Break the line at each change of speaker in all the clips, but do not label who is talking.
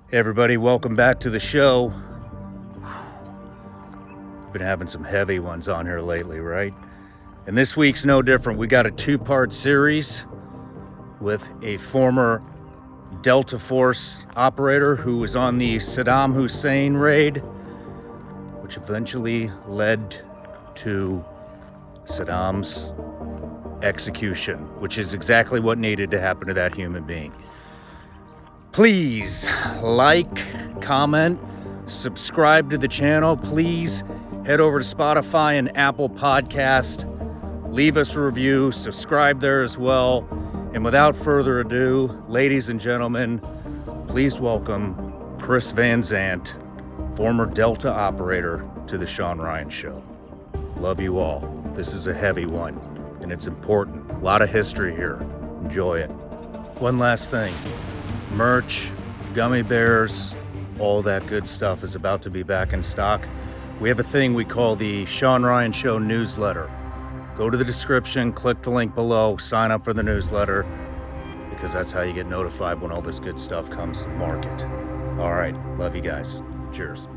Hey everybody, welcome back to the show. Been having some heavy ones on here lately, right? And this week's no different. We got a two-part series with a former Delta Force operator who was on the Saddam Hussein raid, which eventually led to Saddam's execution, which is exactly what needed to happen to that human being. Please like, comment, subscribe to the channel. Please head over to Spotify and Apple Podcast. Leave us a review, subscribe there as well. And without further ado, ladies and gentlemen, please welcome Chris VanSant, former Delta operator, to the Shawn Ryan Show. Love you all. This is a heavy one, and it's important. A lot of history here. Enjoy it. One last thing. Merch, Gummy Bears, all that good stuff is about to be back in stock. We have a thing we call the Shawn Ryan Show newsletter. Go to the description, click the link below, sign up for the newsletter, because that's how you get notified when all this good stuff comes to the market. All right, love you guys. Cheers.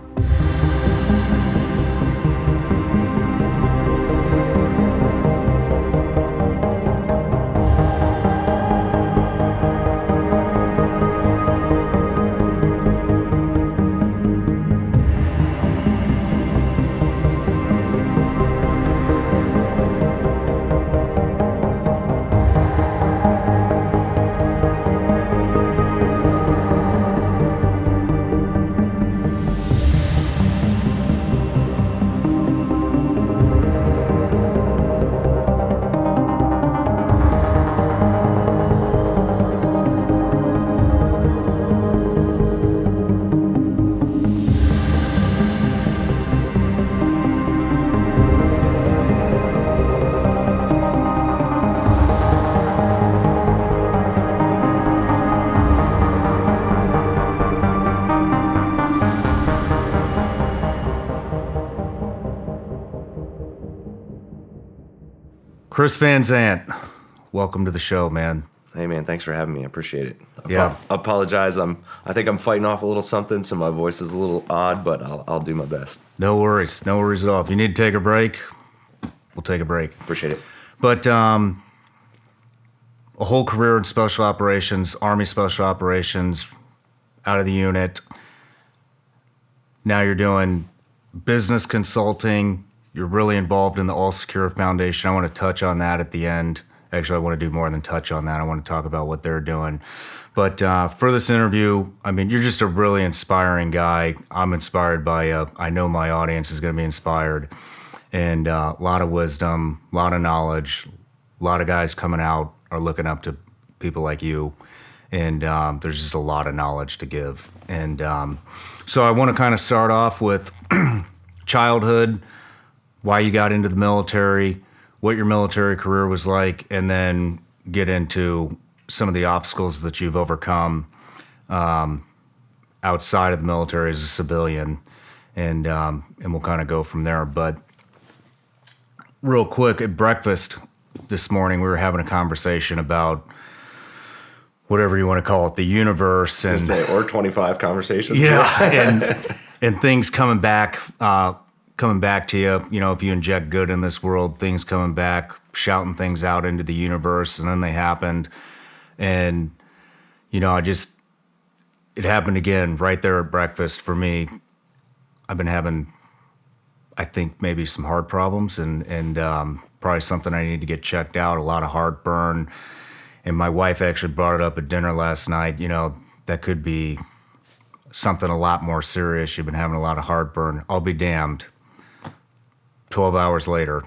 Chris VanSant, welcome to the show, man.
Hey man, thanks for having me. I appreciate it.
Yeah.
Apologize. I think I'm fighting off a little something, so my voice is a little odd, but I'll do my best.
No worries at all. If you need to take a break, we'll take a break.
Appreciate it.
But a whole career in special operations, Army special operations, out of the unit. Now you're doing business consulting. You're really involved in the All Secure Foundation. I want to touch on that at the end. Actually, I want to do more than touch on that. I want to talk about what they're doing. But for this interview, I mean, you're just a really inspiring guy. I'm inspired by I know my audience is going to be inspired. And a lot of wisdom, a lot of knowledge. A lot of guys coming out are looking up to people like you. And there's just a lot of knowledge to give. And so I want to kind of start off with childhood, why you got into the military, what your military career was like, and then get into some of the obstacles that you've overcome outside of the military as a civilian, and we'll kind of go from there. But real quick, at breakfast this morning, we were having a conversation about whatever you want to call it, the universe, and
or 25 conversations.
Yeah, and things coming back to you, you know, if you inject good in this world, things coming back, shouting things out into the universe, and then they happened. And, you know, it happened again right there at breakfast for me. I've been having, I think, maybe some heart problems and probably something I need to get checked out, a lot of heartburn. And my wife actually brought it up at dinner last night, you know, that could be something a lot more serious. You've been having a lot of heartburn. I'll be damned. 12 hours later,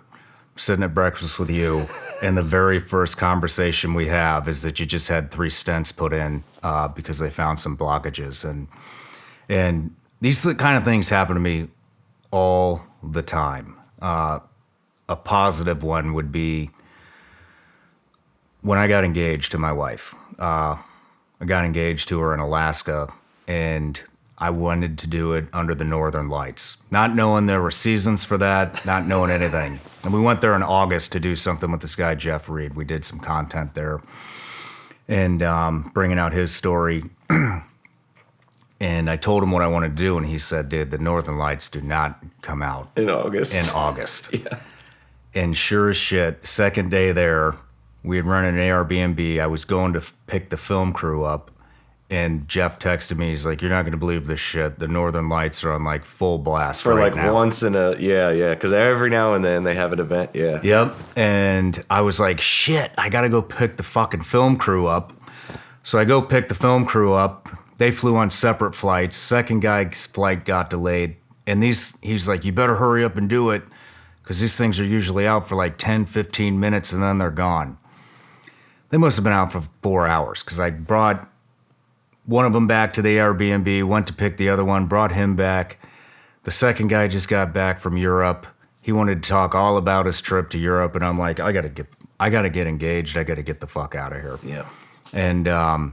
sitting at breakfast with you, and the very first conversation we have is that you just had 3 stents put in because they found some blockages. And these kind of things happen to me all the time. A positive one would be when I got engaged to my wife. I got engaged to her in Alaska, and I wanted to do it under the Northern Lights, not knowing there were seasons for that, not knowing anything. And we went there in August to do something with this guy, Jeff Reed. We did some content there and bringing out his story. And I told him what I wanted to do, and he said, dude, the Northern Lights do not come out
In August.
in August.
Yeah.
And sure as shit, second day there, we had run an Airbnb. I was going to pick the film crew up, and Jeff texted me. He's like, "You're not going to believe this shit. The Northern Lights are on like full blast
For
right
like
now."
once in a, yeah. Because every now and then they have an event. Yeah.
Yep. And I was like, shit, I got to go pick the fucking film crew up. So I go pick the film crew up. They flew on separate flights. Second guy's flight got delayed. And he's like, you better hurry up and do it, because these things are usually out for like 10, 15 minutes and then they're gone. They must have been out for 4 hours, because I brought one of them back to the Airbnb, went to pick the other one, brought him back. The second guy just got back from Europe. He wanted to talk all about his trip to Europe, and I'm like, I gotta get engaged. I gotta get the fuck out of here.
Yeah.
And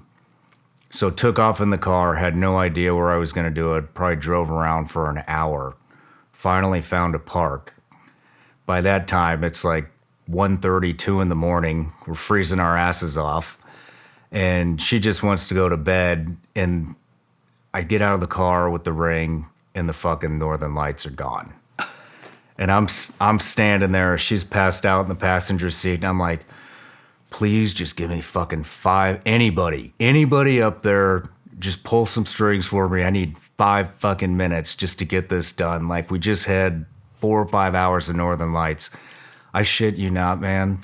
so took off in the car, had no idea where I was gonna do it. Probably drove around for an hour. Finally found a park. By that time, it's like 1:30, 2 in the morning. We're freezing our asses off. And she just wants to go to bed. And I get out of the car with the ring, and the fucking Northern Lights are gone. And I'm standing there. She's passed out in the passenger seat. And I'm like, please just give me fucking 5. Anybody up there, just pull some strings for me. I need 5 fucking minutes just to get this done. Like, we just had 4 or 5 hours of Northern Lights. I shit you not, man.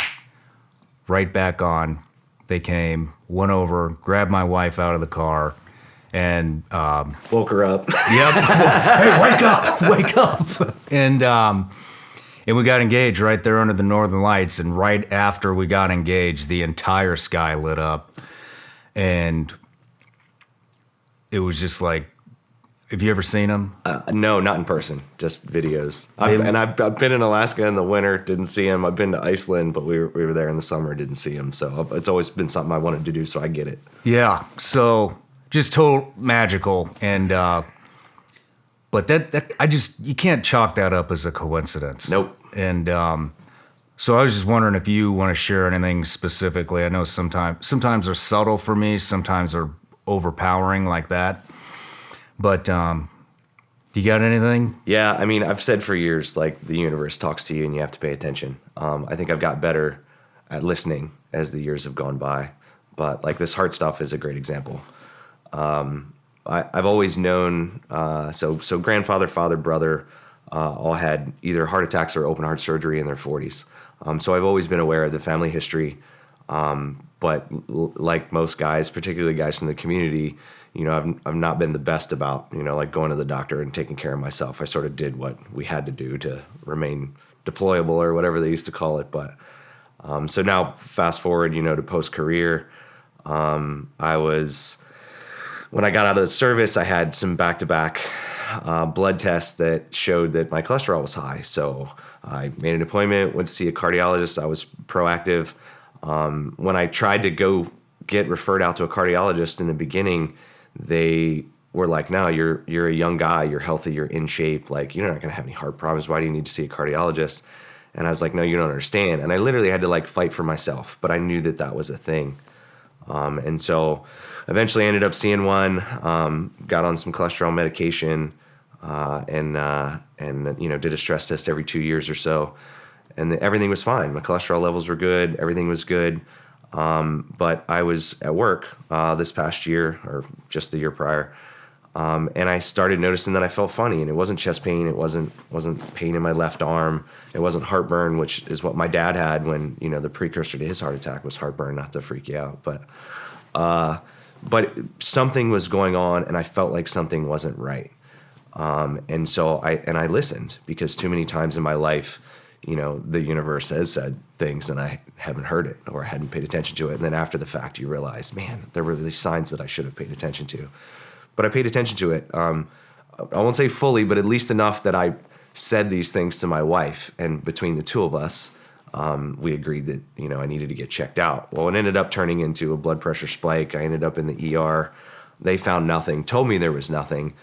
Right back on. They came, went over, grabbed my wife out of the car, and
Woke her up.
yep. Hey, wake up. And we got engaged right there under the Northern Lights. And right after we got engaged, the entire sky lit up. And it was just like, have you ever seen them?
No, not in person, just videos. I've been in Alaska in the winter, didn't see him. I've been to Iceland, but we were there in the ssummer, didn't see him. So it's always been something I wanted to do, so I get it.
Yeah. So just total magical. And, but you can't chalk that up as a coincidence.
Nope.
And, so I was just wondering if you want to share anything specifically. I know sometimes they're subtle for me, sometimes they're overpowering like that. But you got anything?
Yeah, I mean, I've said for years, like, the universe talks to you and you have to pay attention. I think I've got better at listening as the years have gone by. But, like, this heart stuff is a great example. I've always known, so grandfather, father, brother, all had either heart attacks or open heart surgery in their 40s. So I've always been aware of the family history. But like most guys, particularly guys from the community, you know, I've not been the best about, you know, like going to the doctor and taking care of myself. I sort of did what we had to do to remain deployable, or whatever they used to call it. But so now fast forward, you know, to post-career, when I got out of the service, I had some back-to-back blood tests that showed that my cholesterol was high. So I made an appointment, went to see a cardiologist. I was proactive. When I tried to go get referred out to a cardiologist in the beginning, they were like, no, you're a young guy, you're healthy, you're in shape, like, you're not going to have any heart problems. Why do you need to see a cardiologist? And I was like, no, you don't understand. And I literally had to like fight for myself, but I knew that was a thing. And so eventually ended up seeing one, got on some cholesterol medication, and you know, did a stress test every 2 years or so. And everything was fine. My cholesterol levels were good. Everything was good. But I was at work this past year, or just the year prior, and I started noticing that I felt funny. And it wasn't chest pain. It wasn't pain in my left arm. It wasn't heartburn, which is what my dad had when, you know, the precursor to his heart attack was heartburn. Not to freak you out, but something was going on, and I felt like something wasn't right. And so I listened, because too many times in my life, you know, the universe has said things and I haven't heard it, or I hadn't paid attention to it. And then after the fact, you realize, man, there were these signs that I should have paid attention to. But I paid attention to it. I won't say fully, but at least enough that I said these things to my wife. And between the two of us, we agreed that, you know, I needed to get checked out. Well, it ended up turning into a blood pressure spike. I ended up in the ER. They found nothing, told me there was nothing.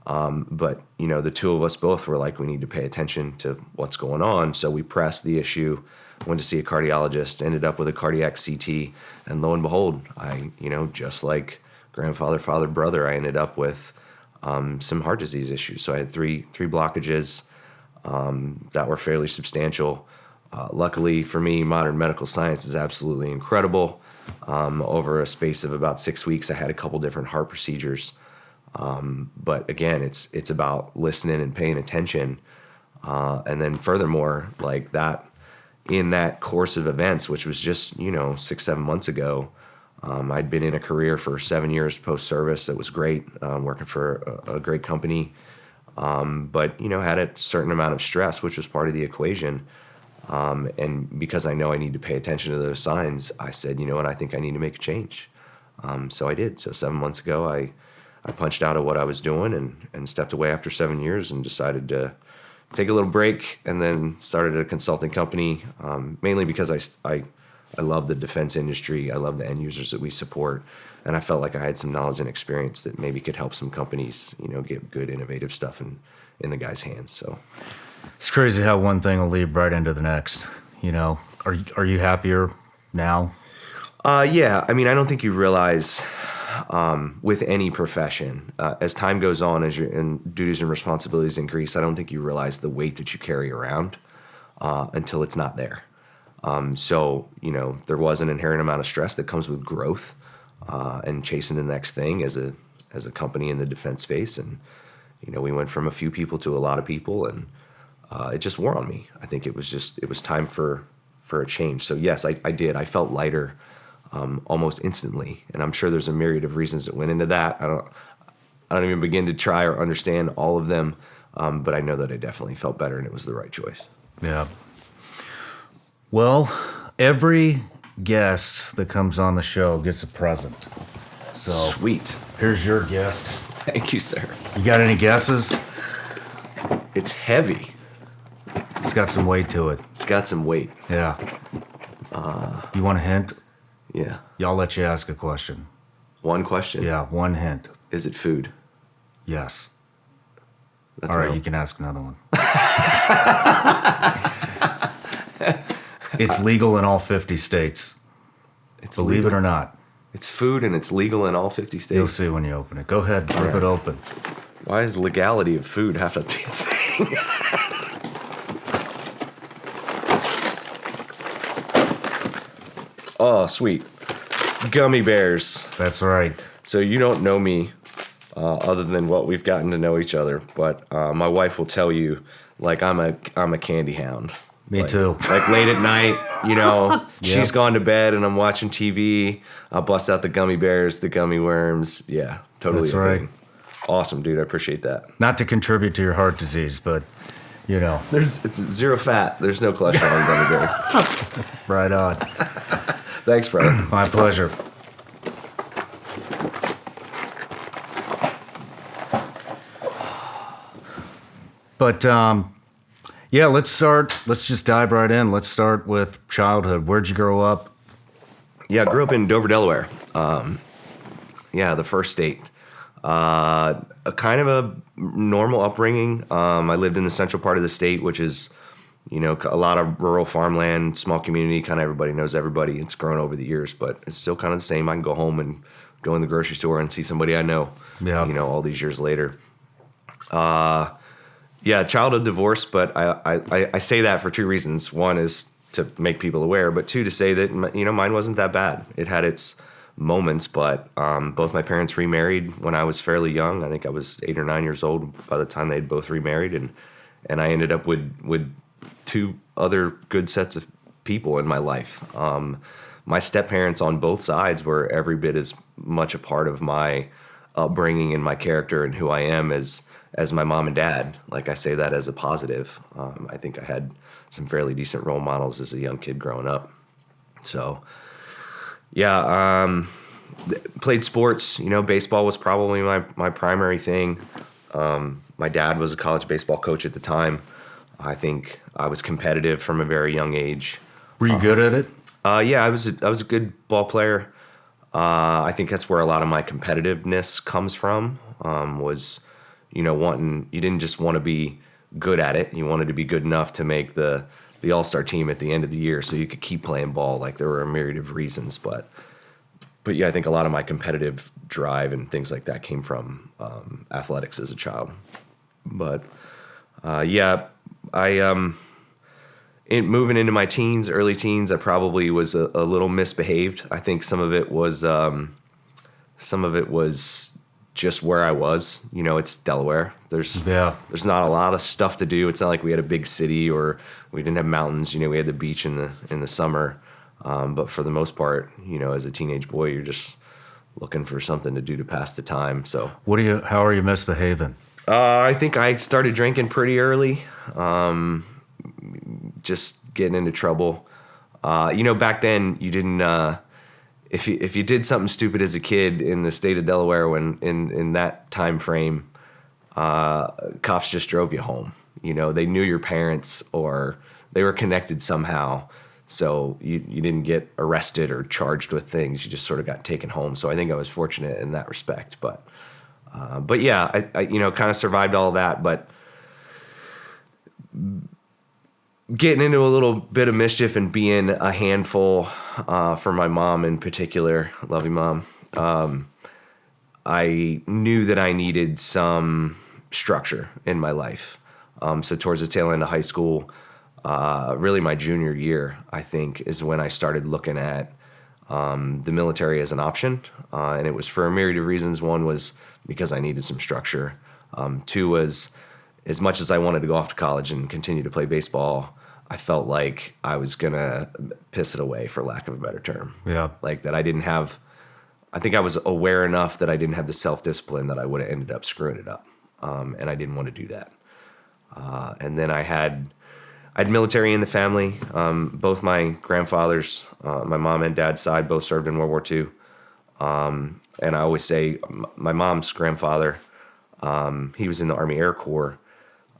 But, you know, the two of us both were like, we need to pay attention to what's going on. So we pressed the issue, went to see a cardiologist, ended up with a cardiac CT. And lo and behold, I, you know, just like grandfather, father, brother, I ended up with some heart disease issues. So I had three blockages that were fairly substantial. Luckily for me, modern medical science is absolutely incredible. Over a space of about 6 weeks, I had a couple different heart procedures. But again, it's about listening and paying attention. And then furthermore, like that, in that course of events, which was just, 6-7 months ago, I'd been in a career for 7 years post-service. It was great, working for a great company. But, had a certain amount of stress, which was part of the equation. And because I know I need to pay attention to those signs, I said, you know what, I think I need to make a change. So I did. So 7 months ago, I punched out of what I was doing and stepped away after 7 years and decided to take a little break, and then started a consulting company, mainly because I love the defense industry. I love the end users that we support. And I felt like I had some knowledge and experience that maybe could help some companies, get good, innovative stuff in the guys' hands. So
It's crazy how one thing will lead right into the next. Are you happier now?
Yeah. I mean, I don't think you realize with any profession, as time goes on, as your duties and responsibilities increase, I don't think you realize the weight that you carry around until it's not there. So, there was an inherent amount of stress that comes with growth and chasing the next thing as a company in the defense space. And, we went from a few people to a lot of people, and it just wore on me. I think it was time for a change. So yes, I did. I felt lighter almost instantly. And I'm sure there's a myriad of reasons that went into that. I don't even begin to try or understand all of them. But I know that I definitely felt better, and it was the right choice.
Yeah. Well, every guest that comes on the show gets a present. So
Sweet.
Here's your gift.
Thank you, sir.
You got any guesses?
It's heavy.
It's got some weight to it.
It's got some weight.
Yeah. You want a hint?
Yeah.
I'll let you ask a question.
One question.
Yeah, one hint.
Is it food?
Yes.
That's
All right,
real.
you can ask another one. It's legal in all 50 states. Believe it or not.
It's food, and it's legal in all 50 states.
You'll see when you open it. Go ahead, rip it open.
Why does legality of food have to be a thing? Oh, sweet. Gummy Bears.
That's right.
So you don't know me other than what we've gotten to know each other, but my wife will tell you, like, I'm a candy hound.
Me too.
Like late at night, she's gone to bed and I'm watching TV. I'll bust out the gummy bears, the gummy worms. Yeah, totally.
That's right.
Thing. Awesome, dude. I appreciate that.
Not to contribute to your heart disease, but,
It's zero fat. There's no cholesterol in gummy bears.
right on.
Thanks, brother.
My pleasure. But, yeah, let's just dive right in. Let's start with childhood. Where'd you grow up?
Yeah, I grew up in Dover, Delaware. The first state. A kind of a normal upbringing. I lived in the central part of the state, which is, a lot of rural farmland, small community, kind of everybody knows everybody. It's grown over the years, but it's still kind of the same. I can go home and go in the grocery store and see somebody I know, all these years later. Yeah, childhood divorce, but I say that for two reasons. One is to make people aware, but two, to say that, mine wasn't that bad. It had its moments, but both my parents remarried when I was fairly young. I think I was 8 or 9 years old by the time they'd both remarried, and I ended up with two other good sets of people in my life. My step-parents on both sides were every bit as much a part of my upbringing and my character and who I am as my mom and dad. Like, I say that as a positive. I think I had some fairly decent role models as a young kid growing up. So, yeah, played sports. Baseball was probably my primary thing. My dad was a college baseball coach at the time. I think I was competitive from a very young age.
Were you good at it?
Yeah, I was a good ball player. I think that's where a lot of my competitiveness comes from. Was you didn't just want to be good at it. You wanted to be good enough to make the all-star team at the end of the year so you could keep playing ball. Like, there were a myriad of reasons, but but yeah, I think a lot of my competitive drive and things like that came from athletics as a child. But yeah, in moving into my teens, early teens, I probably was a little misbehaved. I think some of it was just where I was. You know, it's Delaware. There's not a lot of stuff to do. It's not like we had a big city or we didn't have mountains. You know, we had the beach in the summer. But for the most part, you know, as a teenage boy, you're just looking for something to do to pass the time. So
how are you misbehaving?
I think I started drinking pretty early. Just getting into trouble. You know, back then you didn't, if you did something stupid as a kid in the state of Delaware, when in that time frame, cops just drove you home. You know, they knew your parents or they were connected somehow. So you didn't get arrested or charged with things. You just sort of got taken home. So I think I was fortunate in that respect. But yeah, I you know, kind of survived all that. But getting into a little bit of mischief and being a handful for my mom in particular, love you, Mom. I knew that I needed some structure in my life. So towards the tail end of high school, really my junior year, I think, is when I started looking at the military as an option. And it was for a myriad of reasons. One was because I needed some structure. Two was, as much as I wanted to go off to college and continue to play baseball, I felt like I was going to piss it away, for lack of a better term.
Yeah.
Like that I think I was aware enough that I didn't have the self-discipline that I would have ended up screwing it up. And I didn't want to do that. And then I had military in the family. Both my grandfathers, my mom and dad's side, both served in World War II. And I always say my mom's grandfather, he was in the Army Air Corps,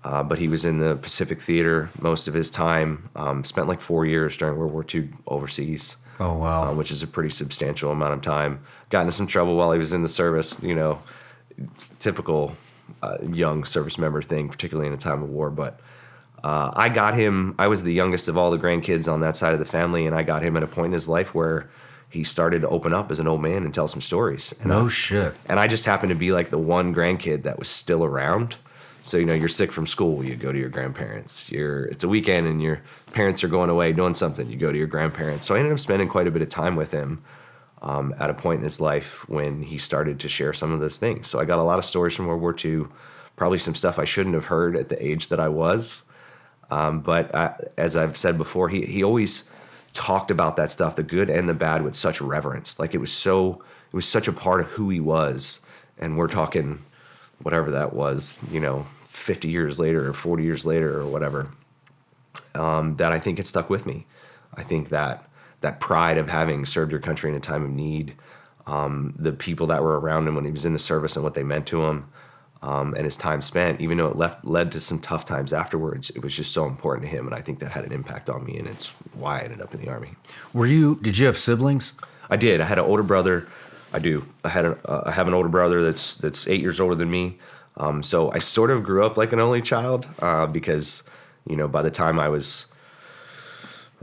but he was in the Pacific Theater most of his time. Spent like 4 years during World War II overseas.
Oh, wow.
Which is a pretty substantial amount of time. Got into some trouble while he was in the service, you know, typical young service member thing, particularly in a time of war. But I got him, I was the youngest of all the grandkids on that side of the family, and I got him at a point in his life where he started to open up as an old man and tell some stories. And
shit.
And I just happened to be like the one grandkid that was still around. So, you know, you're sick from school, you go to your grandparents. It's a weekend and your parents are going away doing something, you go to your grandparents. So I ended up spending quite a bit of time with him at a point in his life when he started to share some of those things. So I got a lot of stories from World War II, probably some stuff I shouldn't have heard at the age that I was. But as I've said before, he always talked about that stuff, the good and the bad, with such reverence. Like it was such a part of who he was. And we're talking whatever that was, you know, 50 years later or 40 years later or whatever, that I think it stuck with me. I think that pride of having served your country in a time of need, the people that were around him when he was in the service and what they meant to him, and his time spent, even though it led to some tough times afterwards, it was just so important to him. And I think that had an impact on me, and it's why I ended up in the Army.
Did you have siblings?
I did. I had an older brother. I do. I have an older brother that's 8 years older than me. So I sort of grew up like an only child, because, you know, by the time I was,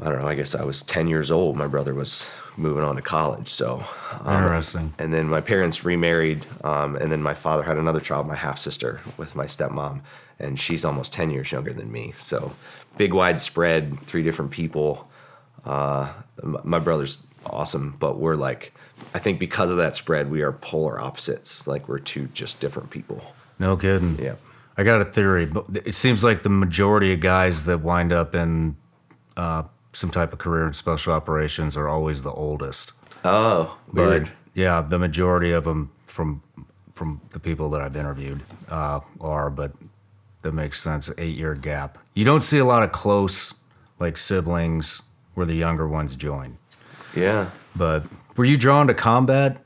I don't know, I guess I was 10 years old, my brother was moving on to college. So
Interesting.
And then my parents remarried, and then my father had another child, my half sister, with my stepmom, and she's almost 10 years younger than me. So big, widespread, 3 different people. My brother's awesome, but we're like, I think because of that spread, we are polar opposites. Like we're 2 just different people.
No kidding.
Yeah.
I got a theory, but it seems like the majority of guys that wind up in some type of career in special operations are always the oldest.
Oh, weird.
But yeah, the majority of them from the people that I've interviewed are, but that makes sense. 8-year gap. You don't see a lot of close like siblings where the younger ones join.
Yeah.
But were you drawn to combat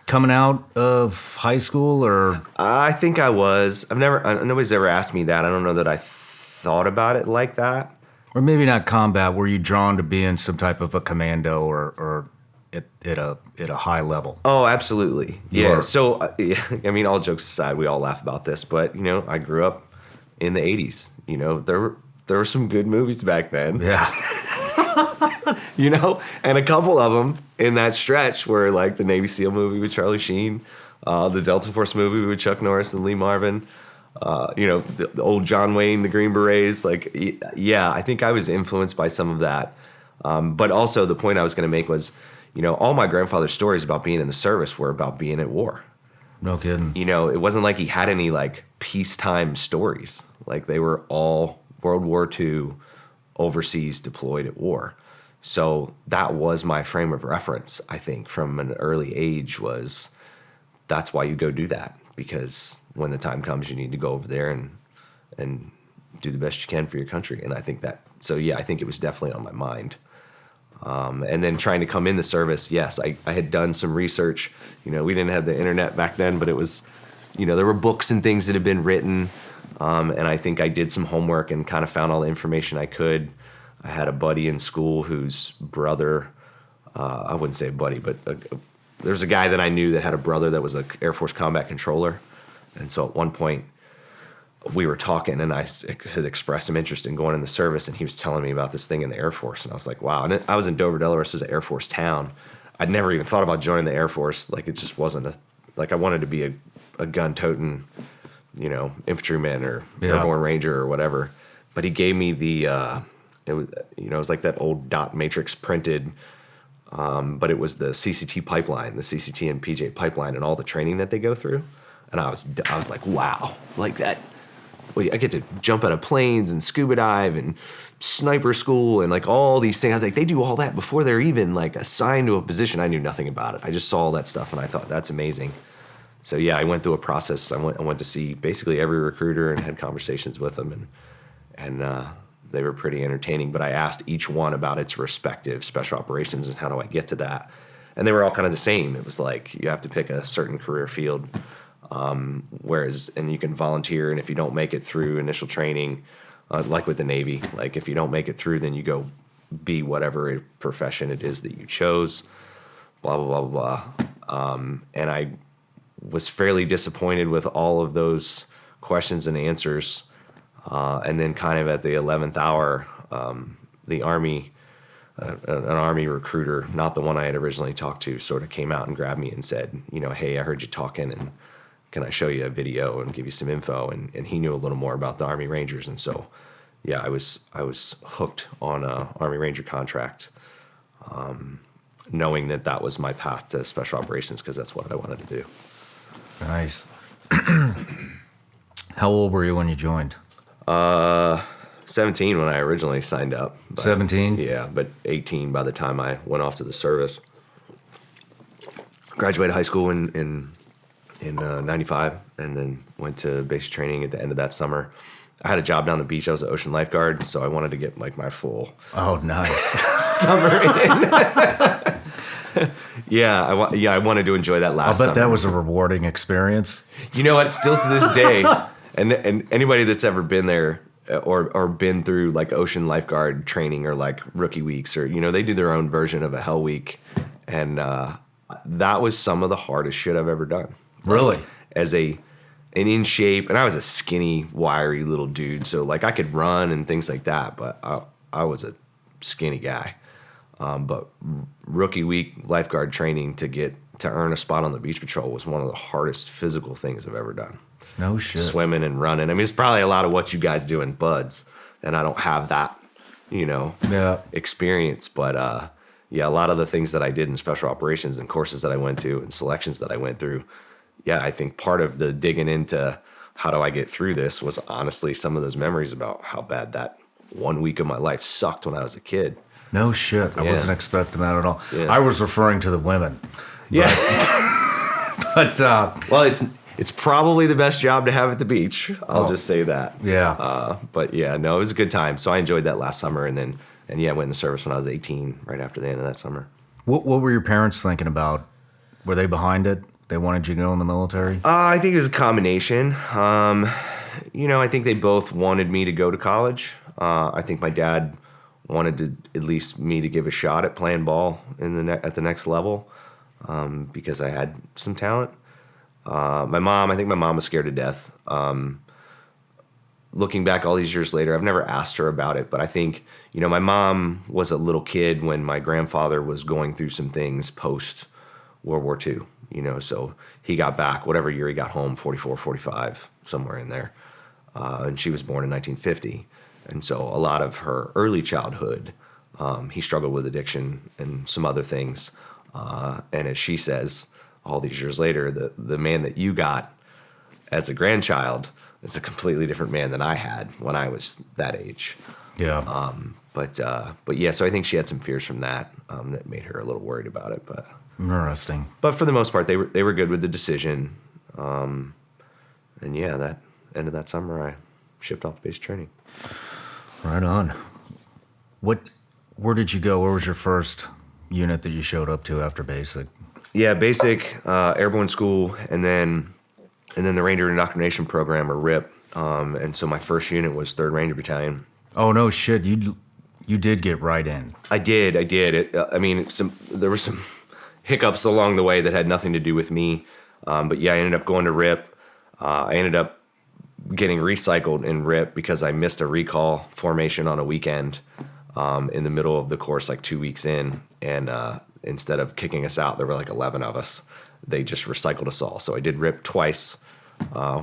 coming out of high school, or?
I think I was. Nobody's ever asked me that. I don't know that I thought about it like that.
Or maybe not combat. Were you drawn to being some type of a commando or at a high level?
Oh, absolutely. Yeah.
were.
So, I mean, all jokes aside, we all laugh about this, but, you know, I grew up in the 80s. You know, there were some good movies back then.
Yeah.
you know? And a couple of them in that stretch were like the Navy SEAL movie with Charlie Sheen, the Delta Force movie with Chuck Norris and Lee Marvin, you know, the old John Wayne, the Green Berets. Like, yeah, I think I was influenced by some of that. But also the point I was going to make was, you know, all my grandfather's stories about being in the service were about being at war.
No kidding.
You know, it wasn't like he had any like peacetime stories. Like they were all World War II, overseas, deployed at war. So that was my frame of reference, I think, from an early age was that's why you go do that. Because when the time comes, you need to go over there and do the best you can for your country. And I think that, so yeah, I think it was definitely on my mind. And then trying to come in the service, yes, I had done some research. You know, we didn't have the internet back then, but it was, you know, there were books and things that had been written. And I think I did some homework and kind of found all the information I could. I had a buddy in school whose brother, I wouldn't say a buddy, but there's a guy that I knew that had a brother that was an Air Force combat controller. And so at one point, we were talking and I had expressed some interest in going in the service and he was telling me about this thing in the Air Force. And I was like, wow. And I was in Dover, Delaware, so it was an Air Force town. I'd never even thought about joining the Air Force. Like it just wasn't like I wanted to be a gun-toting, you know, infantryman or Airborne Ranger or whatever. But he gave me the, it was, you know, it was like that old dot matrix printed, but it was the CCT pipeline, the CCT and PJ pipeline and all the training that they go through. And I was like, wow, like that. Well, I get to jump out of planes and scuba dive and sniper school and like all these things. I was like, they do all that before they're even like assigned to a position. I knew nothing about it. I just saw all that stuff and I thought that's amazing. So yeah, I went through a process. I went to see basically every recruiter and had conversations with them and they were pretty entertaining. But I asked each one about its respective special operations and how do I get to that. And they were all kind of the same. It was like you have to pick a certain career field. And you can volunteer, and if you don't make it through initial training, like with the Navy, like if you don't make it through, then you go be whatever profession it is that you chose, blah, blah, blah, blah. And I was fairly disappointed with all of those questions and answers. And then kind of at the 11th hour, the Army, an Army recruiter, not the one I had originally talked to, sort of came out and grabbed me and said, you know, hey, I heard you talking and can I show you a video and give you some info? And he knew a little more about the Army Rangers. And so, yeah, I was hooked on a Army Ranger contract, knowing that was my path to special operations because that's what I wanted to do.
Nice. How old were you when you joined?
17 when I originally signed up.
17?
Yeah, but 18 by the time I went off to the service. Graduated high school in 95 and then went to basic training at the end of that summer. I had a job down the beach. I was an ocean lifeguard, so I wanted to get like my full
nice
summer in. I wanted to enjoy that last
summer.
I'll bet
that was a rewarding experience.
You know what? Still to this day, and anybody that's ever been there or been through like ocean lifeguard training or like rookie weeks or, you know, they do their own version of a hell week. And that was some of the hardest shit I've ever done.
Really?
As an in shape, and I was a skinny, wiry little dude, so like I could run and things like that, but I was a skinny guy. But rookie week lifeguard training to earn a spot on the beach patrol was one of the hardest physical things I've ever done.
No shit.
Swimming and running. I mean, it's probably a lot of what you guys do in buds, and I don't have that, you know, experience. But a lot of the things that I did in special operations and courses that I went to and selections that I went through. Yeah, I think part of the digging into how do I get through this was honestly some of those memories about how bad that 1 week of my life sucked when I was a kid.
No shit. I wasn't expecting that at all.
Yeah.
I was referring to the women.
Yeah.
But
well, it's probably the best job to have at the beach. I'll just say that.
Yeah.
But yeah, no, it was a good time. So I enjoyed that last summer I went in the service when I was 18, right after the end of that summer.
What were your parents thinking about? Were they behind it? They wanted you to go in the military?
I think it was a combination. You know, I think they both wanted me to go to college. I think my dad wanted to at least me to give a shot at playing ball at the next level because I had some talent. I think my mom was scared to death. looking back all these years later, I've never asked her about it, but I think, my mom was a little kid when my grandfather was going through some things post World War II, so he got back, whatever year he got home, 44, 45, somewhere in there. And she was born in 1950. And so a lot of her early childhood, he struggled with addiction and some other things. And as she says, all these years later, the man that you got as a grandchild is a completely different man than I had when I was that age.
Yeah.
But yeah, so I think she had some fears from that that made her a little worried about it. But
Interesting.
But for the most part, they were good with the decision. And yeah, that end of that summer, I shipped off to basic training.
Right on. Where did you go? Where was your first unit that you showed up to after basic?
Yeah, basic, Airborne school, and then the Ranger Indoctrination Program, or RIP. And so my first unit was 3rd Ranger Battalion.
Oh, no shit. You did get right in.
I did. There were some hiccups along the way that had nothing to do with me. But yeah, I ended up going to RIP. I ended up getting recycled in RIP because I missed a recall formation on a weekend in the middle of the course, like 2 weeks in. And instead of kicking us out, there were like 11 of us. They just recycled us all. So I did RIP twice,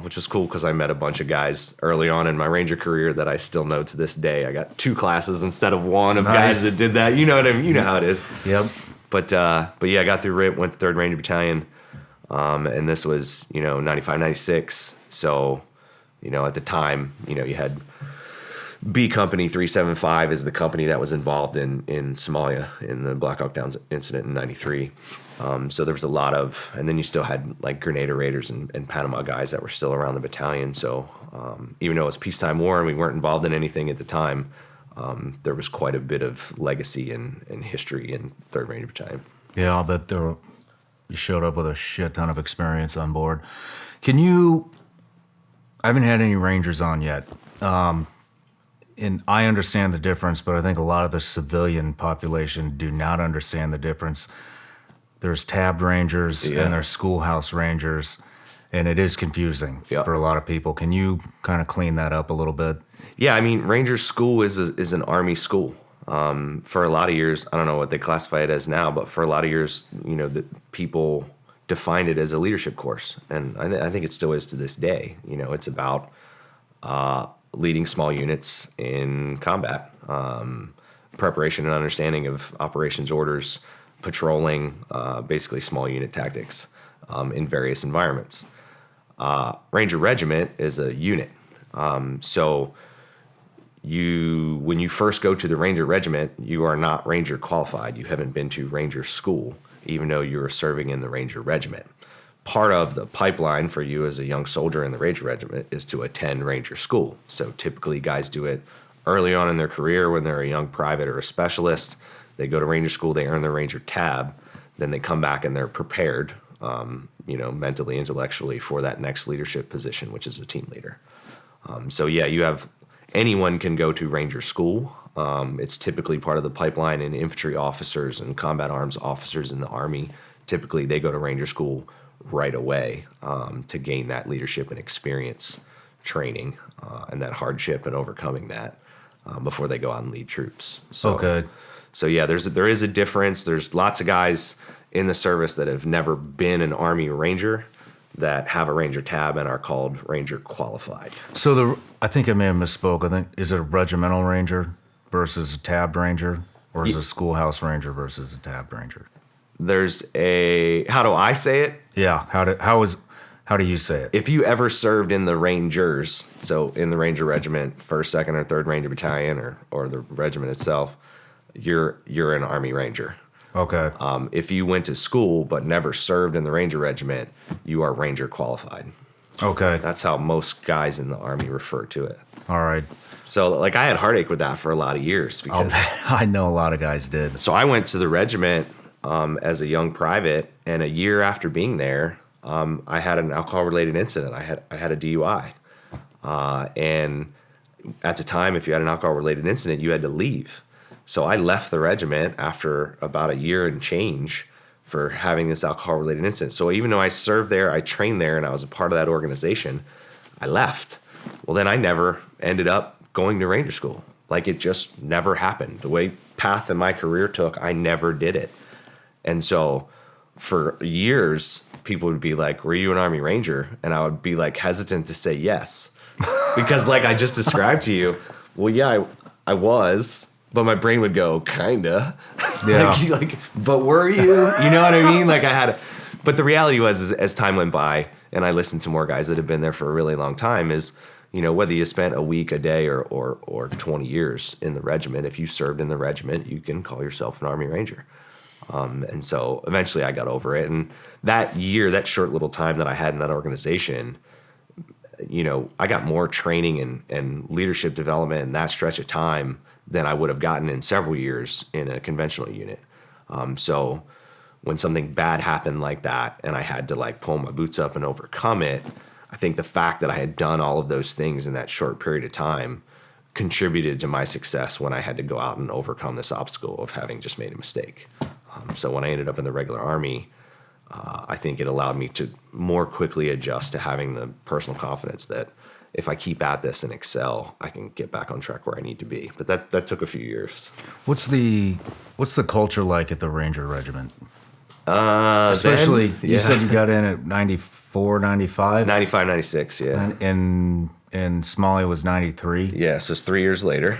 which was cool because I met a bunch of guys early on in my Ranger career that I still know to this day. I got 2 classes instead of 1 of guys that did that. You know what I mean? You know how it is.
Yep.
But yeah, I got through RIP, went to 3rd Ranger Battalion, and this was, 95, 96. So, at the time, you had B Company 375 is the company that was involved in Somalia in the Black Hawk Down incident in 93. So there was a lot of, and then you still had like Grenada Raiders and Panama guys that were still around the battalion. So even though it was peacetime war and we weren't involved in anything at the time, there was quite a bit of legacy and history in 3rd Ranger Battalion.
Yeah, I'll bet you showed up with a shit ton of experience on board. I haven't had any Rangers on yet. And I understand the difference, but I think a lot of the civilian population do not understand the difference. There's tabbed Rangers and there's schoolhouse Rangers, and it is confusing for a lot of people. Can you kind of clean that up a little bit? Yeah,
Ranger school is an Army school. For a lot of years, I don't know what they classify it as now, but for a lot of years, the people defined it as a leadership course. And I think it still is to this day. It's about leading small units in combat, preparation and understanding of operations orders, patrolling, basically small unit tactics in various environments. Ranger Regiment is a unit. So when you first go to the Ranger Regiment, you are not Ranger qualified. You haven't been to Ranger school, even though you are serving in the Ranger Regiment. Part of the pipeline for you as a young soldier in the Ranger Regiment is to attend Ranger school. So typically guys do it early on in their career when they're a young private or a specialist. They go to Ranger school, they earn their Ranger tab, then they come back and they're prepared, mentally, intellectually for that next leadership position, which is a team leader. So yeah, anyone can go to Ranger school. It's typically part of the pipeline, and infantry officers and combat arms officers in the Army, typically they go to Ranger school right away to gain that leadership and experience training and that hardship and overcoming that before they go out and lead troops. So yeah, there is a difference. There's lots of guys in the service that have never been an Army Ranger that have a Ranger tab and are called Ranger qualified.
So I think I may have misspoke. Is it a regimental Ranger versus a tabbed Ranger, or is it a schoolhouse Ranger versus a tabbed Ranger?
There's how do I say it?
Yeah, how do you say it?
If you ever served in the Rangers, so in the Ranger Regiment, 1st, 2nd, or 3rd Ranger Battalion, or the regiment itself, you're an Army Ranger.
Okay.
If you went to school but never served in the Ranger Regiment, you are Ranger qualified.
Okay.
That's how most guys in the Army refer to it.
All right.
So, I had heartache with that for a lot of years. Because
I know a lot of guys did.
So I went to the regiment as a young private, and a year after being there, I had an alcohol-related incident. I had a DUI. And at the time, if you had an alcohol-related incident, you had to leave. So I left the regiment after about a year and change for having this alcohol-related incident. So even though I served there, I trained there, and I was a part of that organization, I left. Well, then I never ended up going to Ranger school. Like, it just never happened. The way path that my career took, I never did it. And so for years, people would be like, were you an Army Ranger? And I would be like hesitant to say yes. Because like I just described to you, well, yeah, I was, but my brain would go, kinda.
Yeah.
But were you? You know what I mean? Like, but the reality was, is, as time went by and I listened to more guys that have been there for a really long time, is, you know, whether you spent a week, a day, or 20 years in the regiment, if you served in the regiment, you can call yourself an Army Ranger. And so eventually I got over it. And that year, that short little time that I had in that organization, you know, I got more training and leadership development in that stretch of time than I would have gotten in several years in a conventional unit. So when something bad happened like that and I had to like pull my boots up and overcome it, I think the fact that I had done all of those things in that short period of time contributed to my success when I had to go out and overcome this obstacle of having just made a mistake. So when I ended up in the regular Army, I think it allowed me to more quickly adjust to having the personal confidence that if I keep at this and excel, I can get back on track where I need to be. But that took a few years.
What's the culture like at the Ranger Regiment? Especially,
then,
you said you got in at 94, 95?
95, 96, yeah.
And Somalia was 93?
Yeah, so it's 3 years later.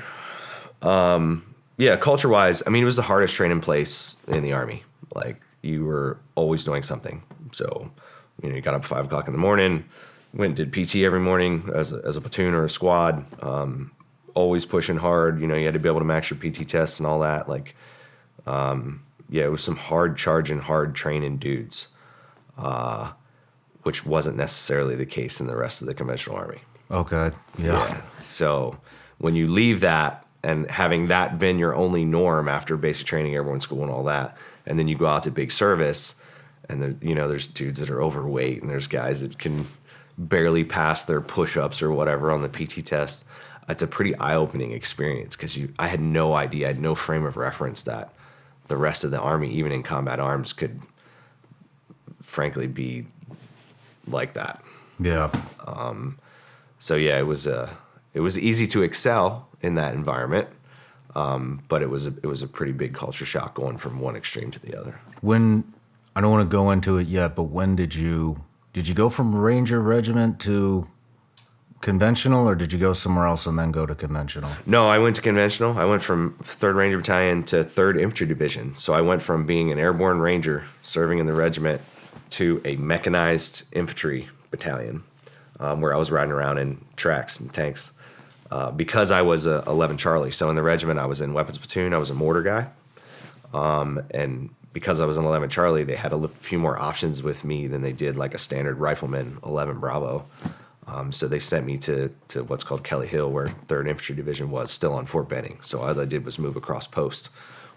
Yeah, culture-wise, I mean, it was the hardest training place in the Army. Like, you were always doing something. So, you know, you got up at 5 o'clock in the morning, went and did PT every morning as a platoon or a squad, always pushing hard. You know, you had to be able to max your PT tests and all that. Like, yeah, it was some hard charging, hard training dudes, which wasn't necessarily the case in the rest of the conventional Army.
Okay, yeah.
So when you leave that and having that been your only norm after basic training, airborne school and all that, and then you go out to big service and there, you know, there's dudes that are overweight and there's guys that can barely pass their push-ups or whatever on the PT test. It's a pretty eye-opening experience because I had no idea, I had no frame of reference that the rest of the Army, even in combat arms, could frankly be like that.
Yeah.
So yeah, it was easy to excel in that environment, but it was a pretty big culture shock going from one extreme to the other.
When, I don't want to go into it yet, but when did you go from Ranger Regiment to conventional, or did you go somewhere else and then go to conventional?
No, I went to conventional. I went from 3rd Ranger Battalion to 3rd Infantry Division. So I went from being an airborne ranger serving in the regiment to a mechanized infantry battalion, where I was riding around in tracks and tanks. Because I was a 11 Charlie. So in the regiment, I was in weapons platoon. I was a mortar guy. And because I was an 11 Charlie, they had a few more options with me than they did like a standard rifleman 11 Bravo. So they sent me to what's called Kelly Hill, where 3rd Infantry Division was, still on Fort Benning. So all I did was move across post,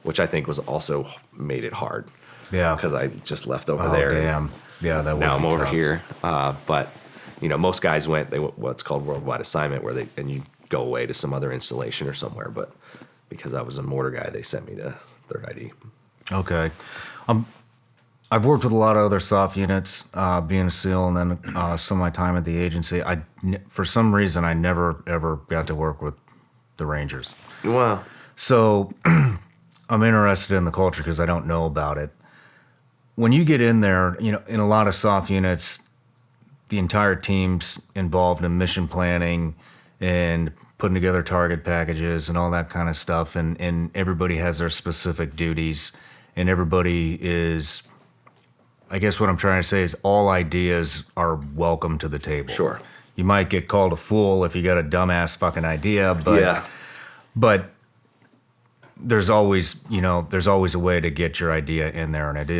which I think was also made it hard.
Yeah.
Because I just left over there.
Oh, damn. Yeah, that would
now
be
I'm over
tough.
here. But, you know, most guys went what's called worldwide assignment, where and you go away to some other installation or somewhere. But because I was a mortar guy, they sent me to 3rd ID.
Okay. I've worked with a lot of other soft units, being a SEAL, and then some of my time at the agency. For some reason, I never, ever got to work with the Rangers.
Wow.
So I'm interested in the culture because I don't know about it. When you get in there, you know, in a lot of soft units, the entire team's involved in mission planning and putting together target packages and all that kind of stuff, and everybody has their specific duties, and everybody is, I guess what I'm trying to say is all ideas are welcome to the table.
Sure.
You might get called a fool if you got a dumbass fucking idea, but
Yeah.
but there's always a way to get your idea in there, and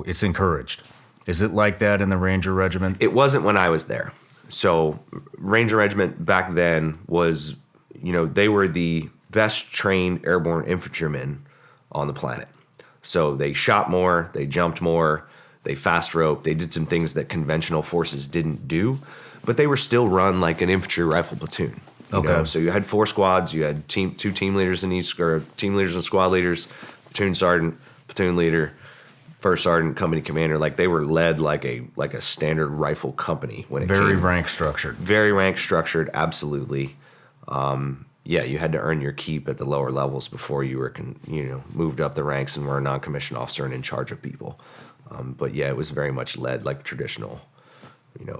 it's encouraged. Is it like that in the Ranger Regiment?
It wasn't when I was there. So Ranger Regiment back then was, you know, they were the best trained airborne infantrymen on the planet. So they shot more, they jumped more, they fast roped, they did some things that conventional forces didn't do, but they were still run like an infantry rifle platoon. You know? So you had 4 squads, you had two team leaders in each, or team leaders and squad leaders, platoon sergeant, platoon leader, first sergeant, company commander, like they were led like a standard rifle company when it
Very
came.
rank structured.
Very rank structured, absolutely. Yeah, you had to earn your keep at the lower levels before you were, moved up the ranks and were a non-commissioned officer and in charge of people. But yeah, it was very much led like traditional,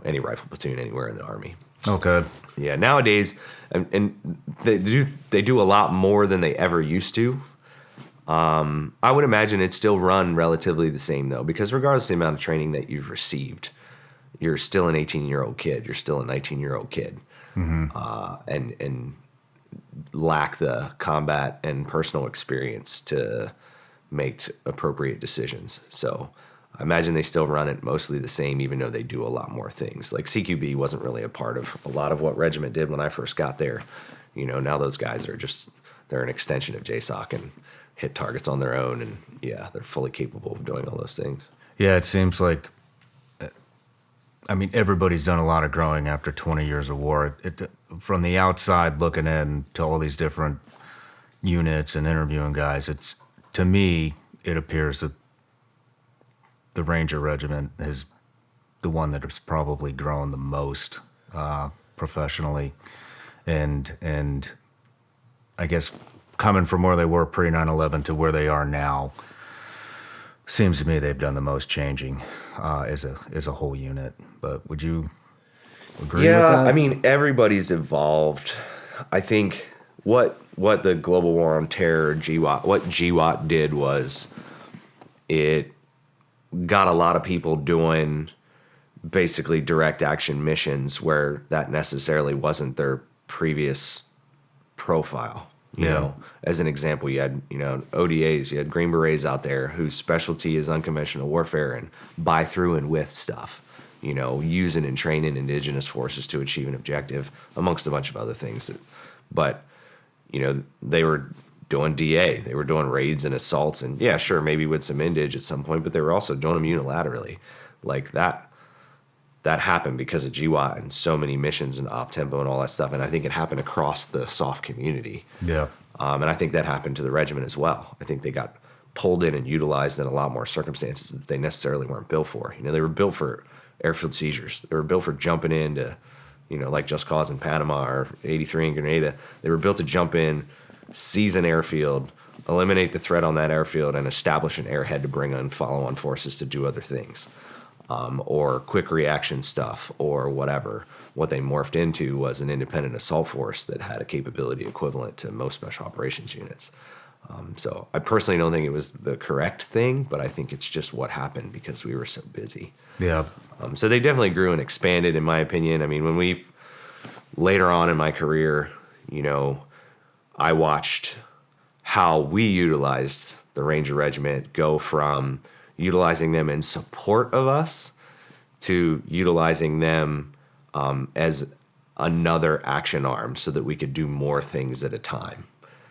any rifle platoon anywhere in the Army.
Okay.
Yeah, nowadays, and they do a lot more than they ever used to. I would imagine it's still run relatively the same though, because regardless of the amount of training that you've received, you're still an 18-year-old kid. You're still a 19-year-old kid, and lack the combat and personal experience to make appropriate decisions. So I imagine they still run it mostly the same, even though they do a lot more things. Like CQB wasn't really a part of a lot of what Regiment did when I first got there. Now those guys are they're an extension of JSOC and hit targets on their own. And yeah, they're fully capable of doing all those things.
Yeah, it seems like, everybody's done a lot of growing after 20 years of war. From the outside looking in to all these different units and interviewing guys, to me, it appears that the Ranger Regiment is the one that has probably grown the most professionally. And I guess coming from where they were pre 9/11 to where they are now, seems to me they've done the most changing as a whole unit. But would you agree with that?
Everybody's evolved. I think what the Global War on Terror, what GWAT did was it got a lot of people doing basically direct action missions where that necessarily wasn't their previous profile. You know, as an example, you had, ODAs, you had Green Berets out there whose specialty is unconventional warfare and buy through and with stuff, using and training indigenous forces to achieve an objective, amongst a bunch of other things. But, they were doing DA, they were doing raids and assaults, and yeah, sure, maybe with some indige at some point, but they were also doing them unilaterally. Like that happened because of GWAT and so many missions and op tempo and all that stuff. And I think it happened across the SOF community.
Yeah.
And I think that happened to the regiment as well. I think they got pulled in and utilized in a lot more circumstances that they necessarily weren't built for. They were built for airfield seizures. They were built for jumping into, like Just Cause in Panama or 83 in Grenada. They were built to jump in, seize an airfield, eliminate the threat on that airfield, and establish an airhead to bring on follow-on forces to do other things. Or quick reaction stuff or whatever. What they morphed into was an independent assault force that had a capability equivalent to most special operations units. So I personally don't think it was the correct thing, but I think it's just what happened because we were so busy.
Yeah.
So they definitely grew and expanded, in my opinion. When later on in my career, I watched how we utilized the Ranger Regiment go from utilizing them in support of us to utilizing them as another action arm so that we could do more things at a time.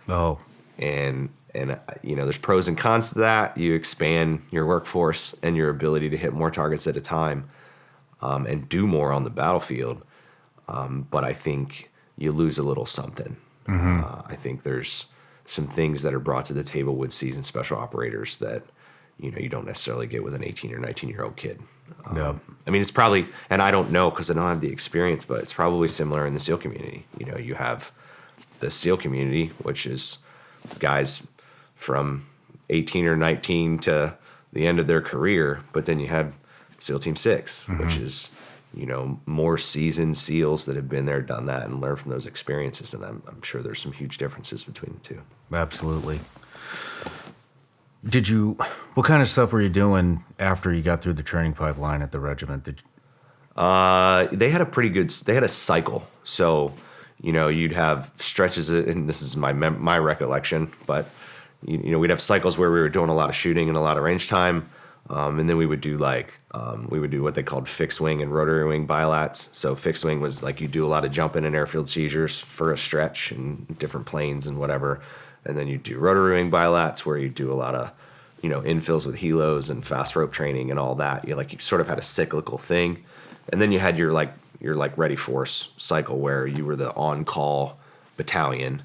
Oh.
And there's pros and cons to that. You expand your workforce and your ability to hit more targets at a time and do more on the battlefield. But I think you lose a little something. I think there's some things that are brought to the table with seasoned special operators that you don't necessarily get with an 18 or 19-year-old kid. It's probably, and I don't know because I don't have the experience, but it's probably similar in the SEAL community. You have the SEAL community, which is guys from 18 or 19 to the end of their career, but then you have SEAL Team 6, which is, more seasoned SEALs that have been there, done that, and learned from those experiences. And I'm sure there's some huge differences between the two.
Absolutely. What kind of stuff were you doing after you got through the training pipeline at the regiment?
They had a cycle. So, you'd have stretches, and this is my recollection, but, we'd have cycles where we were doing a lot of shooting and a lot of range time. And then we would do what they called fixed wing and rotary wing bilats. So fixed wing was like you do a lot of jumping and airfield seizures for a stretch in different planes and whatever. And then you do rotary wing bilats where you do a lot of, infills with helos and fast rope training and all that. You sort of had a cyclical thing. And then you had your ready force cycle where you were the on-call battalion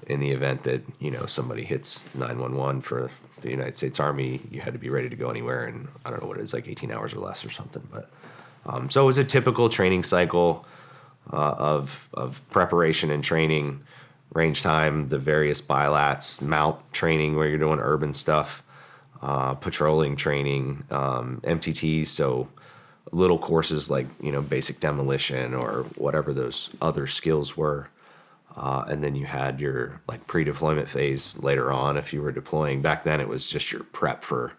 in the event that, somebody hits 911 for the United States Army, you had to be ready to go anywhere in, I don't know what it is, like 18 hours or less or something. But so it was a typical training cycle of preparation and training, range time, the various bilats, mount training where you're doing urban stuff, patrolling training, MTTs, so little courses like, basic demolition or whatever those other skills were. And then you had your like pre-deployment phase later on if you were deploying. Back then it was just your prep for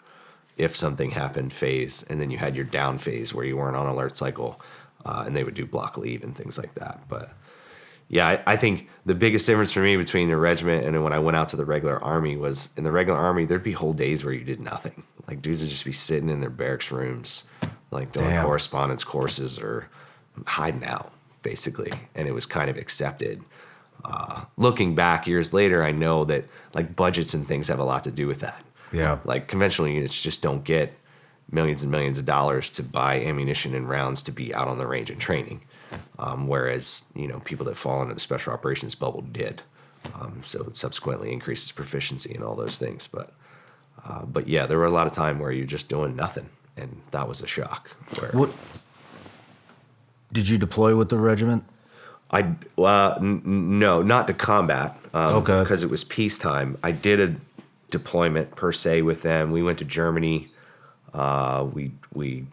if something happened phase. And then you had your down phase where you weren't on alert cycle, and they would do block leave and things like that. But yeah, I think the biggest difference for me between the regiment and when I went out to the regular Army was in the regular Army, there'd be whole days where you did nothing. Like dudes would just be sitting in their barracks rooms, like doing correspondence courses or hiding out basically. And it was kind of accepted. Looking back years later, I know that like budgets and things have a lot to do with that.
Yeah.
Like conventional units just don't get millions and millions of dollars to buy ammunition and rounds to be out on the range and training. Whereas, people that fall under the special operations bubble did. So it subsequently increases proficiency and all those things. But yeah, there were a lot of time where you're just doing nothing. And that was a shock.
What did you deploy with the regiment?
No, not to combat.
Okay.
Because it was peacetime. I did a deployment per se with them. We went to Germany. We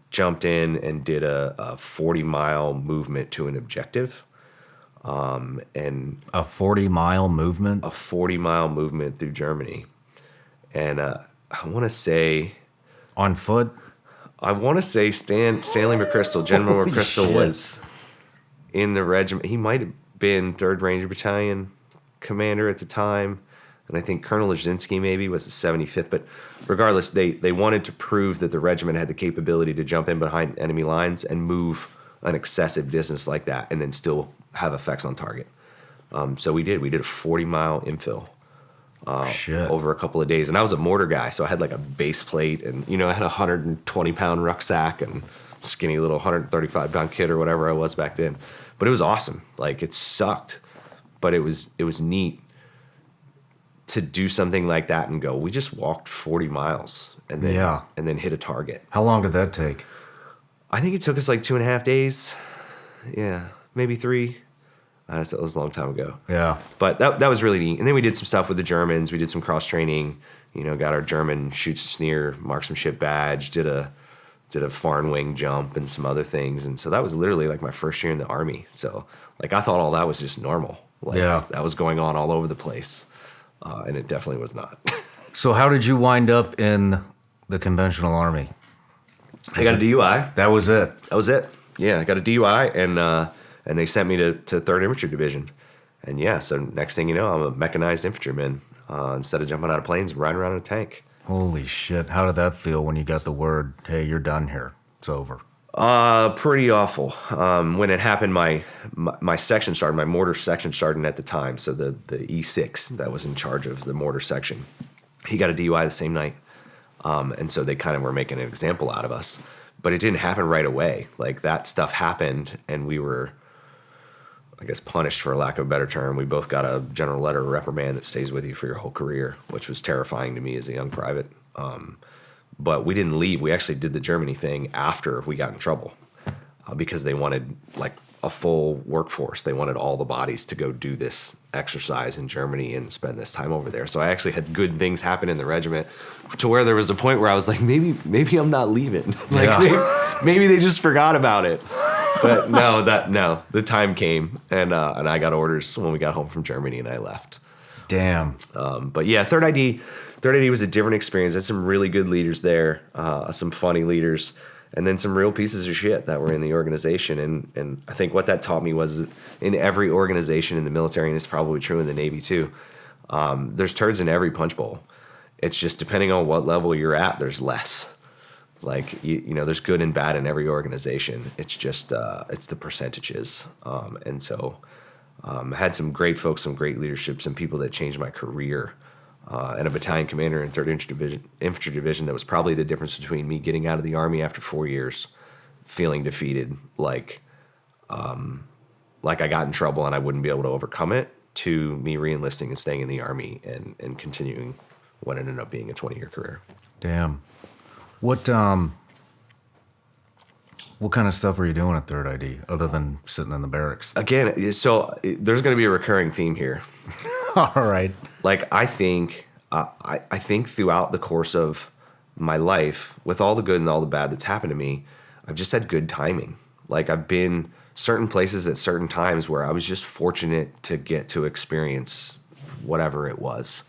jumped in and did a 40-mile movement to an objective. And
a 40-mile movement?
A 40-mile movement through Germany. And I want to say...
On foot?
I want to say Stanley McChrystal, General McChrystal was in the regiment. He might have been 3rd Ranger Battalion commander at the time. And I think Colonel Leszczynski maybe was the 75th. But regardless, they wanted to prove that the regiment had the capability to jump in behind enemy lines and move an excessive distance like that and then still have effects on target. So we did. We did a 40-mile infill over a couple of days. And I was a mortar guy, so I had like a base plate and, I had a 120-pound rucksack and skinny little 135-pound kit or whatever I was back then. But it was awesome. Like, it sucked, but it was neat to do something like that and go, we just walked 40 miles and then hit a target.
How long did that take?
I think it took us like 2.5 days. Yeah, maybe 3. That was a long time ago.
Yeah.
But that was really neat. And then we did some stuff with the Germans. We did some cross training, got our German shoots a sneer, marksmanship badge, did a foreign wing jump and some other things. And so that was literally like my first year in the Army. So like I thought all that was just normal. Like that was going on all over the place. And it definitely was not.
So how did you wind up in the conventional Army?
I got a DUI.
That was it?
That was it. Yeah, I got a DUI, and they sent me to 3rd Infantry Division. And yeah, so next thing you know, I'm a mechanized infantryman. Instead of jumping out of planes, I'm riding around in a tank.
Holy shit. How did that feel when you got the word, hey, you're done here, it's over?
Pretty awful. When it happened, my section started, my mortar section started at the time. So the E6 that was in charge of the mortar section, he got a DUI the same night. And so they kind of were making an example out of us, but it didn't happen right away. Like that stuff happened and we were, I guess, punished for lack of a better term. We both got a general letter of reprimand that stays with you for your whole career, which was terrifying to me as a young private. But we didn't leave. We actually did the Germany thing after we got in trouble because they wanted like a full workforce. They wanted all the bodies to go do this exercise in Germany and spend this time over there. So I actually had good things happen in the regiment to where there was a point where I was like, maybe I'm not leaving. Maybe they just forgot about it. But no, the time came and I got orders when we got home from Germany and I left.
Damn.
But yeah, Third ID was a different experience. Had some really good leaders there, some funny leaders, and then some real pieces of shit that were in the organization. And I think what that taught me was in every organization in the military, and it's probably true in the Navy too, there's turds in every punch bowl. It's just depending on what level you're at, there's less. Like, there's good and bad in every organization. It's just, it's the percentages. And so I had some great folks, some great leadership, some people that changed my career. And a battalion commander in 3rd Infantry Division that was probably the difference between me getting out of the Army after 4 years, feeling defeated, like I got in trouble and I wouldn't be able to overcome it, to me re-enlisting and staying in the Army and continuing what ended up being a 20-year career.
Damn. What kind of stuff are you doing at Third ID other than sitting in the barracks?
Again, so there's going to be a recurring theme here.
All right.
Like, I think throughout the course of my life, with all the good and all the bad that's happened to me, I've just had good timing. Like, I've been certain places at certain times where I was just fortunate to get to experience whatever it was.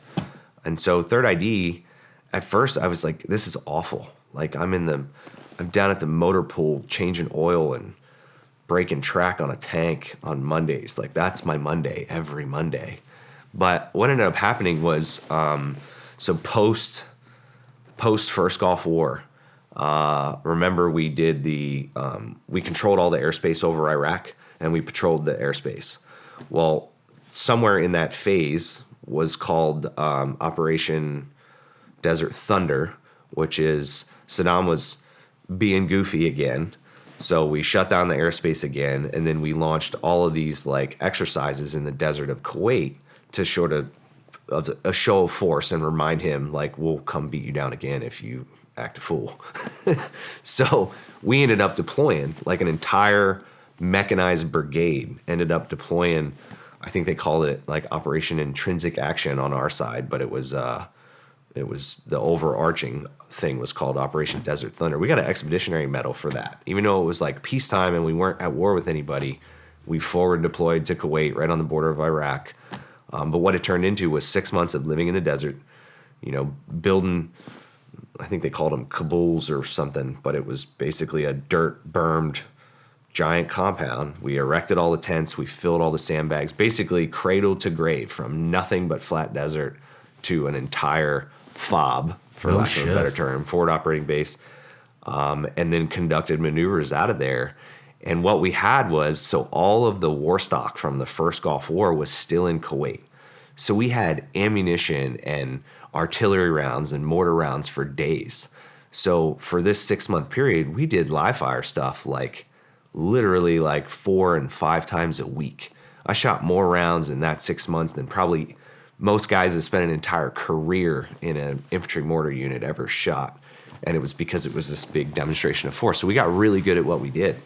And so Third ID, at first I was like, this is awful. Like, I'm down at the motor pool changing oil and breaking track on a tank on Mondays. Like, that's my Monday, every Monday. But what ended up happening was, so post First Gulf War, remember we did we controlled all the airspace over Iraq and we patrolled the airspace. Well, somewhere in that phase was called Operation Desert Thunder, which is Saddam was being goofy again. So we shut down the airspace again, and then we launched all of these like exercises in the desert of Kuwait to sort of a show of force and remind him, like, we'll come beat you down again if you act a fool. So we ended up deploying, like, an entire mechanized brigade ended up deploying. I think they called it like Operation Intrinsic Action on our side, but it was the overarching thing was called Operation Desert Thunder. We got an expeditionary medal for that. Even though it was like peacetime and we weren't at war with anybody, we forward deployed to Kuwait right on the border of Iraq. But what it turned into was 6 months of living in the desert, building, I think they called them Kabuls or something, but it was basically a dirt bermed giant compound. We erected all the tents, we filled all the sandbags, basically cradle to grave, from nothing but flat desert to an entire FOB, for lack of a better term, forward operating base, and then conducted maneuvers out of there. And what we had was, so all of the war stock from the first Gulf War was still in Kuwait. So we had ammunition and artillery rounds and mortar rounds for days. So for this 6 month period, we did live fire stuff like literally like 4 and 5 times a week. I shot more rounds in that 6 months than probably most guys that spent an entire career in an infantry mortar unit ever shot. And it was because it was this big demonstration of force. So we got really good at what we did.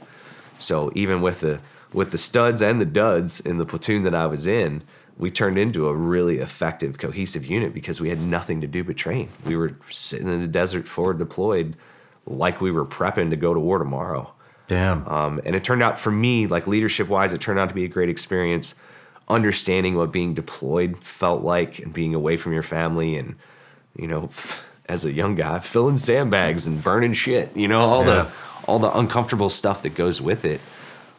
So even with the studs and the duds in the platoon that I was in, we turned into a really effective, cohesive unit because we had nothing to do but train. We were sitting in the desert forward deployed like we were prepping to go to war tomorrow.
Damn.
And it turned out, for me, like leadership-wise, it turned out to be a great experience, understanding what being deployed felt like and being away from your family and, as a young guy, filling sandbags and burning shit, all the uncomfortable stuff that goes with it.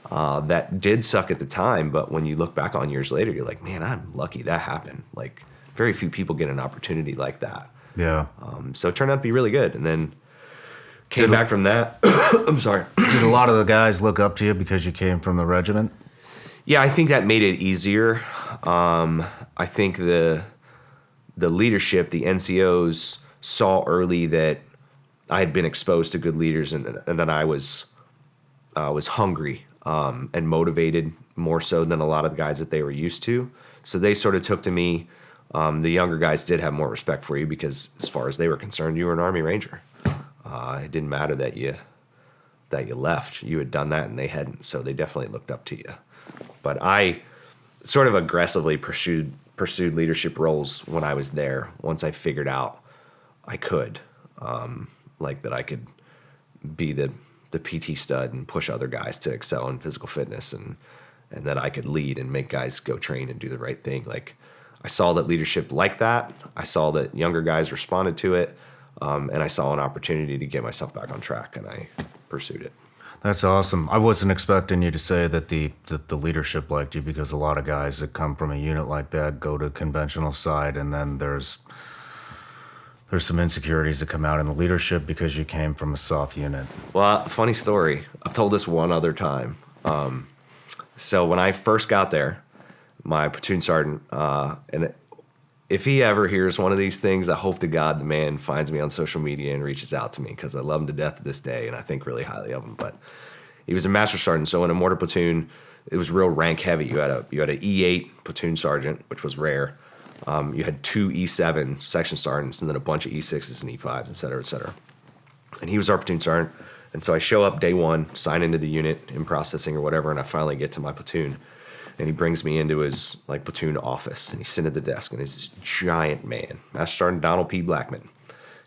That did suck at the time, but when you look back on years later, you're like, man, I'm lucky that happened. Like, very few people get an opportunity like that.
Yeah.
So it turned out to be really good. And then came back from that. I'm sorry.
Did a lot of the guys look up to you because you came from the regiment?
Yeah, I think that made it easier. I think the leadership, the NCOs, saw early that I had been exposed to good leaders and that I was hungry and motivated more so than a lot of the guys that they were used to. So they sort of took to me. The younger guys did have more respect for you because, as far as they were concerned, you were an Army Ranger. It didn't matter that you left. You had done that and they hadn't. So they definitely looked up to you. But I sort of aggressively pursued leadership roles when I was there. Once I figured out I could, like that I could be the PT stud and push other guys to excel in physical fitness, and that I could lead and make guys go train and do the right thing. Like, I saw that leadership like that. I saw that younger guys responded to it, and I saw an opportunity to get myself back on track, and I pursued it.
That's awesome. I wasn't expecting you to say that the leadership liked you, because a lot of guys that come from a unit like that go to conventional side, and then there's some insecurities that come out in the leadership because you came from a soft unit.
Well, funny story. I've told this one other time. So when I first got there, my platoon sergeant, and if he ever hears one of these things, I hope to God the man finds me on social media and reaches out to me, because I love him to death to this day and I think really highly of him. But He was a master sergeant, so in a mortar platoon, it was real rank heavy. You had an E8 platoon sergeant, which was rare. You had 2 E7 section sergeants, and then a bunch of E6s and E5s, et cetera, et cetera. And he was our platoon sergeant. And so I show up day one, sign into the unit in processing or whatever, and I finally get to my platoon. And he brings me into his like platoon office, and he's sitting at the desk, and he's this giant man, Master Sergeant Donald P. Blackman,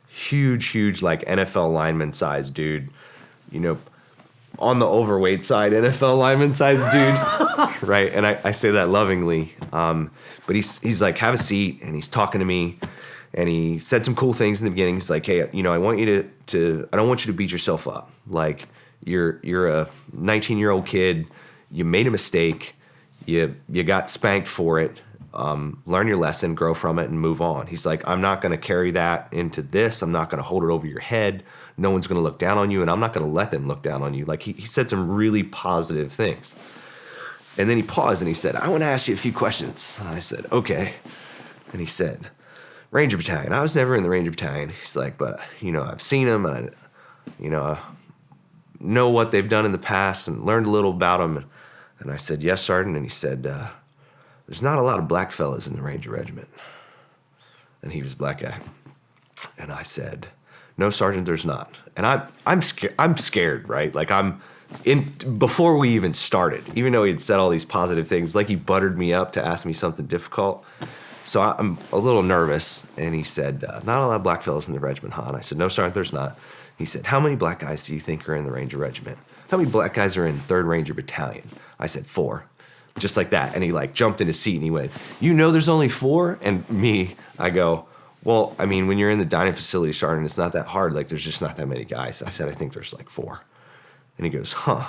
huge like NFL lineman size dude, you know, on the overweight side, NFL lineman size dude, right? And I say that lovingly, but he's like, have a seat, and he's talking to me, and he said some cool things in the beginning. He's like, hey, you know, I want you to I don't want you to beat yourself up. Like you're a 19-year-old kid, you made a mistake. You got spanked for it. Learn your lesson, grow from it, and move on. He's like, I'm not going to carry that into this. I'm not going to hold it over your head. No one's going to look down on you, and I'm not going to let them look down on you. Like he said some really positive things. And then he paused and he said, I want to ask you a few questions. And I said, okay. And he said, Ranger Battalion. I was never in the Ranger Battalion. He's like, but, you know, I've seen them. And I know what they've done in the past and learned a little about them. And I said, yes, Sergeant. And he said, there's not a lot of black fellas in the Ranger Regiment. And he was a black guy. And I said, no, Sergeant, there's not. And I'm scared, right? Like before we even started, even though he had said all these positive things, like he buttered me up to ask me something difficult. So I'm a little nervous. And he said, not a lot of black fellas in the regiment, huh? And I said, no, Sergeant, there's not. He said, how many black guys do you think are in the Ranger Regiment? How many black guys are in 3rd Ranger Battalion? I said, 4. Just like that. And he like jumped in his seat and he went, you know there's only 4? And I go, well, I mean, when you're in the dining facility, Sergeant, it's not that hard. Like, there's just not that many guys. I said, I think there's like 4. And he goes, huh.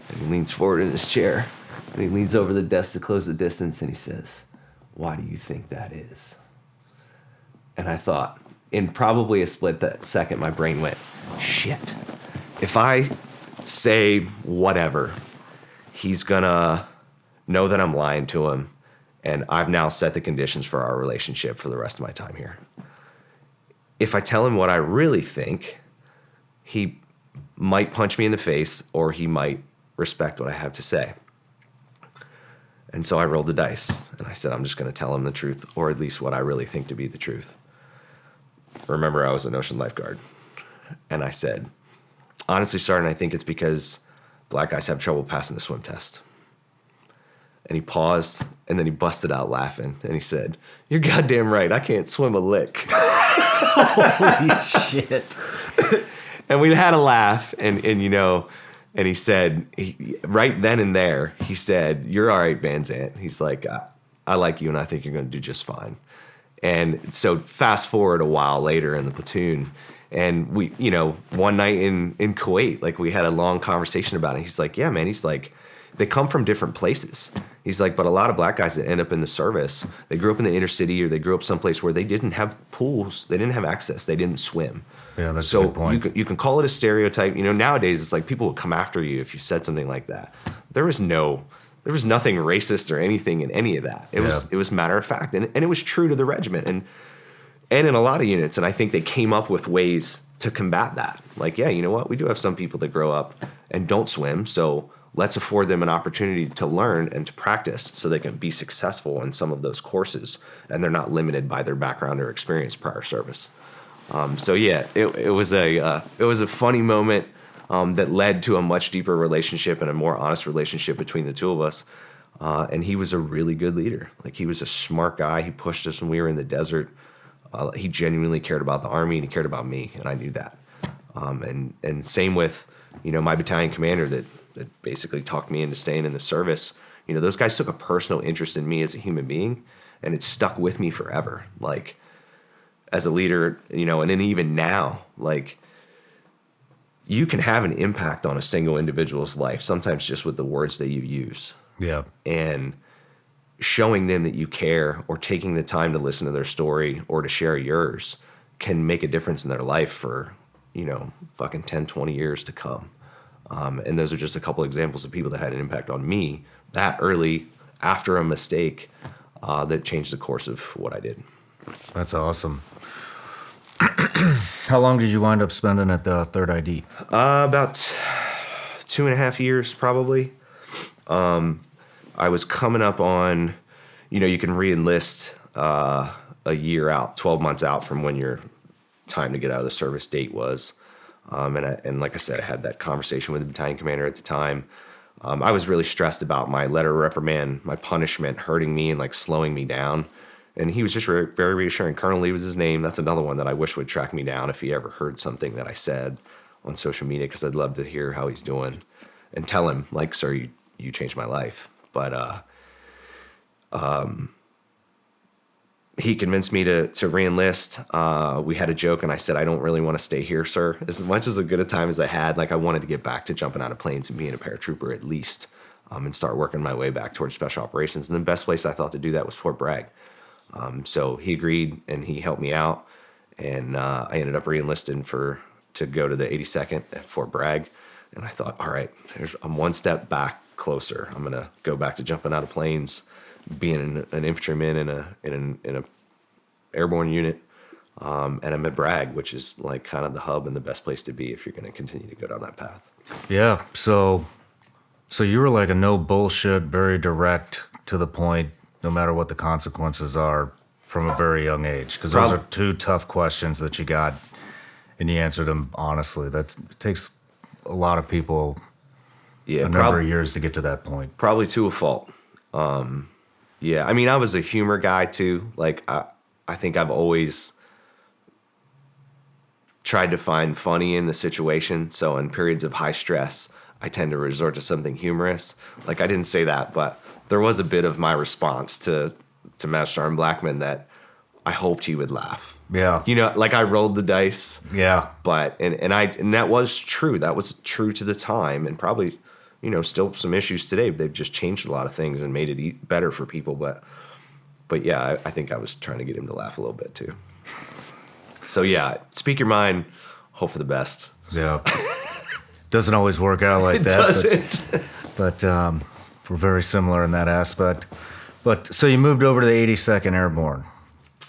And he leans forward in his chair and he leans over the desk to close the distance and he says, why do you think that is? And I thought, in probably a split second, my brain went, shit. If I say whatever, he's gonna know that I'm lying to him, and I've now set the conditions for our relationship for the rest of my time here. If I tell him what I really think, he might punch me in the face, or he might respect what I have to say. And so I rolled the dice, and I said, I'm just gonna tell him the truth, or at least what I really think to be the truth. Remember, I was an ocean lifeguard. And I said, honestly, Sergeant, I think it's because black guys have trouble passing the swim test. And he paused, and then he busted out laughing, and he said, you're goddamn right, I can't swim a lick.
Holy shit.
And we had a laugh, and you know, and he said, right then and there, he said, you're all right, VanSant. He's like, I like you, and I think you're going to do just fine. And so fast forward a while later in the platoon, and we, you know, one night in Kuwait, like we had a long conversation about it. He's like, yeah, man. He's like, they come from different places. He's like, but a lot of black guys that end up in the service, they grew up in the inner city or they grew up someplace where they didn't have pools, they didn't have access, they didn't swim.
Yeah, that's a good point.
You can call it a stereotype. You know, nowadays it's like people would come after you if you said something like that. There was nothing racist or anything in any of that. It was matter of fact, and it was true to the regiment and in a lot of units. And I think they came up with ways to combat that. Like, yeah, you know what? We do have some people that grow up and don't swim, so let's afford them an opportunity to learn and to practice so they can be successful in some of those courses, and they're not limited by their background or experience prior service. So yeah, it was a funny moment that led to a much deeper relationship and a more honest relationship between the two of us. And he was a really good leader. Like, he was a smart guy. He pushed us when we were in the desert. He genuinely cared about the Army, and he cared about me, and I knew that. And same with, you know, my battalion commander that basically talked me into staying in the service. You know, those guys took a personal interest in me as a human being, and it stuck with me forever. Like, as a leader, you know, and then even now, like, you can have an impact on a single individual's life, sometimes just with the words that you use.
Yeah.
And showing them that you care, or taking the time to listen to their story or to share yours, can make a difference in their life for, you know, fucking 10, 20 years to come. And those are just a couple examples of people that had an impact on me that early after a mistake that changed the course of what I did.
That's awesome. How long did you wind up spending at the 3rd ID?
About 2.5 years probably. I was coming up on, you can re-enlist a year out, 12 months out from when your time to get out of the service date was. And like I said, I had that conversation with the battalion commander at the time. I was really stressed about my letter of reprimand, my punishment hurting me and like slowing me down. And he was just very reassuring. Colonel Lee was his name. That's another one that I wish would track me down if he ever heard something that I said on social media, because I'd love to hear how he's doing and tell him, like, sir, you changed my life. But he convinced me to re-enlist. We had a joke, and I said, I don't really want to stay here, sir. As much as good a time as I had, like, I wanted to get back to jumping out of planes and being a paratrooper at least, and start working my way back towards special operations. And the best place I thought to do that was Fort Bragg. So he agreed, and he helped me out, and I ended up re-enlisting to go to the 82nd at Fort Bragg. And I thought, all right, I'm one step back closer. I'm gonna go back to jumping out of planes, being an infantryman in a airborne unit, and I'm at Bragg, which is like kind of the hub and the best place to be if you're going to continue to go down that path.
Yeah. So you were like a no bullshit, very direct, to the point, no matter what the consequences are, from a very young age. Because those are two tough questions that you got, and you answered them honestly. That takes a lot of people a number of years to get to that point.
Probably to a fault. Yeah, I mean, I was a humor guy too. Like, I think I've always tried to find funny in the situation. So in periods of high stress, I tend to resort to something humorous. Like, I didn't say that, but there was a bit of my response to Master Sergeant Blackman that I hoped he would laugh.
Yeah.
Like, I rolled the dice.
Yeah.
But, and that was true. That was true to the time, and probably, still some issues today. They've just changed a lot of things and made it better for people. But yeah, I think I was trying to get him to laugh a little bit too. So yeah, speak your mind, hope for the best.
Yeah. Doesn't always work out like that.
It doesn't.
But we're very similar in that aspect. But so you moved over to the 82nd Airborne.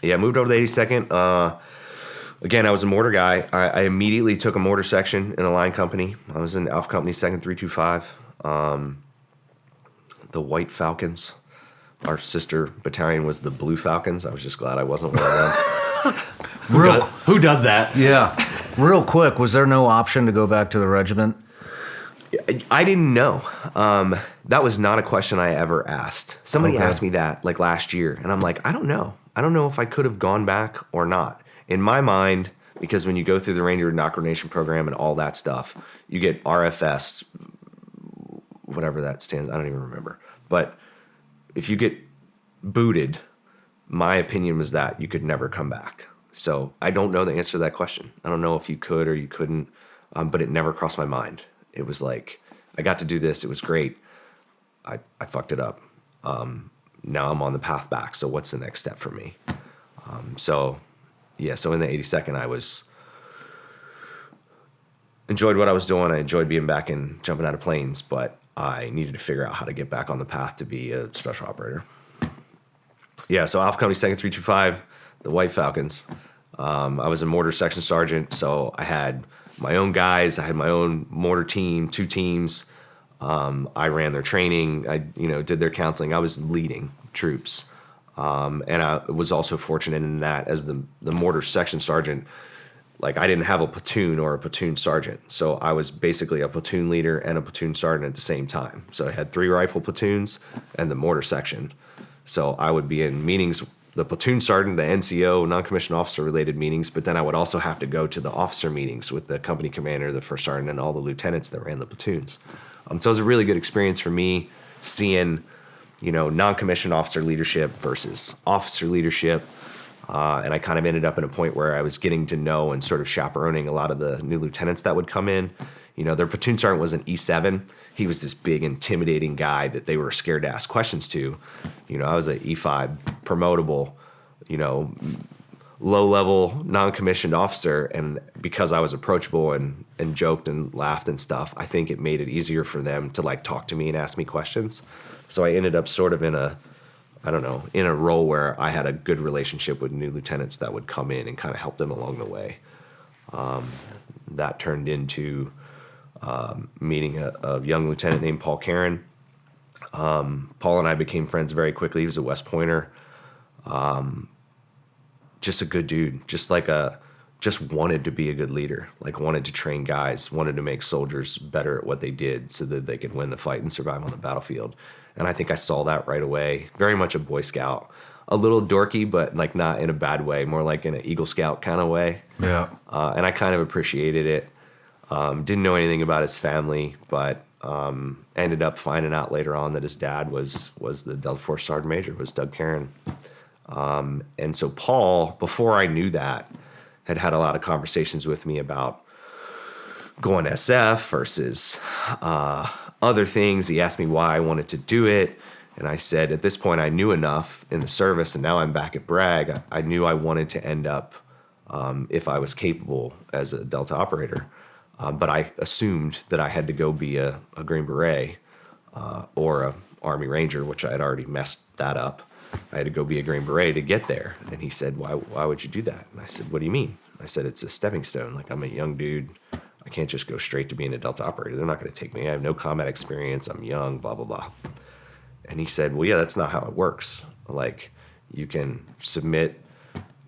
Yeah, I moved over to the 82nd. Again, I was a mortar guy. I immediately took a mortar section in a line company. I was in Alpha Company 2nd 325. The White Falcons. Our sister battalion was the Blue Falcons. I was just glad I wasn't one of them. Who does that?
Yeah. Real quick, was there no option to go back to the regiment?
I didn't know. That was not a question I ever asked. Somebody asked me that like last year, and I'm like, I don't know. I don't know if I could have gone back or not. In my mind, because when you go through the Ranger Indoctrination Program and all that stuff, you get RFS, whatever that stands. I don't even remember. But if you get booted, my opinion was that you could never come back. So I don't know the answer to that question. I don't know if you could or you couldn't, but it never crossed my mind. It was like, I got to do this. It was great. I fucked it up. Now I'm on the path back. So what's the next step for me? So in the 82nd, I enjoyed what I was doing. I enjoyed being back and jumping out of planes, but I needed to figure out how to get back on the path to be a special operator. Yeah, so Alpha Company 2nd 325, the White Falcons. I was a mortar section sergeant, so I had my own guys. I had my own mortar team, 2 teams. I ran their training. I did their counseling. I was leading troops. And I was also fortunate in that as the mortar section sergeant, like, I didn't have a platoon or a platoon sergeant. So I was basically a platoon leader and a platoon sergeant at the same time. So I had 3 rifle platoons and the mortar section. So I would be in meetings, the platoon sergeant, the NCO, non-commissioned officer related meetings, but then I would also have to go to the officer meetings with the company commander, the first sergeant, and all the lieutenants that ran the platoons. So it was a really good experience for me seeing, non-commissioned officer leadership versus officer leadership. And I kind of ended up in a point where I was getting to know and sort of chaperoning a lot of the new lieutenants that would come in. Their platoon sergeant was an E7. He was this big, intimidating guy that they were scared to ask questions to. I was an E5 promotable, low-level, non-commissioned officer. And because I was approachable and joked and laughed and stuff, I think it made it easier for them to, like, talk to me and ask me questions. So I ended up sort of in a role where I had a good relationship with new lieutenants that would come in and kind of help them along the way. That turned into meeting a young lieutenant named Paul Karen. Paul and I became friends very quickly. He was a West Pointer. Just a good dude. Just wanted to be a good leader. Like wanted to train guys, wanted to make soldiers better at what they did so that they could win the fight and survive on the battlefield. And I think I saw that right away. Very much a Boy Scout. A little dorky, but like not in a bad way, more like in an Eagle Scout kind of way.
Yeah.
And I kind of appreciated it. Didn't know anything about his family, but ended up finding out later on that his dad was the Delta Force Sergeant Major, was Doug Karen. And so Paul, before I knew that, had a lot of conversations with me about going to SF versus other things. He asked me why I wanted to do it. And I said, at this point, I knew enough in the service, and now I'm back at Bragg. I knew I wanted to end up, if I was capable, as a Delta operator. But I assumed that I had to go be a Green Beret or a Army Ranger, which I had already messed that up. I had to go be a Green Beret to get there. And he said, why would you do that? And I said, what do you mean? I said, it's a stepping stone. Like, I'm a young dude. I can't just go straight to being a Delta operator. They're not going to take me. I have no combat experience. I'm young, blah, blah, blah. And he said, well, yeah, that's not how it works. Like, you can submit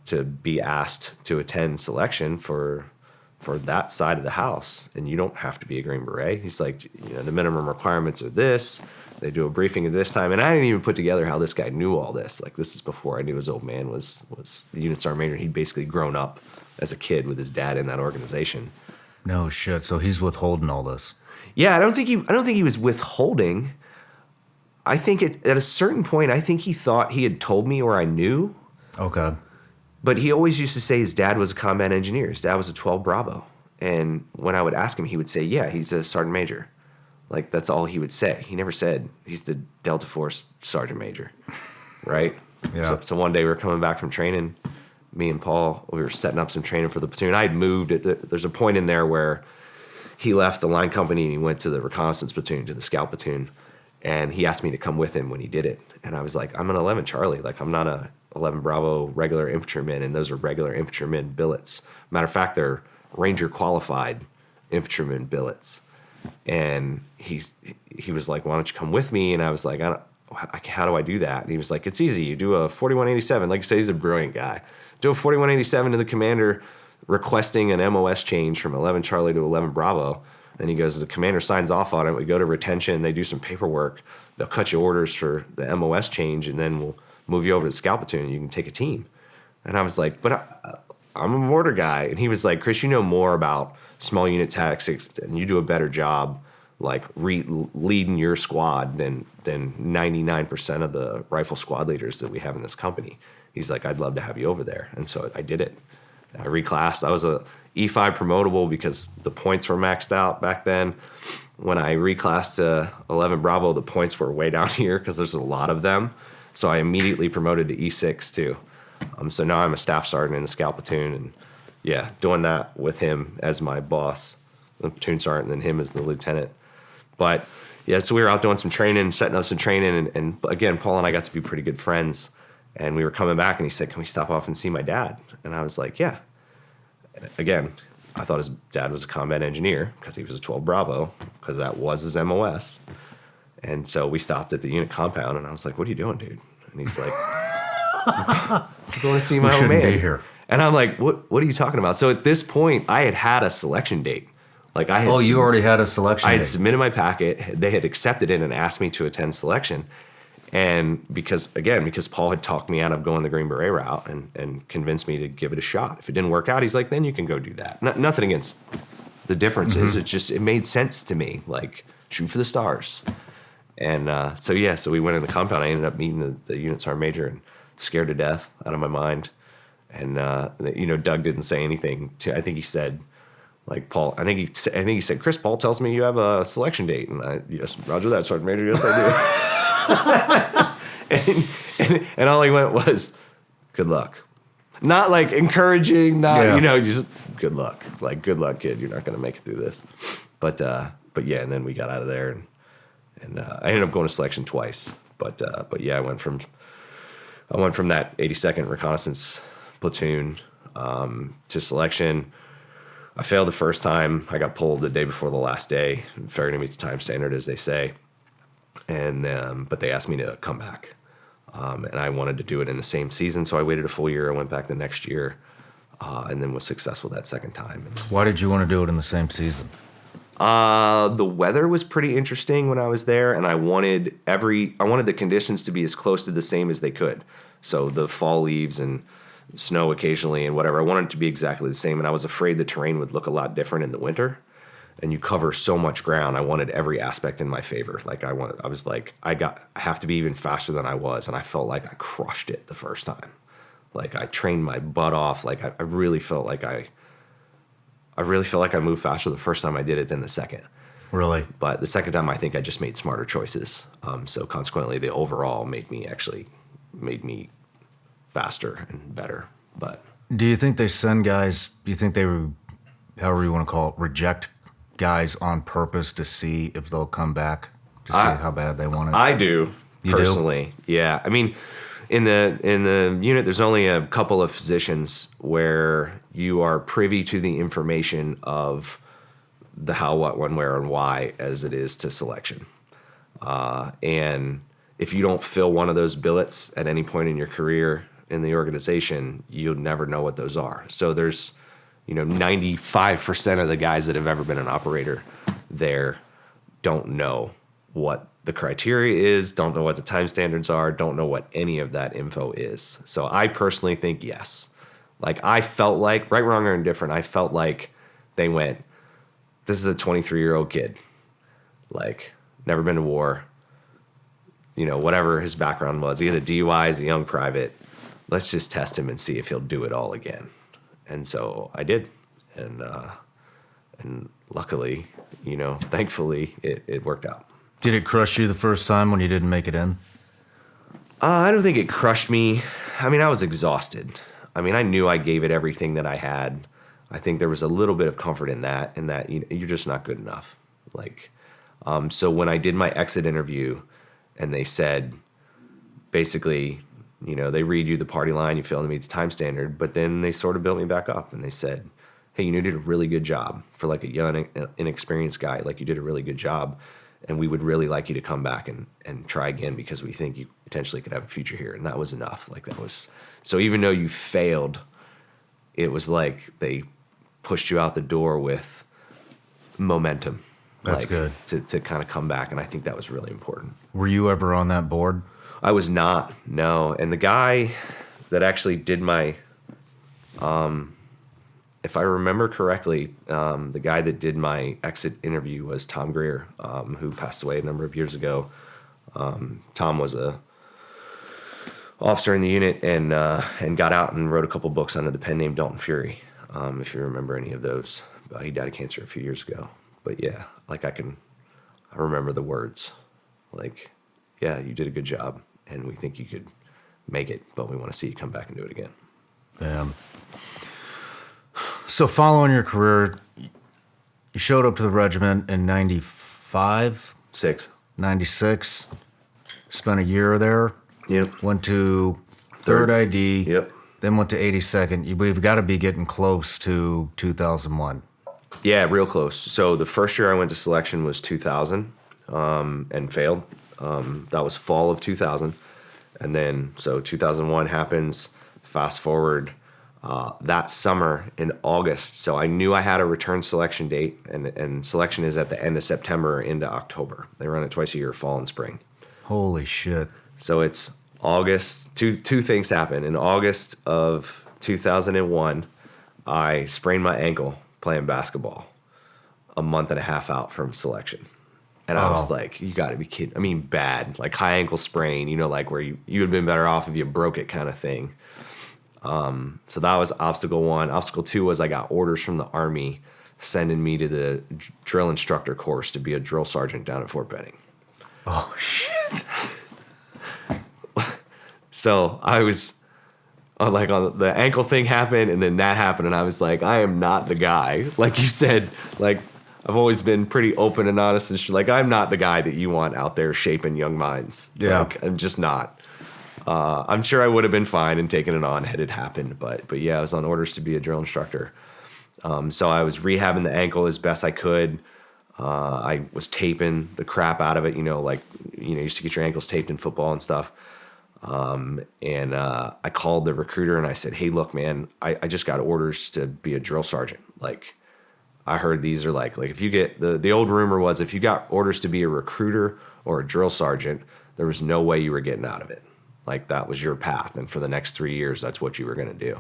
to be asked to attend selection for that side of the house, and you don't have to be a Green Beret. He's like, the minimum requirements are this. They do a briefing at this time. And I didn't even put together how this guy knew all this. Like, this is before I knew his old man was the Unit Sergeant Major. He'd basically grown up as a kid with his dad in that organization.
No shit. So he's withholding all this.
Yeah, I don't think he was withholding. I think at a certain point, I think he thought he had told me or I knew.
Okay.
But he always used to say his dad was a combat engineer. His dad was a 12 Bravo. And when I would ask him, he would say, yeah, he's a Sergeant Major. Like, that's all he would say. He never said he's the Delta Force Sergeant Major, right?
Yeah.
So one day we were coming back from training, me and Paul, we were setting up some training for the platoon. I had moved. There's a point in there where he left the line company and he went to the reconnaissance platoon, to the scout platoon. And he asked me to come with him when he did it. And I was like, I'm an 11 Charlie. Like, I'm not a 11 Bravo regular infantryman, and those are regular infantryman billets. Matter of fact, they're Ranger qualified infantryman billets. And he was like, why don't you come with me? And I was like, how do I do that? And he was like, it's easy. You do a 4187. Like I say, he's a brilliant guy. Do a 4187 to the commander requesting an MOS change from 11 Charlie to 11 Bravo. And he goes, the commander signs off on it. We go to retention. They do some paperwork. They'll cut you orders for the MOS change, and then we'll move you over to the scout platoon, and you can take a team. And I was like, but I'm a mortar guy. And he was like, Chris, you know more about small unit tactics, and you do a better job like leading your squad than 99% of the rifle squad leaders that we have in this company. He's like, I'd love to have you over there. And so I did it. I reclassed. I was a E5 promotable because the points were maxed out back then. When I reclassed to 11 Bravo, the points were way down here because there's a lot of them. So I immediately promoted to E6 too. So now I'm a staff sergeant in the scout platoon, and yeah, doing that with him as my boss, the platoon sergeant, and then him as the lieutenant. But yeah, so we were out doing some training, setting up some training, and again, Paul and I got to be pretty good friends. And we were coming back, and he said, can we stop off and see my dad? And I was like, yeah. Again, I thought his dad was a combat engineer because he was a 12 Bravo, because that was his MOS. And so we stopped at the unit compound, and I was like, what are you doing, dude? And he's like, I'm going to see my old man.
Be here.
And I'm like, what are you talking about? So at this point, I had a selection date. Like I had.
You already had a selection
I had
date.
submitted my packet. They had accepted it and asked me to attend selection. And because Paul had talked me out of going the Green Beret route and convinced me to give it a shot. If it didn't work out, he's like, then you can go do that. Nothing against the differences. Mm-hmm. It made sense to me. Like, shoot for the stars. And so we went in the compound. I ended up meeting the unit sergeant major and scared to death out of my mind. And Doug didn't say anything. I think he said, like, Paul. I think he said, Chris, Paul tells me you have a selection date. And yes, Roger that, Sergeant Major. Yes, I do. and all he went was, good luck. Not like encouraging, just good luck. Like, good luck, kid. You're not going to make it through this. But yeah, and then we got out of there, and I ended up going to selection twice. But yeah, I went from that 82nd Reconnaissance platoon to selection. I failed the first time. I got pulled the day before the last day, failing to meet the time standard, as they say. And but they asked me to come back, and I wanted to do it in the same season, so I waited a full year. I went back the next year, and then was successul that second time.
Why did you want to do it in the same season?
The weather was pretty interesting when I was there, and I wanted the conditions to be as close to the same as they could. So the fall leaves and snow occasionally and whatever, I wanted it to be exactly the same. And I was afraid the terrain would look a lot different in the winter. And you cover so much ground. I wanted every aspect in my favor. Like I have to be even faster than I was, and I felt like I crushed it the first time. Like I trained my butt off. Like I really felt like I moved faster the first time I did it than the second.
Really?
But the second time, I think I just made smarter choices. So consequently, the overall made me faster and better. But
do you think they send guys? Do you think they, however you want to call it, reject guys on purpose to see if they'll come back, to see how bad they want it?
I do.
You
personally,
do?
Yeah. I mean, in the unit, there's only a couple of positions where you are privy to the information of the how, what, when, where, and why as it is to selection. And if you don't fill one of those billets at any point in your career in the organization, you'll never know what those are. So there's, 95% of the guys that have ever been an operator there don't know what the criteria is, don't know what the time standards are, don't know what any of that info is. So I personally think yes. Like I felt like, right, wrong, or indifferent, I felt like they went, this is a 23-year-old kid, like never been to war, whatever his background was. He had a DUI as a young private. Let's just test him and see if he'll do it all again. And so I did. And luckily, thankfully, it worked out.
Did it crush you the first time when you didn't make it in?
I don't think it crushed me. I mean, I was exhausted. I mean, I knew I gave it everything that I had. I think there was a little bit of comfort in that you're just not good enough. So when I did my exit interview and they said, basically, they read you the party line, you fail to meet the time standard, but then they sort of built me back up and they said, hey, you did a really good job for like a young, inexperienced guy. Like you did a really good job. And we would really like you to come back and try again because we think you potentially could have a future here. And that was enough. So even though you failed, it was like they pushed you out the door with momentum.
That's good.
To kind of come back. And I think that was really important.
Were you ever on that board?
I was not, no. And the guy that actually did my, if I remember correctly, the guy that did my exit interview was Tom Greer, who passed away a number of years ago. Tom was a officer in the unit and got out and wrote a couple books under the pen name Dalton Fury, if you remember any of those. He died of cancer a few years ago. But yeah, I remember the words. Yeah, you did a good job, and we think you could make it, but we want to see you come back and do it again.
So following your career, you showed up to the regiment in 95? 96. Spent a year there.
Yep.
Went to 3rd ID.
Yep.
Then went to 82nd. We've got to be getting close to 2001.
Yeah, real close. So the first year I went to selection was 2000 and failed. That was fall of 2000. And then, so 2001 happens, fast forward that summer in August. So I knew I had a return selection date, and selection is at the end of September into October. They run it twice a year, fall and spring.
Holy shit.
So it's August. Two things happen. In August of 2001, I sprained my ankle playing basketball a month and a half out from selection. And I was like, you got to be kidding. I mean, bad, like high ankle sprain, where you would have been better off if you broke it kind of thing. So that was obstacle one. Obstacle two was I got orders from the Army sending me to the drill instructor course to be a drill sergeant down at Fort Benning.
Oh, shit.
So I was on the ankle thing happened, and then that happened, and I was like, I am not the guy. Like you said, I've always been pretty open and honest and shit. I'm not the guy that you want out there shaping young minds.
Yeah.
I'm just not. I'm sure I would have been fine and taken it on had it happened. But yeah, I was on orders to be a drill instructor. So I was rehabbing the ankle as best I could. I was taping the crap out of it, you used to get your ankles taped in football and stuff. And I called the recruiter and I said, hey, look, man, I just got orders to be a drill sergeant. Like, I heard these are like if you get the old rumor was if you got orders to be a recruiter or a drill sergeant, there was no way you were getting out of it. Like, that was your path. And for the next 3 years, that's what you were going to do.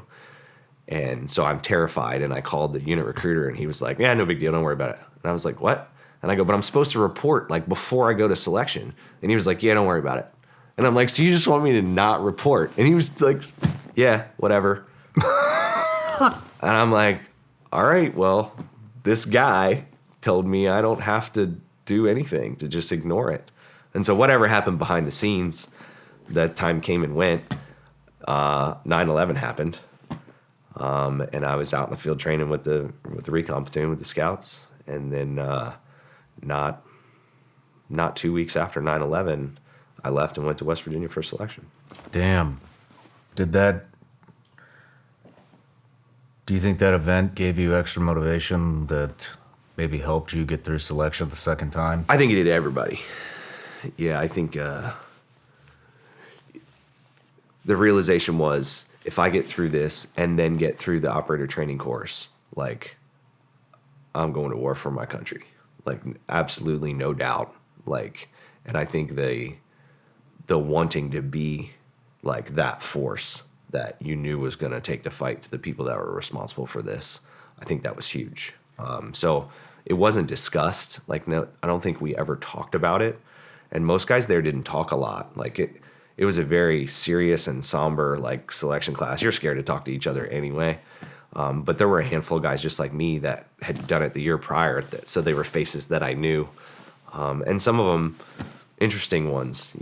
And so I'm terrified. And I called the unit recruiter and he was like, yeah, no big deal. Don't worry about it. And I was like, what? And I go, but I'm supposed to report like before I go to selection. And he was like, yeah, don't worry about it. And I'm like, so you just want me to not report? And he was like, yeah, whatever. And I'm like, all right, well, this guy told me I don't have to do anything, to just ignore it. And so whatever happened behind the scenes, that time came and went. 9/11 happened. And I was out in the field training with the recon platoon with the scouts. And then not 2 weeks after 9/11, I left and went to West Virginia for selection.
Damn. Do you think that event gave you extra motivation that maybe helped you get through selection the second time?
I think it did everybody. Yeah, I think the realization was, if I get through this and then get through the operator training course, like, I'm going to war for my country. Like, absolutely no doubt. Like, and I think the wanting to be like that force that you knew was going to take the fight to the people that were responsible for this, I think that was huge. So it wasn't discussed. Like, no, I don't think we ever talked about it. And most guys there didn't talk a lot. Like, it was a very serious and somber, like, selection class. You're scared to talk to each other anyway. But there were a handful of guys just like me that had done it the year prior. So they were faces that I knew. And some of them, interesting ones,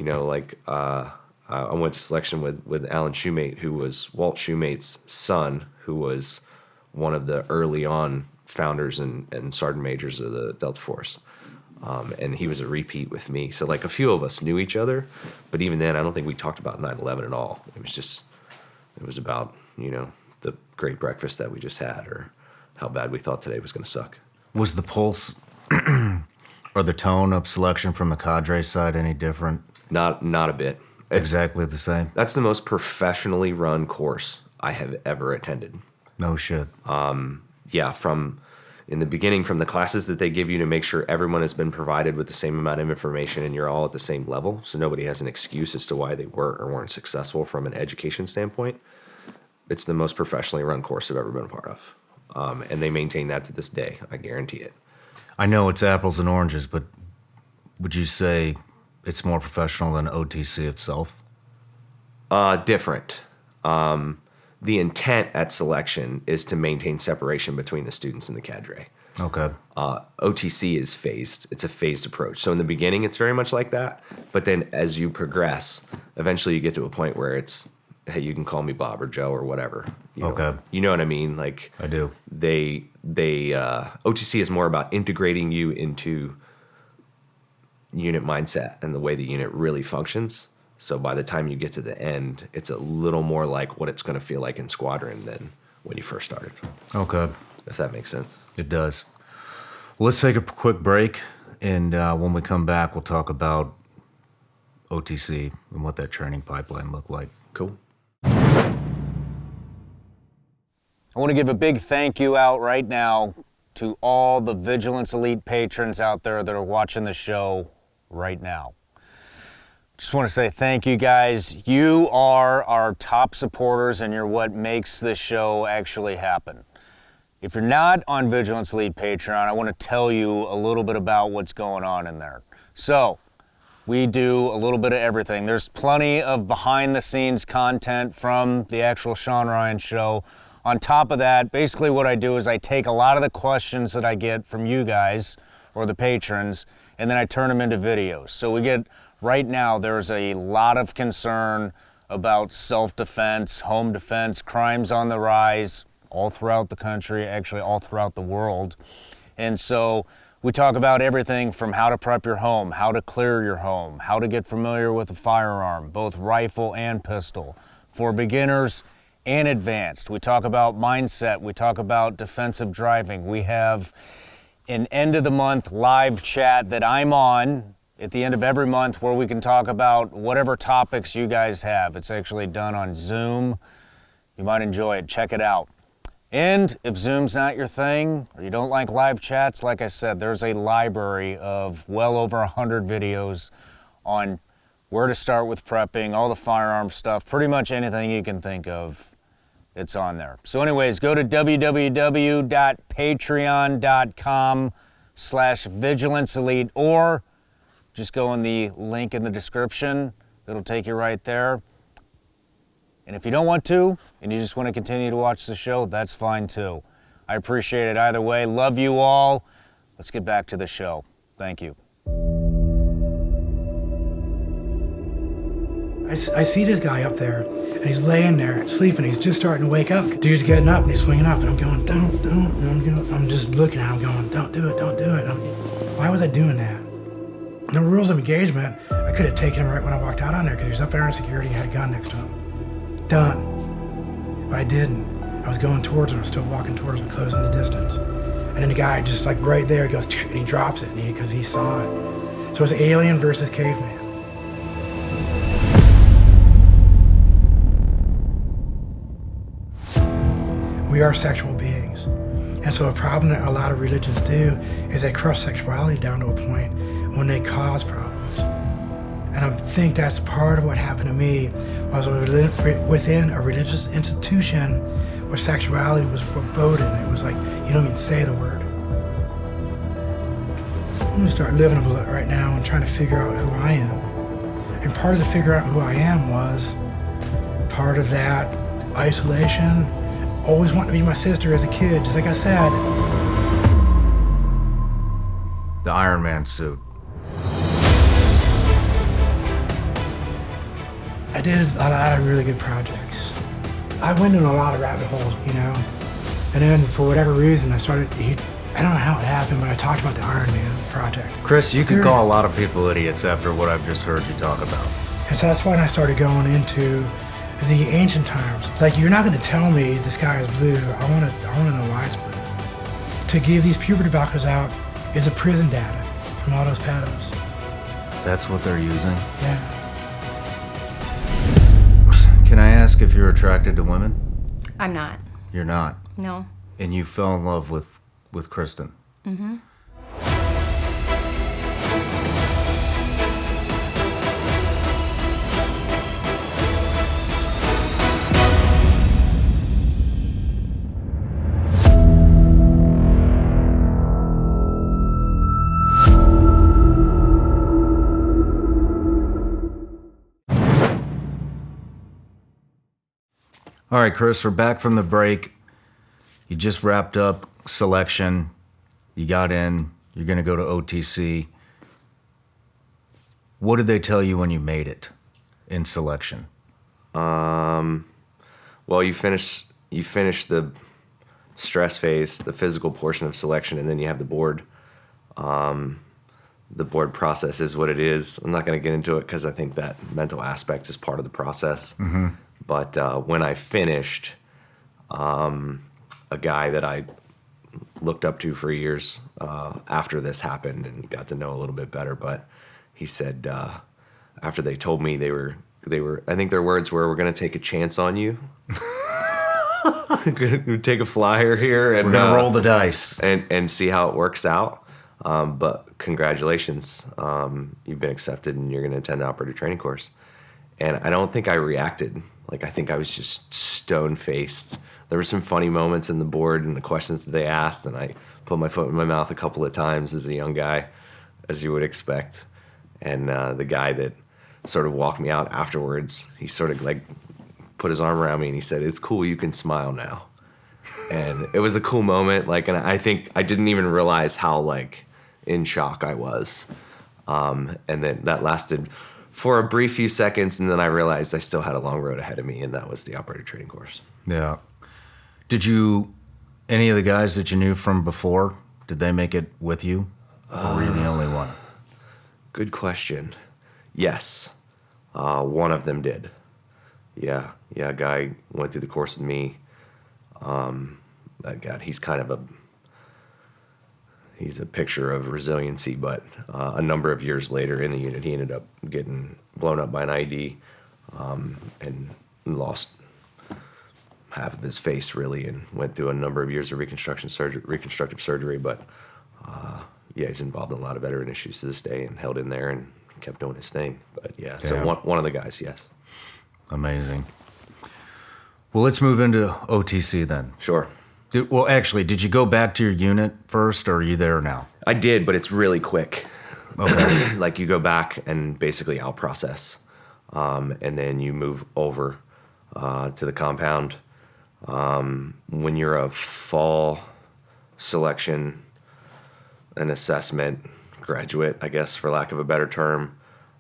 I went to selection with Alan Shoemate, who was Walt Shoemate's son, who was one of the early on founders and sergeant majors of the Delta Force. And he was a repeat with me. So, like, a few of us knew each other, but even then, I don't think we talked about 9/11 at all. It was about, the great breakfast that we just had, or how bad we thought today was going to suck.
Was the pulse or the tone of selection from the cadre side any different?
Not a bit. It's
exactly the same?
That's the most professionally run course I have ever attended.
No shit.
Yeah, in the beginning, from the classes that they give you to make sure everyone has been provided with the same amount of information and you're all at the same level, so nobody has an excuse as to why they were or weren't successful from an education standpoint. It's the most professionally run course I've ever been a part of. And they maintain that to this day. I guarantee it.
I know it's apples and oranges, but would you say it's more professional than OTC itself?
Different. The intent at selection is to maintain separation between the students and the cadre.
Okay.
OTC is phased. It's a phased approach. So in the beginning, it's very much like that. But then as you progress, eventually you get to a point where it's, hey, you can call me Bob or Joe or whatever.
Okay.
You know what I mean? Like,
I do.
OTC is more about integrating you into unit mindset and the way the unit really functions. So by the time you get to the end, it's a little more like what it's going to feel like in squadron than when you first started.
Okay.
If that makes sense.
It does. Well, let's take a quick break, and when we come back, we'll talk about OTC and what that training pipeline looked like.
Cool.
I want to give a big thank you out right now to all the Vigilance Elite patrons out there that are watching the show right now. Just want to say thank you, guys. You are our top supporters, and you're what makes this show actually happen. If you're not on Vigilance Elite Patreon, I want to tell you a little bit about what's going on in there. So, we do a little bit of everything. There's plenty of behind-the-scenes content from the actual Shawn Ryan show. On top of that, basically what I do is I take a lot of the questions that I get from you guys, or the patrons, and then I turn them into videos. So we get... Right now, there's a lot of concern about self-defense, home defense, crimes on the rise all throughout the country, actually all throughout the world. And so we talk about everything from how to prep your home, how to clear your home, how to get familiar with a firearm, both rifle and pistol, for beginners and advanced. We talk about mindset. We talk about defensive driving. We have an end of the month live chat that I'm on at the end of every month where we can talk about whatever topics you guys have. It's actually done on Zoom. You might enjoy it. Check it out. And if Zoom's not your thing, or you don't like live chats, like I said, there's a library of well over 100 videos on where to start with prepping, all the firearm stuff, pretty much anything you can think of, it's on there. So anyways, go to www.patreon.com/vigilanceelite, or just go in the link in the description. It'll take you right there. And if you don't want to, and you just want to continue to watch the show, that's fine too. I appreciate it either way. Love you all. Let's get back to the show. Thank you.
I see this guy up there, and he's laying there sleeping. He's just starting to wake up. Dude's getting up, and he's swinging up, and I'm going, don't. And I'm just looking at him going, don't do it. Why was I doing that? No rules of engagement. I could have taken him right when I walked out on there because he was up there in security and had a gun next to him. Done. But I didn't. I was going towards him. I was still walking towards him, closing the distance. And then the guy just like right there goes, and he drops it because he saw it. So it's alien versus caveman. We are sexual beings. And so a problem that a lot of religions do is they crush sexuality down to a point when they cause problems. And I think that's part of what happened to me. I was within a religious institution where sexuality was forbidden. It was like, you don't even say the word. I'm gonna start living a little right now and trying to figure out who I am. And part of the figure out who I am was part of that isolation. Always wanted to be my sister as a kid, just like I said.
The Iron Man suit.
I did a lot of really good projects. I went in a lot of rabbit holes, you know? And then for whatever reason, I don't know how it happened, but I talked about the Iron Man project.
Chris, you could call a lot of people idiots after what I've just heard you talk about.
And so that's when I started going into the ancient times. Like, you're not gonna tell me the sky is blue. I wanna know why it's blue. To give these puberty blockers out is a prison data from all those pedos.
That's what they're using?
Yeah.
Can I ask if you're attracted to women?
I'm not.
You're not?
No.
And you fell in love with Kristen?
Mm-hmm.
All right, Chris, we're back from the break. You just wrapped up selection. You got in. You're going to go to OTC. What did they tell you when you made it in selection?
Well, you finish the stress phase, the physical portion of selection, and then you have the board. The board process is what it is. I'm not going to get into it because I think that mental aspect is part of the process. Mm-hmm. But when I finished, a guy that I looked up to for years after this happened and got to know a little bit better, but he said after they told me they were I think their words were, "We're going to take a chance on you. We're take a flyer here and
We're going to roll the dice
and see how it works out. But congratulations, you've been accepted and you're going to attend the operator training course." And I don't think I reacted. Like, I think I was just stone-faced. There were some funny moments in the board and the questions that they asked, and I put my foot in my mouth a couple of times as a young guy, as you would expect. And the guy that sort of walked me out afterwards, he sort of like put his arm around me and he said, "It's cool, you can smile now." And it was a cool moment. Like, and I think I didn't even realize how like in shock I was. And then that lasted for a brief few seconds, and then I realized I still had a long road ahead of me, and that was the operator training course.
Yeah. Did any of the guys that you knew from before, did they make it with you? Or were you the only one?
Good question. Yes. One of them did. Yeah, a guy went through the course with me. God, he's a picture of resiliency, but a number of years later in the unit, he ended up getting blown up by an IED and lost half of his face, really, and went through a number of years of reconstructive surgery. But yeah, he's involved in a lot of veteran issues to this day and held in there and kept doing his thing. But yeah, so one of the guys, yes.
Amazing. Well, let's move into OTC then.
Sure.
Did you go back to your unit first, or are you there now?
I did, but it's really quick.
Okay.
Like, you go back and basically out process, and then you move over to the compound. When you're a fall selection and assessment graduate, I guess, for lack of a better term,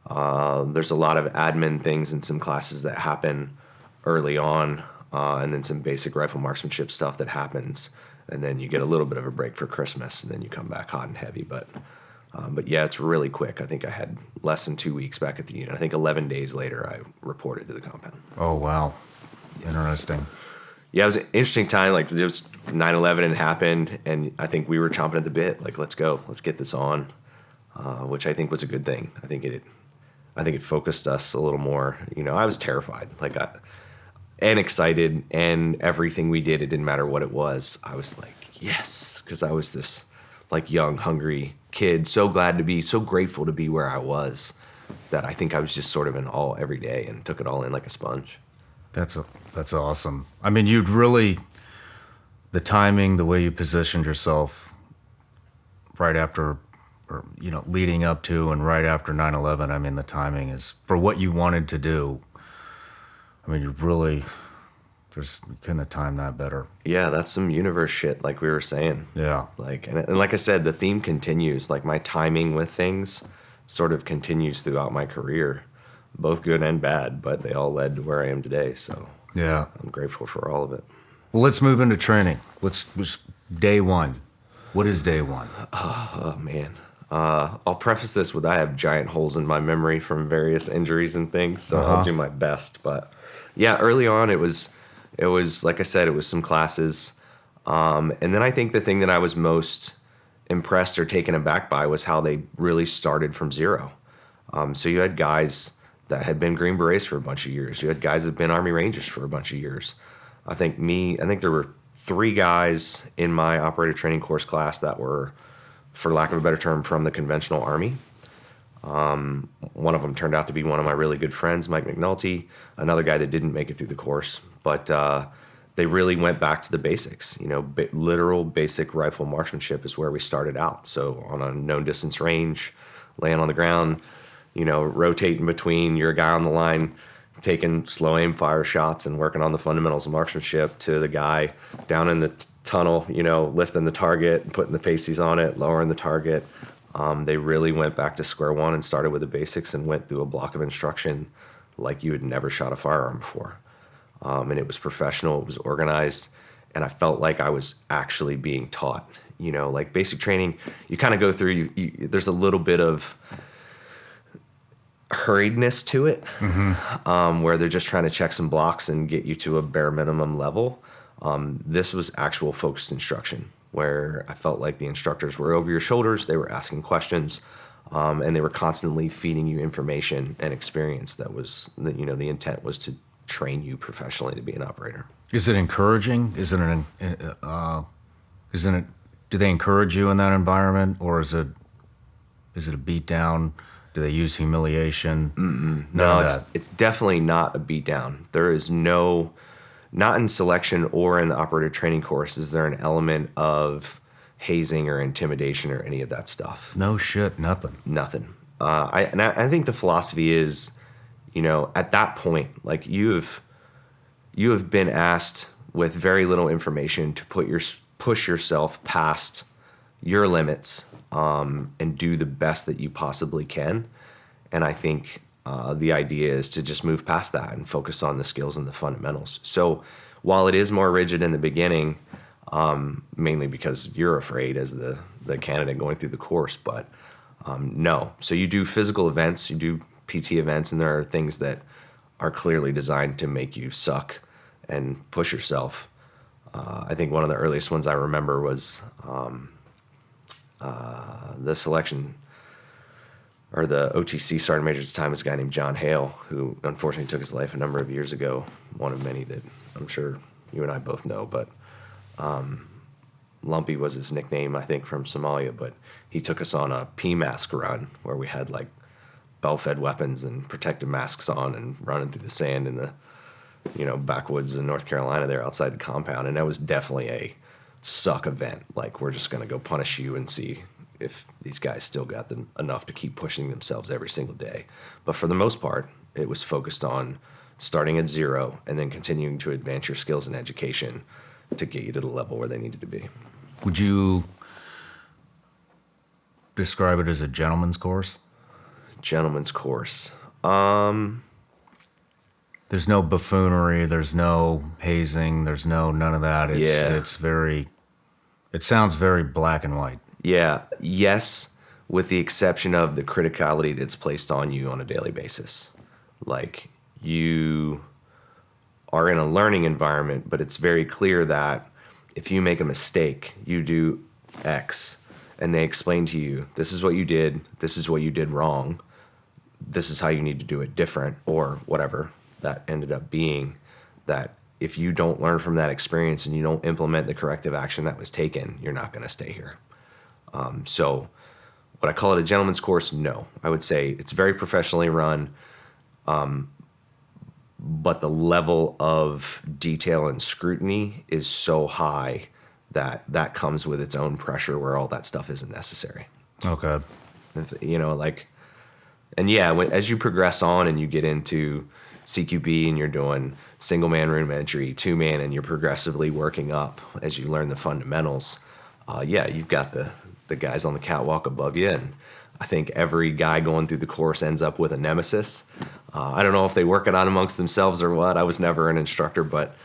there's a lot of admin things and some classes that happen early on, and then some basic rifle marksmanship stuff that happens, and then you get a little bit of a break for Christmas, and then you come back hot and heavy. But yeah, it's really quick. I think I had less than 2 weeks back at the unit. I think 11 days later, I reported to the compound.
Oh, wow. Interesting.
Yeah, it was an interesting time. Like, it was 9/11 and happened, and I think we were chomping at the bit. Like, let's go, let's get this on, which I think was a good thing. I think it focused us a little more. You know, I was terrified, and excited, and everything we did, it didn't matter what it was. I was like, yes, because I was this young, hungry kid, so grateful to be where I was, that I think I was just sort of in awe every day and took it all in like a sponge.
That's awesome. I mean, the timing, the way you positioned yourself right after, or, leading up to and right after 9/11, I mean, the timing is, for what you wanted to do, I mean, you couldn't have timed that better.
Yeah, that's some universe shit, like we were saying.
Yeah.
And like I said, the theme continues. Like, my timing with things sort of continues throughout my career, both good and bad, but they all led to where I am today. So
yeah,
I'm grateful for all of it.
Well, let's move into training. Let's day one. What is day one?
Oh man. I'll preface this with, I have giant holes in my memory from various injuries and things, so I'll do my best. But yeah, early on it was like I said, it was some classes. And then I think the thing that I was most impressed or taken aback by was how they really started from zero. So you had guys that had been Green Berets for a bunch of years. You had guys that had been Army Rangers for a bunch of years. I think there were 3 guys in my operator training course class that were, for lack of a better term, from the conventional Army. One of them turned out to be one of my really good friends, Mike McNulty, another guy that didn't make it through the course. But they really went back to the basics. Literal basic rifle marksmanship is where we started out. So on a known distance range, laying on the ground, rotating between, you're a guy on the line taking slow aim fire shots and working on the fundamentals of marksmanship, to the guy down in the tunnel, lifting the target and putting the pasties on it, lowering the target. They really went back to square one and started with the basics and went through a block of instruction like you had never shot a firearm before. And it was professional, it was organized, and I felt like I was actually being taught. Like basic training, you kind of go through, there's a little bit of hurriedness to it, where they're just trying to check some blocks and get you to a bare minimum level. This was actual focused instruction, where I felt like the instructors were over your shoulders, they were asking questions, and they were constantly feeding you information and experience that was, the intent was to train you professionally to be an operator.
Is it encouraging? Do they encourage you in that environment, or is it a beat down? Do they use humiliation?
No, it's definitely not a beat down. There is not in selection or in the operator training course is there an element of hazing or intimidation or any of that stuff.
No shit, nothing.
Nothing. I think the philosophy is, at that point, like you have been asked with very little information to push yourself past your limits, and do the best that you possibly can. And I think the idea is to just move past that and focus on the skills and the fundamentals. So while it is more rigid in the beginning, mainly because you're afraid as the candidate going through the course, but no. So you do physical events, you do PT events, and there are things that are clearly designed to make you suck and push yourself. I think one of the earliest ones I remember was the selection, or the OTC sergeant major at the time was a guy named John Hale, who unfortunately took his life a number of years ago. One of many that I'm sure you and I both know, but Lumpy was his nickname, I think, from Somalia. But he took us on a PMask run where we had like bell-fed weapons and protective masks on and running through the sand in the, backwoods in North Carolina there outside the compound. And that was definitely a suck event. Like, we're just going to go punish you and see if these guys still got enough to keep pushing themselves every single day. But for the most part, it was focused on starting at zero and then continuing to advance your skills and education to get you to the level where they needed to be.
Would you describe it as a gentleman's course?
Gentleman's course.
There's no buffoonery, there's no hazing, there's none of that. It sounds very black and white.
Yeah, yes, with the exception of the criticality that's placed on you on a daily basis. Like, you are in a learning environment, but it's very clear that if you make a mistake, you do X, and they explain to you, this is what you did wrong, this is how you need to do it different, or whatever that ended up being, that if you don't learn from that experience and you don't implement the corrective action that was taken, you're not going to stay here. So would I call it a gentleman's course? No. I would say it's very professionally run, but the level of detail and scrutiny is so high that comes with its own pressure where all that stuff isn't necessary.
Okay.
As you progress on and you get into CQB and you're doing single man room entry, 2-man, and you're progressively working up as you learn the fundamentals, you've got the guys on the catwalk above you, and I think every guy going through the course ends up with a nemesis. I don't know if they work it out amongst themselves or what. I was never an instructor, but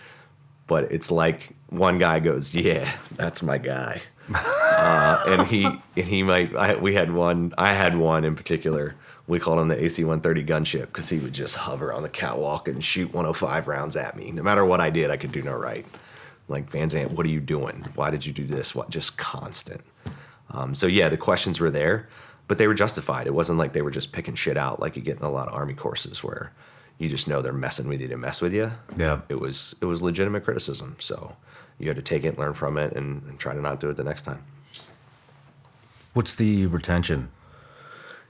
it's like one guy goes, "Yeah, that's my guy," and he might. I had one in particular. We called him the AC-130 gunship because he would just hover on the catwalk and shoot 105 rounds at me. No matter what I did, I could do no right. Like, VanSant, what are you doing? Why did you do this? What? Just constant. The questions were there, but they were justified. It wasn't like they were just picking shit out like you get in a lot of Army courses where you just know they're messing with you to mess with you.
Yeah.
It was legitimate criticism. So you had to take it, learn from it, and try to not do it the next time.
What's the retention?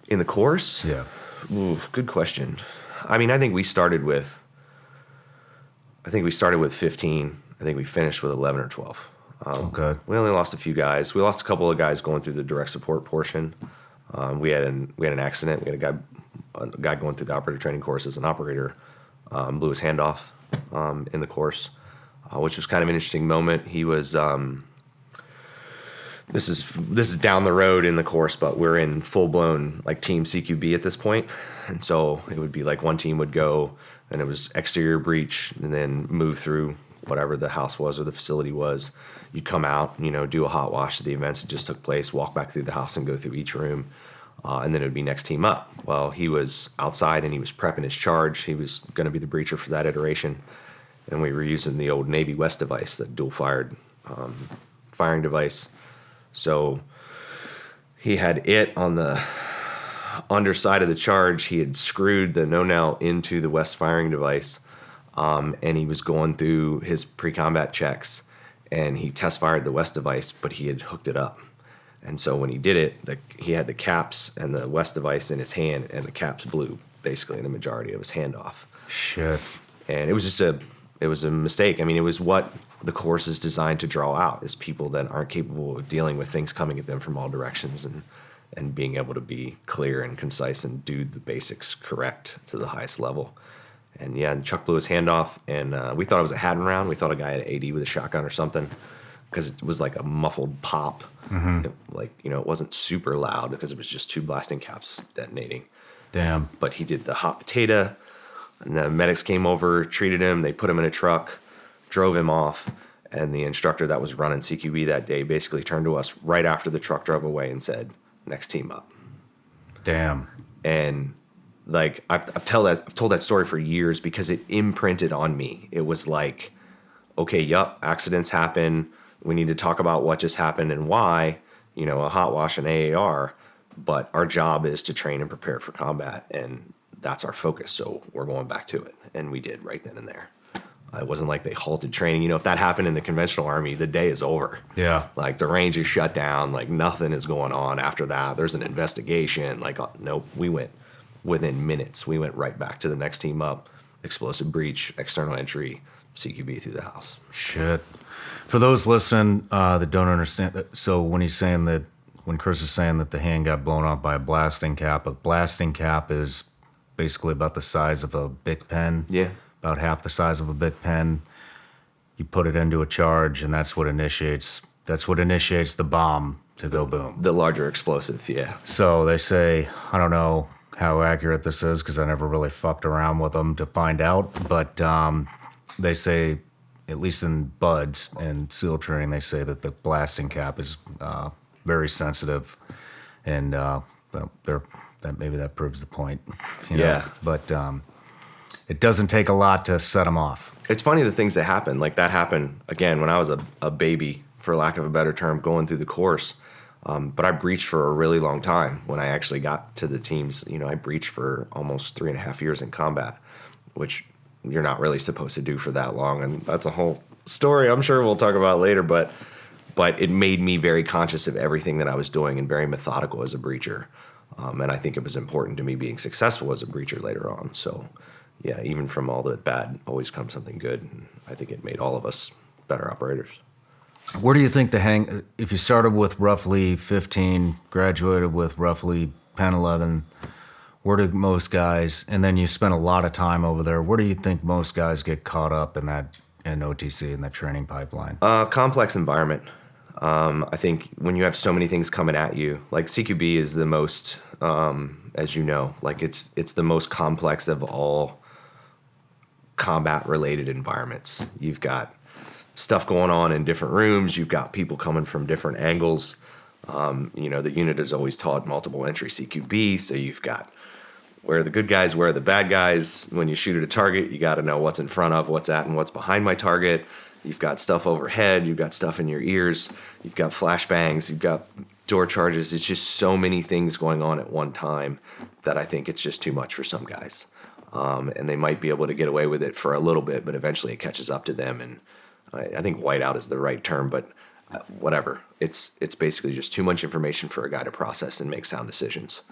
In the course?
Yeah.
Ooh, good question. I mean, I think we started with 15. I think we finished with 11 or 12.
Okay.
We only lost a few guys. We lost a couple of guys going through the direct support portion. We had an accident. We had a guy going through the operator training course as an operator, blew his hand off in the course, which was kind of an interesting moment. He was this is down the road in the course, but we're in full blown like team CQB at this point, and so it would be like one team would go and it was exterior breach and then move through whatever the house was or the facility was. You'd come out, do a hot wash of the events that just took place, walk back through the house and go through each room. And then it would be next team up. Well, he was outside and he was prepping his charge. He was going to be the breacher for that iteration. And we were using the old Navy West device, that dual-fired firing device. So he had it on the underside of the charge. He had screwed the no-nail into the West firing device. And he was going through his pre-combat checks. And he test-fired the West device, but he had hooked it up. And so when he did it, he had the caps and the West device in his hand, and the caps blew basically the majority of his hand off.
Shit.
And it was just a mistake. I mean, it was what the course is designed to draw out, is people that aren't capable of dealing with things coming at them from all directions and being able to be clear and concise and do the basics correct to the highest level. And Chuck blew his hand off, and we thought it was a Haddon round. We thought a guy had an AD with a shotgun or something, because it was like a muffled pop. Mm-hmm. It wasn't super loud because it was just two blasting caps detonating.
Damn.
But he did the hot potato, and the medics came over, treated him. They put him in a truck, drove him off, and the instructor that was running CQB that day basically turned to us right after the truck drove away and said, "Next team up."
Damn.
And like I've told that story for years because it imprinted on me. It was like, okay, yup, accidents happen. We need to talk about what just happened and why, you know, a hot wash and AAR, but our job is to train and prepare for combat, and that's our focus. So we're going back to it. And we did right then and there. It wasn't like they halted training. You know, if that happened in the conventional army, the day is over.
Yeah.
Like the range is shut down. Like nothing is going on after that. There's an investigation. Like, nope, we went within minutes. We went right back to the next team up. Explosive breach, external entry, CQB through the house.
Shit. For those listening that don't understand that, so when Chris is saying that the hand got blown off by a blasting cap is basically about the size of a Bic pen.
Yeah.
About half the size of a Bic pen. You put it into a charge, and that's what initiates the bomb to go boom.
The larger explosive, yeah.
So they say, I don't know how accurate this is because I never really fucked around with them to find out, but they say, at least in buds and SEAL training, they say that the blasting cap is very sensitive, and maybe that proves the point. You know?
Yeah.
But it doesn't take a lot to set them off.
It's funny the things that happen. Like that happened, again, when I was a baby, for lack of a better term, going through the course. But I breached for a really long time. When I actually got to the teams, you know, I breached for almost 3.5 years in combat, which you're not really supposed to do for that long. And that's a whole story I'm sure we'll talk about later. But it made me very conscious of everything that I was doing and very methodical as a breacher. And I think it was important to me being successful as a breacher later on. So, yeah, even from all the bad always comes something good. And I think it made all of us better operators.
Where do you think if you started with roughly 15, graduated with roughly 10, 11, where do most guys, and then you spent a lot of time over there, where do you think most guys get caught up in OTC, in that training pipeline?
Complex environment. I think when you have so many things coming at you, like CQB is the most, as you know, like it's the most complex of all combat-related environments. You've got stuff going on in different rooms. You've got people coming from different angles. You know, the unit is always taught multiple entry CQB, so you've got where are the good guys, where are the bad guys. When you shoot at a target, you got to know what's in front of, what's at, and what's behind my target. You've got stuff overhead. You've got stuff in your ears. You've got flashbangs. You've got door charges. It's just so many things going on at one time that I think it's just too much for some guys. And they might be able to get away with it for a little bit, but eventually it catches up to them. And I think whiteout is the right term, but whatever. It's basically just too much information for a guy to process and make sound decisions.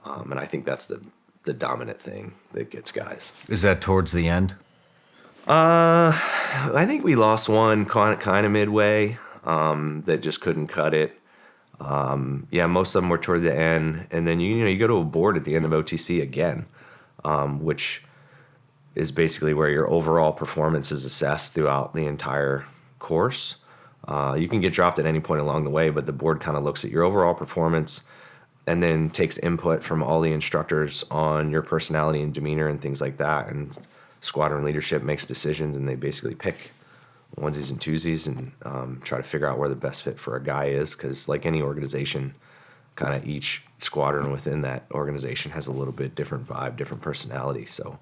And I think that's the dominant thing that gets guys.
Is that towards the end?
I think we lost one kind of midway that just couldn't cut it. Yeah, most of them were toward the end. And then, you go to a board at the end of OTC again, which is basically where your overall performance is assessed throughout the entire course. You can get dropped at any point along the way, but the board kind of looks at your overall performance and then takes input from all the instructors on your personality and demeanor and things like that. And squadron leadership makes decisions, and they basically pick onesies and twosies and try to figure out where the best fit for a guy is. Because like any organization, kind of each squadron within that organization has a little bit different vibe, different personality. So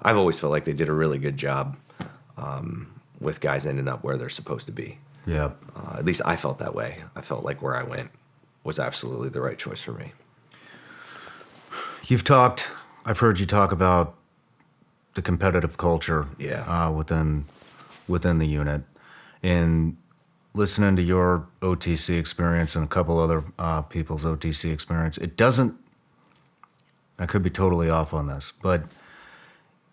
I've always felt like they did a really good job with guys ending up where they're supposed to be.
Yeah.
At least I felt that way. I felt like where I went was absolutely the right choice for me.
I've heard you talk about the competitive culture within the unit. And listening to your OTC experience and a couple other people's OTC experience, I could be totally off on this, but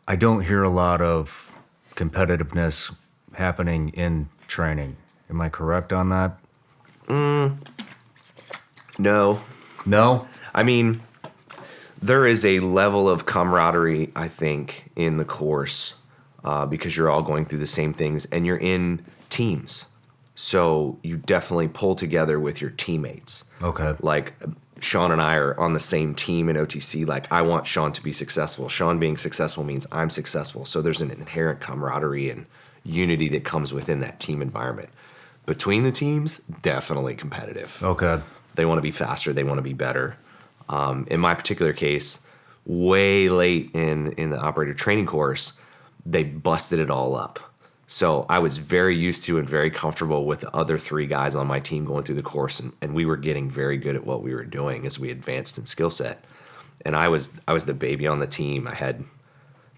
I don't hear a lot of competitiveness happening in training. Am I correct on that?
No.
No?
I mean, there is a level of camaraderie, I think, in the course because you're all going through the same things and you're in teams. So you definitely pull together with your teammates.
Okay.
Like Shawn and I are on the same team in OTC. Like I want Shawn to be successful. Shawn being successful means I'm successful. So there's an inherent camaraderie and unity that comes within that team environment. Between the teams, definitely competitive.
Okay.
They want to be faster. They want to be better. In my particular case, way late in the operator training course, they busted it all up. So I was very used to and very comfortable with the other 3 guys on my team going through the course, and we were getting very good at what we were doing as we advanced in skill set. And I was the baby on the team. I had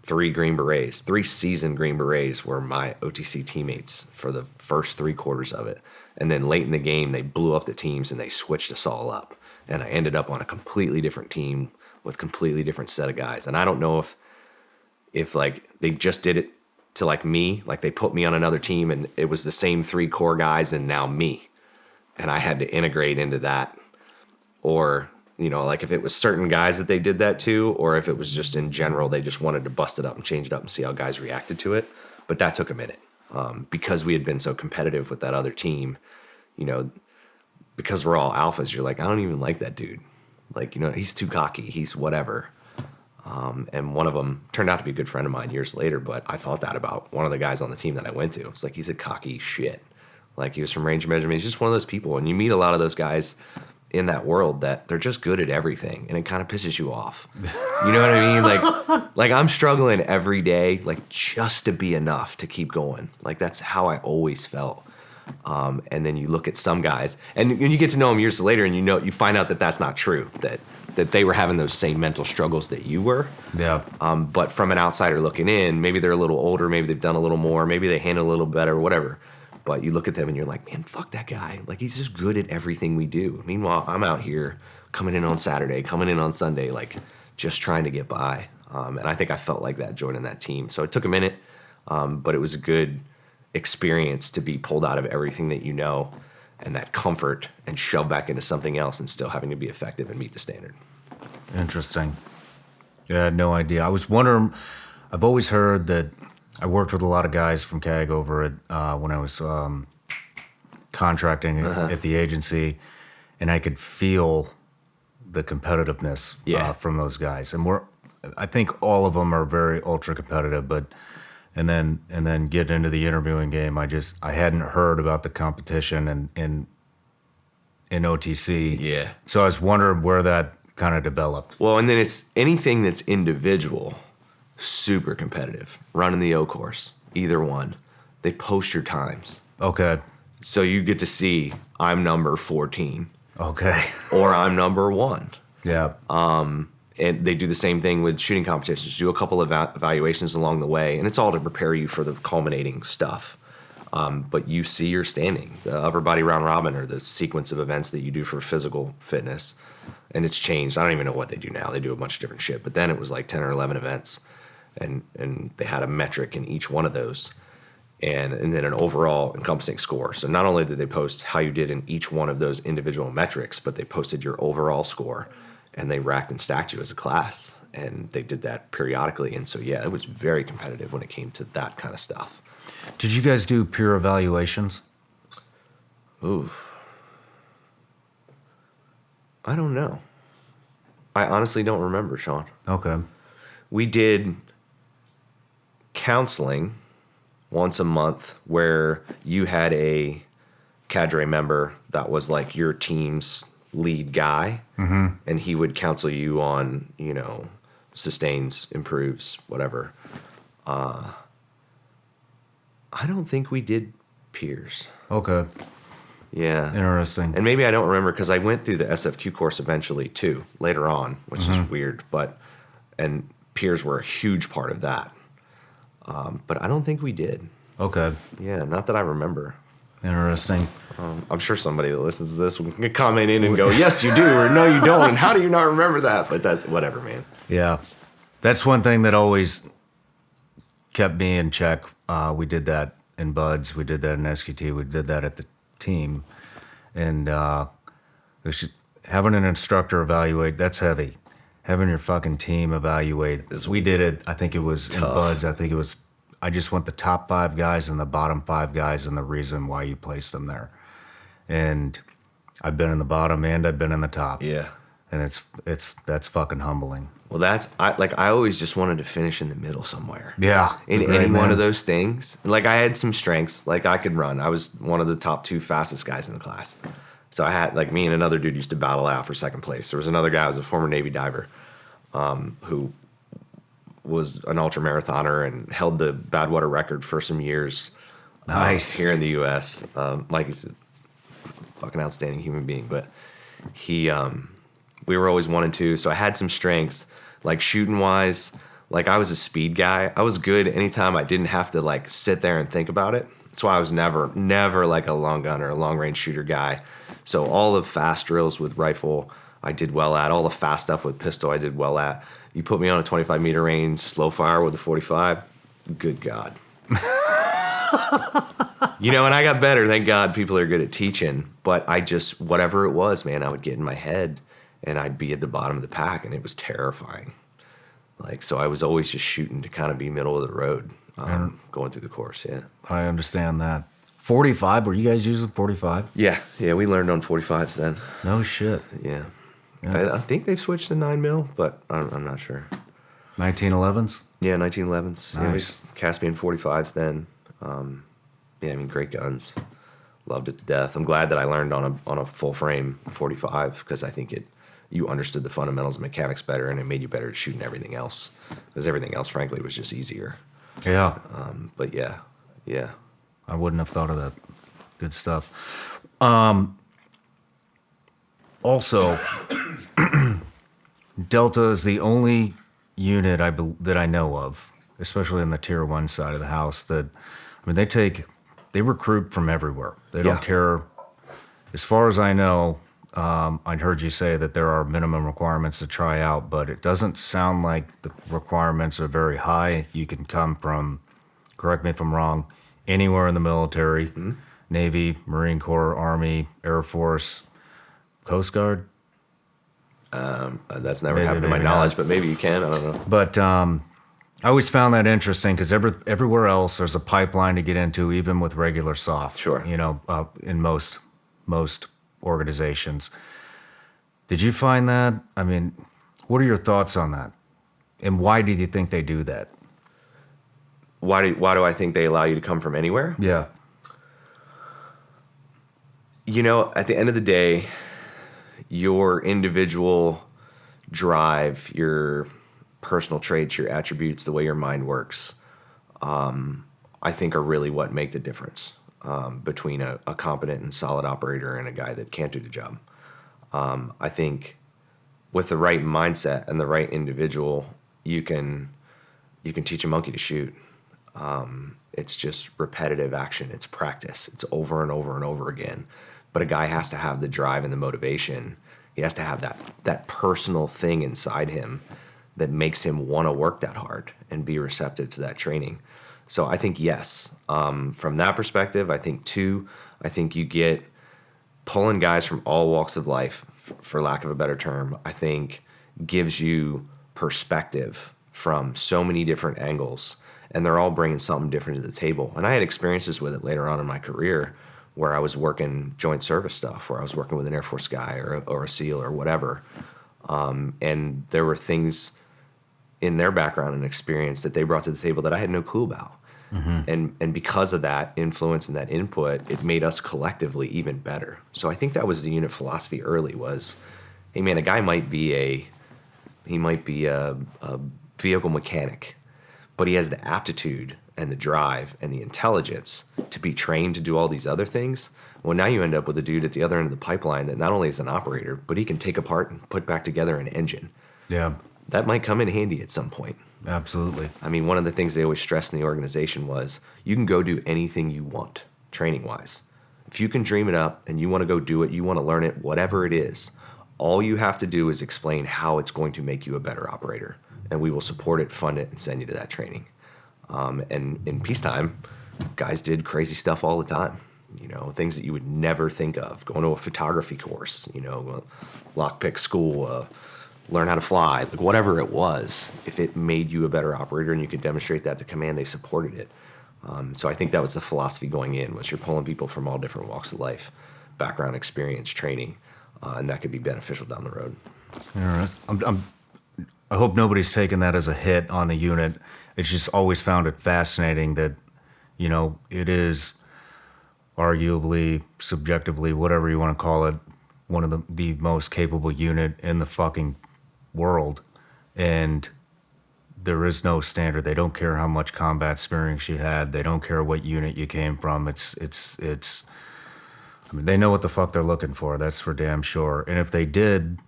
3 Green Berets, 3 seasoned Green Berets were my OTC teammates for the first 3 quarters of it. And then late in the game, they blew up the teams and they switched us all up. And I ended up on a completely different team with completely different set of guys. And I don't know if like they just did it to like me, like they put me on another team and it was the same 3 core guys and now me. And I had to integrate into that. Or, you know, like if it was certain guys that they did that to, or if it was just in general, they just wanted to bust it up and change it up and see how guys reacted to it. But that took a minute because we had been so competitive with that other team, you know, because we're all alphas, you're like, I don't even like that dude. Like, you know, he's too cocky. He's whatever. And one of them turned out to be a good friend of mine years later, but I thought that about one of the guys on the team that I went to. It's like, he's a cocky shit. Like, he was from Regiment. He's just one of those people. And you meet a lot of those guys in that world that they're just good at everything, and it kind of pisses you off. You know what I mean? Like I'm struggling every day, like just to be enough to keep going. Like that's how I always felt. And then you look at some guys, and you get to know them years later, and you find out that that's not true. That they were having those same mental struggles that you were.
Yeah.
But from an outsider looking in, maybe they're a little older, maybe they've done a little more, maybe they handle a little better, whatever. But you look at them and you're like, man, fuck that guy. Like, he's just good at everything we do. Meanwhile, I'm out here coming in on Saturday, coming in on Sunday, like just trying to get by. And I think I felt like that joining that team. So it took a minute, but it was a good experience to be pulled out of everything that you know and that comfort and shoved back into something else and still having to be effective and meet the standard.
Interesting. Yeah, I had no idea. I was wondering, I've always heard that I worked with a lot of guys from CAG over at when I was contracting at the agency, and I could feel the competitiveness from those guys. And I think all of them are very ultra competitive, but and then get into the interviewing game. I hadn't heard about the competition in OTC.
Yeah.
So I was wondering where that kind of developed.
Well, and then it's anything that's individual, super competitive. Running the O course, either one. They post your times.
Okay.
So you get to see, I'm number 14.
Okay.
Or I'm number 1.
Yeah.
And they do the same thing with shooting competitions. Do a couple of evaluations along the way, and it's all to prepare you for the culminating stuff. But you see your standing, the upper body round robin, or the sequence of events that you do for physical fitness. And it's changed. I don't even know what they do now. They do a bunch of different shit. But then it was like 10 or 11 events, and they had a metric in each one of those, and then an overall encompassing score. So not only did they post how you did in each one of those individual metrics, but they posted your overall score. And they racked and stacked you as a class, and they did that periodically. And so, yeah, it was very competitive when it came to that kind of stuff.
Did you guys do peer evaluations?
Ooh. I don't know. I honestly don't remember, Shawn.
Okay.
We did counseling once a month where you had a cadre member that was like your team's lead guy, and he would counsel you on, sustains, improves, whatever. I don't think we did peers.
Okay.
Yeah.
Interesting.
And maybe I don't remember because I went through the SFQ course eventually too, later on, which is weird, and peers were a huge part of that. But I don't think we did.
Okay.
Yeah, not that I remember.
Interesting.
I'm sure somebody that listens to this will comment in and go, yes, you do, or no, you don't, and how do you not remember that? But that's whatever, man.
Yeah. That's one thing that always kept me in check. We did that in BUDS. We did that in SQT. We did that at the team. And having an instructor evaluate, that's heavy. Having your fucking team evaluate. We did it, I think it was in BUDS. I just want the top 5 guys and the bottom 5 guys and the reason why you placed them there. And I've been in the bottom and I've been in the top.
Yeah.
And that's fucking humbling.
Well, I always just wanted to finish in the middle somewhere.
Yeah.
In any one of those things. Like, I had some strengths. Like, I could run. I was one of the top 2 fastest guys in the class. So I had, like, me and another dude used to battle out for second place. There was another guy who was a former Navy diver. who was an ultra marathoner and held the Badwater record for some years.
Nice.
Here in the U.S. Mike is a fucking outstanding human being, but we were always 1 and 2, so I had some strengths, like shooting wise. Like I was a speed guy. I was good anytime I didn't have to like sit there and think about it. That's why I was never like a long gun or a long range shooter guy. So all the fast drills with rifle, I did well at. All the fast stuff with pistol, I did well at. You put me on a 25 meter range, slow fire with a 45, good God. You know, and I got better. Thank God people are good at teaching. But I just, whatever it was, man, I would get in my head and I'd be at the bottom of the pack, and it was terrifying. Like, so I was always just shooting to kind of be middle of the road going through the course, yeah.
I understand that. 45, were you guys using 45?
Yeah, we learned on 45s then.
No shit.
Yeah. I think they've switched to 9mm, but I'm not sure.
1911s?
Yeah, 1911s.
Nice.
Yeah, we Caspian 45s then. Yeah, I mean, great guns. Loved it to death. I'm glad that I learned on a full frame 45 because I think you understood the fundamentals of mechanics better, and it made you better at shooting everything else because everything else, frankly, was just easier.
Yeah.
But yeah.
I wouldn't have thought of that. Good stuff. Also, Delta is the only unit that I know of, especially in the Tier 1 side of the house, that, I mean, they recruit from everywhere. They don't care. As far as I know, I'd heard you say that there are minimum requirements to try out, but it doesn't sound like the requirements are very high. You can come from, correct me if I'm wrong, anywhere in the military, Navy, Marine Corps, Army, Air Force, Coast Guard.
That's never happened to my knowledge, but maybe you can. I don't know.
But I always found that interesting because everywhere else there's a pipeline to get into, even with regular soft.
Sure.
You know, in most organizations. Did you find that? I mean, what are your thoughts on that? And why do you think they do that?
Why do I think they allow you to come from anywhere?
Yeah.
You know, at the end of the day, your individual drive, your personal traits, your attributes, the way your mind works, I think are really what make the difference between a competent and solid operator and a guy that can't do the job. I think with the right mindset and the right individual, you can teach a monkey to shoot. It's just repetitive action. It's practice. It's over and over and over again. But a guy has to have the drive and the motivation. He has to have that personal thing inside him that makes him want to work that hard and be receptive to that training. So I think yes. From that perspective, I think you get pulling guys from all walks of life, for lack of a better term, I think gives you perspective from so many different angles, and they're all bringing something different to the table. And I had experiences with it later on in my career where I was working joint service stuff, where I was working with an Air Force guy or a SEAL or whatever. And there were things in their background and experience that they brought to the table that I had no clue about. Mm-hmm. And because of that influence and that input, it made us collectively even better. So I think that was the unit philosophy early was, hey man, a guy might be a vehicle mechanic, but he has the aptitude and the drive and the intelligence to be trained to do all these other things. Well, now you end up with a dude at the other end of the pipeline that not only is an operator, but he can take apart and put back together an engine.
Yeah.
That might come in handy at some point.
Absolutely.
I mean, one of the things they always stressed in the organization was you can go do anything you want, training-wise. If you can dream it up and you want to go do it, you want to learn it, whatever it is, all you have to do is explain how it's going to make you a better operator. And we will support it, fund it, and send you to that training. And in peacetime, guys did crazy stuff all the time. You know, things that you would never think of. Going to a photography course, you know, lockpick school, learn how to fly, like whatever it was. If it made you a better operator and you could demonstrate that to command, they supported it. So I think that was the philosophy going in, was you're pulling people from all different walks of life, background, experience, training, and that could be beneficial down the road.
Interesting. I hope nobody's taken that as a hit on the unit. It's just always found it fascinating that, you know, it is arguably, subjectively, whatever you want to call it, one of the most capable unit in the fucking world. and there is no standard. They don't care how much combat experience you had. They don't care what unit you came from. I mean, they know what the fuck they're looking for. That's for damn sure. And if they did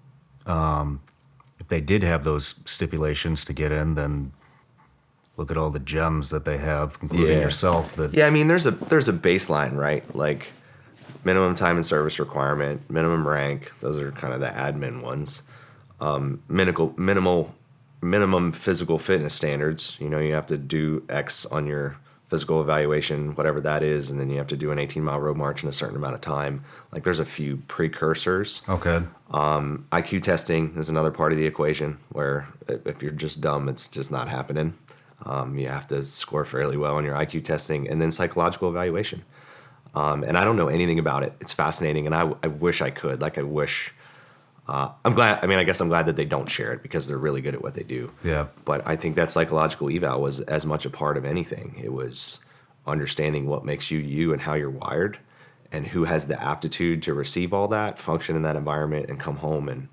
have those stipulations to get in, then look at all the gems that they have, including yourself.
Yeah, I mean, there's a baseline, right? Like minimum time and service requirement, minimum rank. Those are kind of the admin ones. Minimum physical fitness standards. You know, you have to do X on your physical evaluation, whatever that is, and then you have to do an 18-mile road march in a certain amount of time. Like, there's a few precursors.
Okay.
IQ testing is another part of the equation where if you're just dumb, it's just not happening. You have to score fairly well on your IQ testing, and then psychological evaluation. And I don't know anything about it. It's fascinating, and I wish I could. Like, I wish... I'm glad. I mean, I guess I'm glad that they don't share it because they're really good at what they do.
Yeah.
But I think that psychological eval was as much a part of anything. It was understanding what makes you you and how you're wired, and who has the aptitude to receive all that, function in that environment, and come home and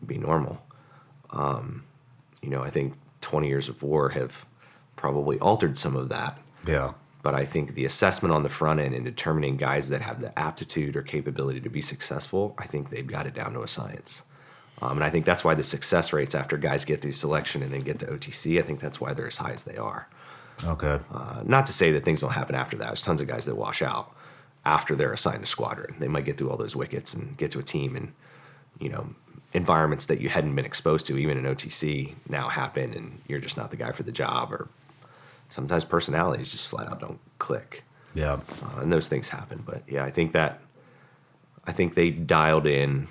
be normal. You know, I think 20 years of war have probably altered some of that.
Yeah.
But I think the assessment on the front end and determining guys that have the aptitude or capability to be successful, I think they've got it down to a science. And I think that's why the success rates after guys get through selection and then get to OTC, I think that's why they're as high as they are.
Okay.
Not to say that things don't happen after that. There's tons of guys that wash out after they're assigned a squadron. They might get through all those wickets and get to a team, and, you know, environments that you hadn't been exposed to, even in OTC, now happen, and you're just not the guy for the job, or sometimes personalities just flat out don't click.
Yeah.
And those things happen. But yeah, I think they dialed in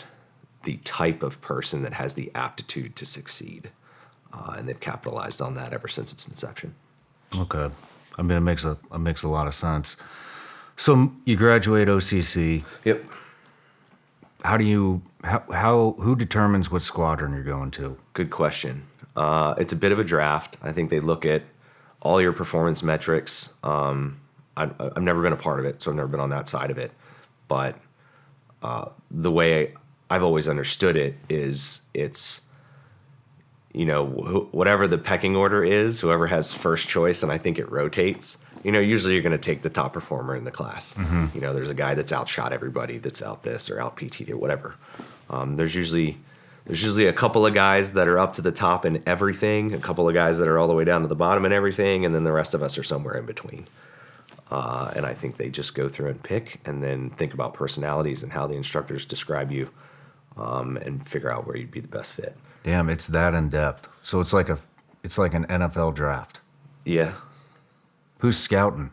the type of person that has the aptitude to succeed. And they've capitalized on that ever since its inception.
Okay. I mean, it makes a lot of sense. So you graduate OCC.
Yep.
Who determines what squadron you're going to?
Good question. It's a bit of a draft. I think they look at all your performance metrics. I've never been a part of it, so I've never been on that side of it. But the way I've always understood it is it's, you know, whatever the pecking order is, whoever has first choice, and I think it rotates. You know, usually you're going to take the top performer in the class. Mm-hmm. You know, there's a guy that's outshot everybody, that's out this or out PT'd or whatever. There's usually a couple of guys that are up to the top in everything, a couple of guys that are all the way down to the bottom in everything, and then the rest of us are somewhere in between. And I think they just go through and pick, and then think about personalities and how the instructors describe you, and figure out where you'd be the best fit.
Damn, it's that in depth. So it's like an NFL draft.
Yeah.
Who's scouting?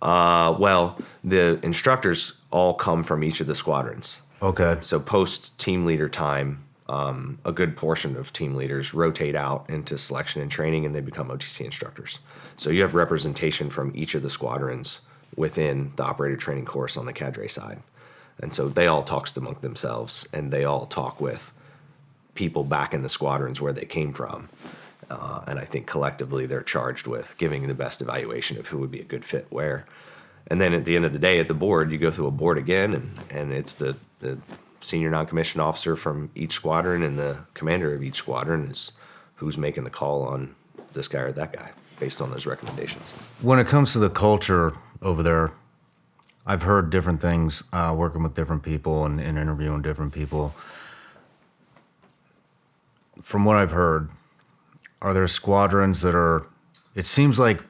Well, the instructors all come from each of the squadrons.
Okay.
So post team leader time, a good portion of team leaders rotate out into selection and training, and they become OTC instructors. So you have representation from each of the squadrons within the operator training course on the cadre side. And so they all talk among themselves, and they all talk with people back in the squadrons where they came from. And I think collectively they're charged with giving the best evaluation of who would be a good fit where. And then at the end of the day, at the board, you go through a board again, and it's the senior non-commissioned officer from each squadron, and the commander of each squadron is who's making the call on this guy or that guy based on those recommendations.
When it comes to the culture over there, I've heard different things, working with different people and interviewing different people. From what I've heard, are there squadrons that are, it seems like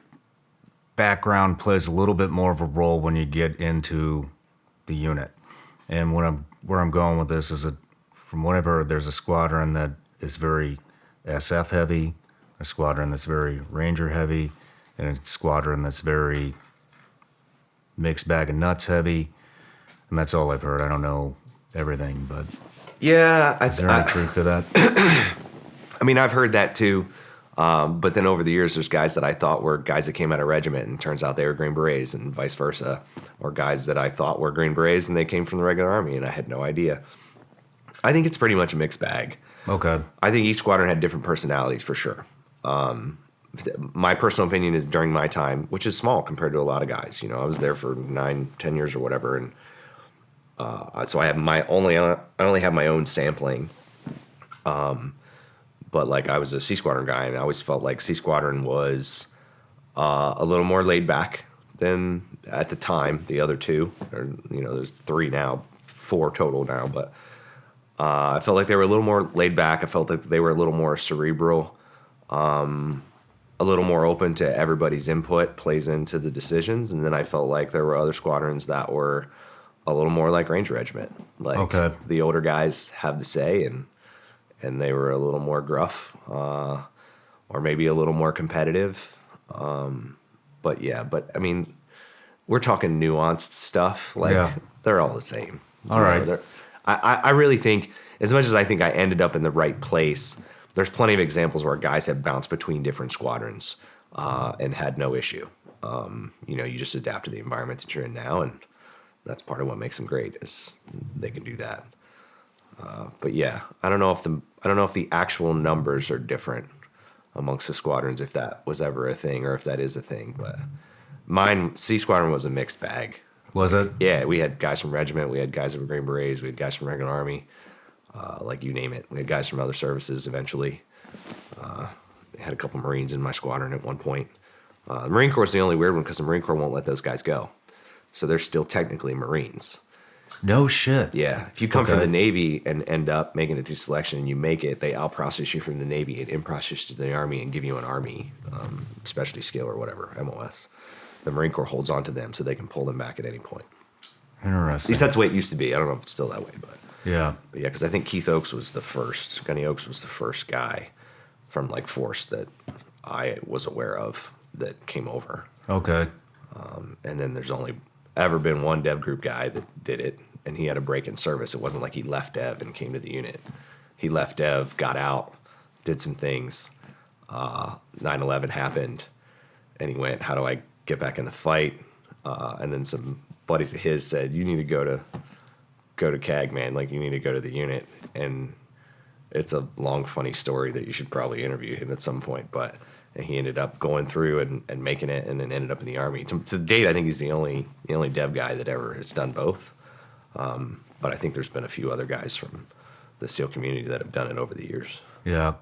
background plays a little bit more of a role when you get into the unit. And where I'm going with this is from what I've heard, there's a squadron that is very SF heavy, a squadron that's very Ranger heavy, and a squadron that's very mixed bag of nuts heavy. And that's all I've heard. I don't know everything, but
yeah,
is there any truth to that?
I mean, I've heard that too. But then over the years, there's guys that I thought were guys that came out of Regiment, and turns out they were Green Berets, and vice versa. Or guys that I thought were Green Berets, and they came from the regular Army, and I had no idea. I think it's pretty much a mixed bag.
Okay.
I think each squadron had different personalities for sure. My personal opinion is during my time, which is small compared to a lot of guys. You know, I was there for 9-10 years or whatever, and so I only have my own sampling. but like I was a C Squadron guy, and I always felt like C Squadron was a little more laid back than at the time the other two. Or, there's 3 now, 4 total now, but I felt like they were a little more laid back. I felt like they were a little more cerebral, a little more open to everybody's input plays into the decisions. And then I felt like there were other squadrons that were a little more like Ranger Regiment. Like the older guys have the say, and they were a little more gruff, or maybe a little more competitive. But I mean, we're talking nuanced stuff. Like they're all the same.
All right.
I really think, as much as I think I ended up in the right place, there's plenty of examples where guys have bounced between different squadrons and had no issue. You just adapt to the environment that you're in now, and that's part of what makes them great is they can do that. But yeah, I don't know if the actual numbers are different amongst the squadrons, if that was ever a thing or if that is a thing. But mine, C Squadron, was a mixed bag.
Was it?
Yeah, we had guys from Regiment, we had guys from Green Berets, we had guys from regular Army, like you name it. We had guys from other services eventually. Had a couple Marines in my squadron at one point. The Marine Corps is the only weird one because the Marine Corps won't let those guys go. So they're still technically Marines.
No shit.
Yeah. If you come from the Navy and end up making it through selection and you make it, they out-process you from the Navy and in-process you to the Army and give you an Army specialty skill or whatever, MOS. The Marine Corps holds on to them so they can pull them back at any point.
Interesting.
At least that's the way it used to be. I don't know if it's still that way, but
yeah,
because I think Keith Oakes was the first. Gunny Oakes was the first guy from like Force that I was aware of that came over.
Okay.
And then there's only ever been one Dev Group guy that did it, and he had a break in service. It wasn't like he left Dev and came to the unit. He left Dev, got out, did some things. 9/11 happened, and he went, "How do I get back in the fight?" And then some buddies of his said, "You need to go to CAG, man. Like, you need to go to the unit." And it's a long, funny story that you should probably interview him at some point. But he ended up going through and making it, and then ended up in the Army. To the date, I think he's the only Dev guy that ever has done both. But I think there's been a few other guys from the SEAL community that have done it over the years.
Yeah.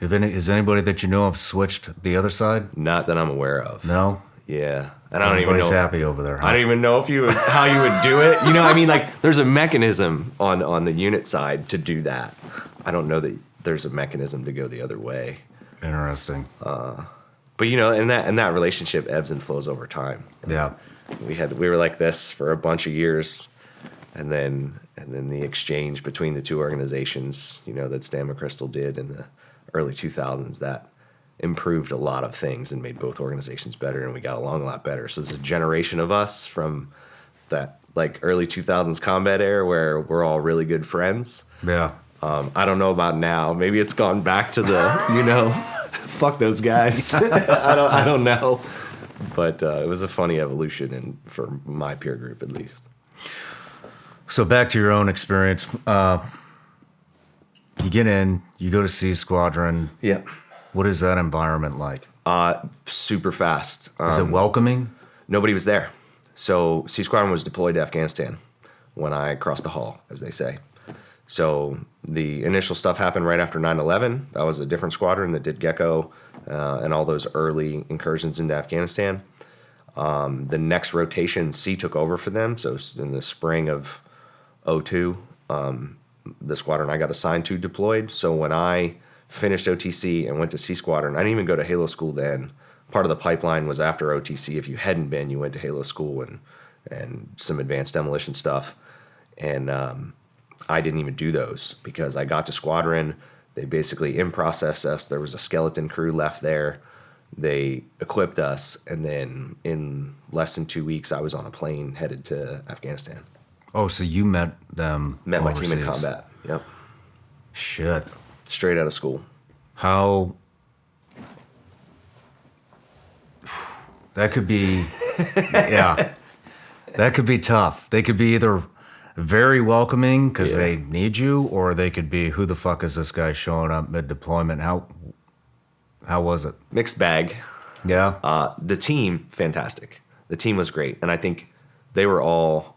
Is anybody that you know of switched the other side?
Not that I'm aware of.
No?
Yeah. And I don't even know.
Everybody's happy over there, huh?
I don't even know how you would do it. I mean, like, there's a mechanism on the unit side to do that. I don't know that there's a mechanism to go the other way.
Interesting.
But and that relationship ebbs and flows over time.
Yeah.
We were like this for a bunch of years, and then the exchange between the two organizations, that Stan McChrystal did in the early 2000s, that improved a lot of things and made both organizations better, and we got along a lot better. So there's a generation of us from that like early 2000s combat era where we're all really good friends.
Yeah.
I don't know about now. Maybe it's gone back to the, fuck those guys. I don't know. But it was a funny evolution, and for my peer group at least.
So back to your own experience. You get in, you go to C Squadron.
Yeah.
What is that environment like?
Super fast.
Is it welcoming?
Nobody was there. So C Squadron was deployed to Afghanistan when I crossed the hall, as they say. So the initial stuff happened right after 9/11. That was a different squadron that did Gecko and all those early incursions into Afghanistan. The next rotation, C took over for them. So in the spring of 2002, the squadron I got assigned to deployed. So when I finished OTC and went to C Squadron, I didn't even go to Halo School then. Part of the pipeline was after OTC. If you hadn't been, you went to Halo School and some advanced demolition stuff. And I didn't even do those because I got to Squadron. They basically in-processed us. There was a skeleton crew left there. They equipped us, and then in less than 2 weeks, I was on a plane headed to Afghanistan.
Oh, so you met them
Met my
overseas.
team in combat. Yep.
Shit.
Straight out of school.
How... That could be... yeah. That could be tough. They could be either very welcoming because they need you, or they could be, who the fuck is this guy showing up mid-deployment? How was it?
Mixed bag.
Yeah?
The team, fantastic. The team was great. And I think they were all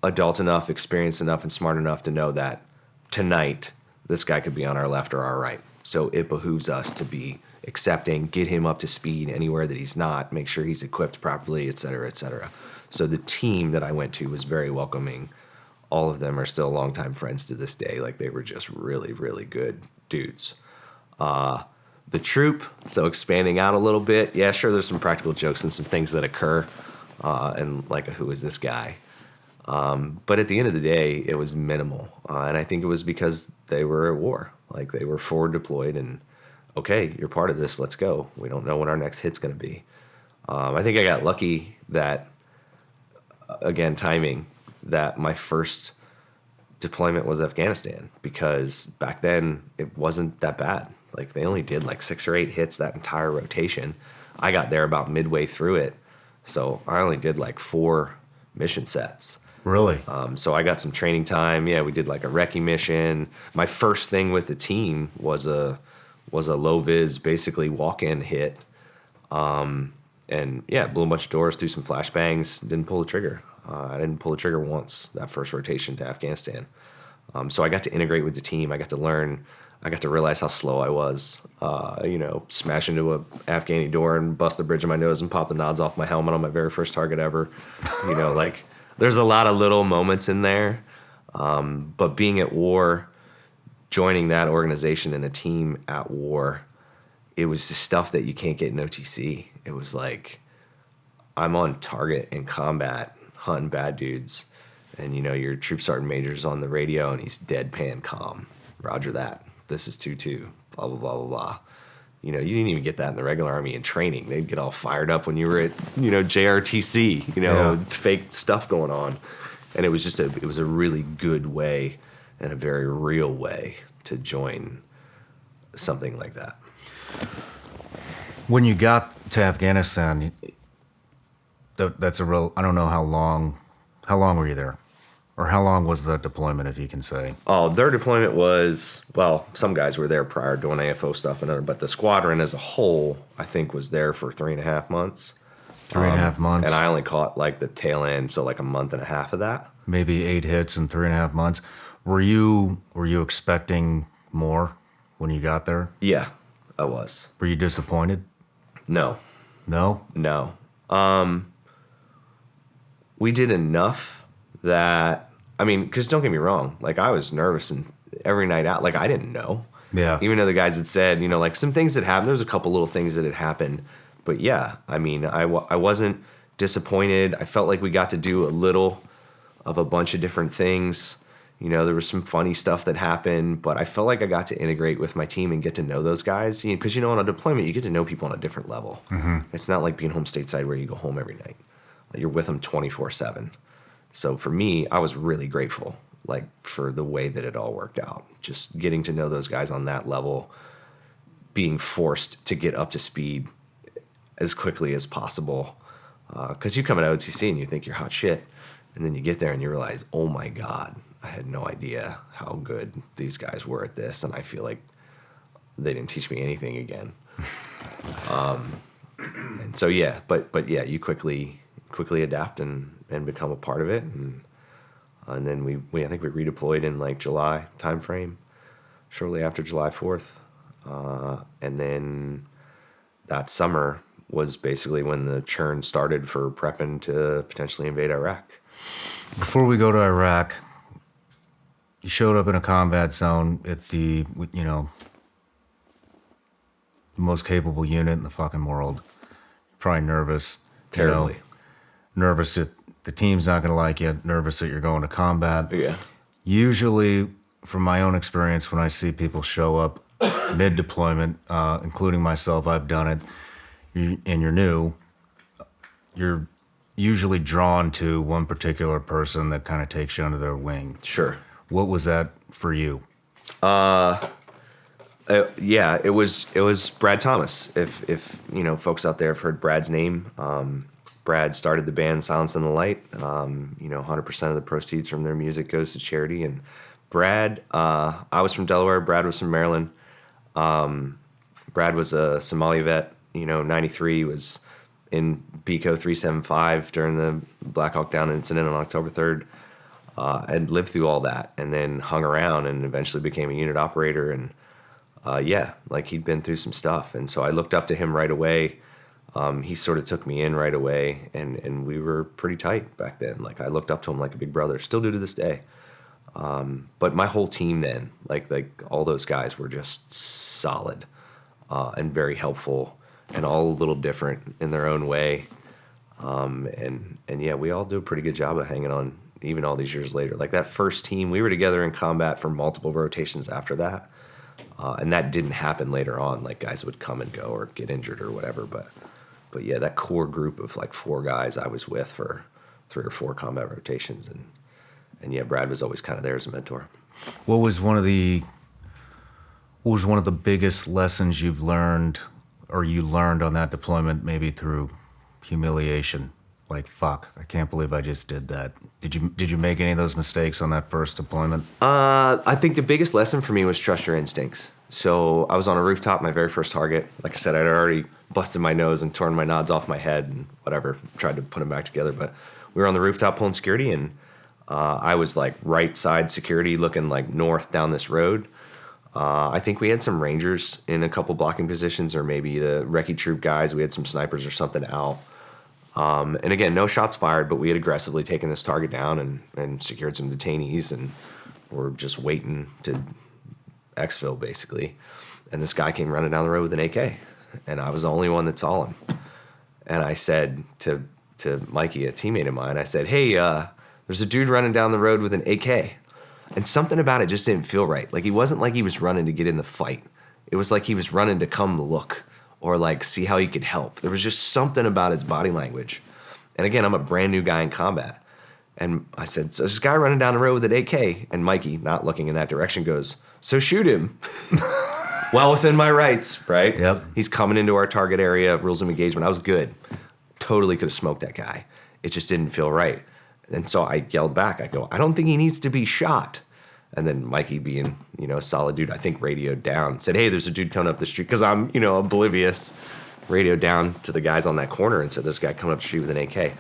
adult enough, experienced enough, and smart enough to know that tonight this guy could be on our left or our right. So it behooves us to be accepting, get him up to speed anywhere that he's not, make sure he's equipped properly, et cetera, et cetera. So the team that I went to was very welcoming. All of them are still longtime friends to this day. Like, they were just really, really good dudes. The troop, so expanding out a little bit, yeah, sure, there's some practical jokes and some things that occur, and like, who is this guy? But at the end of the day, it was minimal. And I think it was because they were at war. Like, they were forward deployed and, okay, you're part of this, let's go. We don't know when our next hit's going to be. I think I got lucky that, again, timing, that my first deployment was Afghanistan, because back then it wasn't that bad. Like, they only did like 6 or 8 hits that entire rotation. I got there about midway through it, so I only did like 4 mission sets.
Really?
So I got some training time. Yeah, we did like a recce mission. My first thing with the team was a low vis, basically walk-in hit. And yeah, blew a bunch of doors, threw some flashbangs, didn't pull the trigger. I didn't pull the trigger once that first rotation to Afghanistan. So I got to integrate with the team. I got to learn. I got to realize how slow I was. Smash into a Afghani door and bust the bridge of my nose and pop the nods off my helmet on my very first target ever. Like, there's a lot of little moments in there. But being at war, joining that organization and a team at war, it was the stuff that you can't get in OTC. It was like, I'm on target in combat, hunting bad dudes, and your troop sergeant major's on the radio and he's deadpan calm. Roger that. This is 2-2. Blah blah blah blah blah. You didn't even get that in the regular army in training. They'd get all fired up when you were at JRTC. Fake stuff going on, and it was just it was a really good way and a very real way to join something like that.
When you got to Afghanistan, that's a real, I don't know how long were you there? Or how long was the deployment, if you can say?
Oh, their deployment was, well, some guys were there prior doing AFO stuff, but the squadron as a whole, I think, was there for 3.5 months.
3.5 months?
And I only caught like the tail end, so like a month and a half of that.
Maybe 8 hits in 3.5 months. Were you expecting more when you got there?
Yeah, I was.
Were you disappointed?
No.
No?
No. We did enough that, because don't get me wrong, like, I was nervous and every night out, like, I didn't know.
Yeah.
Even though the guys had said, like, some things that happened, there was a couple little things that had happened. But yeah, I wasn't disappointed. I felt like we got to do a little of a bunch of different things. There was some funny stuff that happened, but I felt like I got to integrate with my team and get to know those guys. Because, on a deployment, you get to know people on a different level. Mm-hmm. It's not like being home stateside where you go home every night. You're with them 24/7. So for me, I was really grateful, like, for the way that it all worked out. Just getting to know those guys on that level, being forced to get up to speed as quickly as possible. Because you come at OTC and you think you're hot shit, and then you get there and you realize, oh my God, I had no idea how good these guys were at this, and I feel like they didn't teach me anything again. And so yeah, but yeah, you quickly adapt and become a part of it, and then we I think we redeployed in like July timeframe, shortly after July 4th, and then that summer was basically when the churn started for prepping to potentially invade Iraq.
Before we go to Iraq, you showed up in a combat zone at the most capable unit in the fucking world. Probably nervous.
Terribly.
Nervous that the team's not going to like you, nervous that you're going to combat.
Yeah.
Usually, from my own experience, when I see people show up mid-deployment, including myself, I've done it, and you're new, you're usually drawn to one particular person that kind of takes you under their wing.
Sure.
What was that for you?
Yeah, it was Brad Thomas. If folks out there have heard Brad's name, Brad started the band Silence in the Light. 100% of the proceeds from their music goes to charity. And Brad, I was from Delaware. Brad was from Maryland. Brad was a Somalia vet. 93 was in BCO 375 during the Black Hawk Down incident on October 3rd. and lived through all that, and then hung around and eventually became a unit operator. And like he'd been through some stuff. And so I looked up to him right away. He sort of took me in right away, and we were pretty tight back then. Like I looked up to him like a big brother, still do to this day. But my whole team then, like all those guys were just solid and very helpful, and all a little different in their own way. And yeah, we all do a pretty good job of hanging on even all these years later. Like that first team, we were together in combat for multiple rotations after that. And that didn't happen later on. Like guys would come and go or get injured or whatever. But yeah, that core group of like 4 guys I was with for 3 or 4 combat rotations. And yeah, Brad was always kind of there as a mentor.
What was one of the biggest lessons you've learned, or you learned on that deployment, maybe through humiliation? Like, fuck, I can't believe I just did that. Did you make any of those mistakes on that first deployment?
I think the biggest lesson for me was trust your instincts. So I was on a rooftop, my very first target. Like I said, I'd already busted my nose and torn my nods off my head and whatever, tried to put them back together. But we were on the rooftop pulling security, and I was like right side security looking like north down this road. I think we had some Rangers in a couple blocking positions, or maybe the recce troop guys. We had some snipers or something out. And again, no shots fired, but we had aggressively taken this target down and secured some detainees, and we're just waiting to exfil basically. And this guy came running down the road with an AK, and I was the only one that saw him. And I said to Mikey, a teammate of mine, I said, hey, there's a dude running down the road with an AK. And something about it just didn't feel right. Like, he wasn't like he was running to get in the fight. It was like he was running to come look or like see how he could help. There was just something about his body language. And again, I'm a brand new guy in combat. And I said, so this guy running down the road with an AK, and Mikey, not looking in that direction, goes, so shoot him. Well within my rights, right?
Yep.
He's coming into our target area, rules of engagement. I was good. Totally could have smoked that guy. It just didn't feel right. And so I yelled back. I go, I don't think he needs to be shot. And then Mikey, being, a solid dude, I think radioed down, said, hey, there's a dude coming up the street. Because I'm, oblivious. Radioed down to the guys on that corner and said, there's a guy coming up the street with an AK.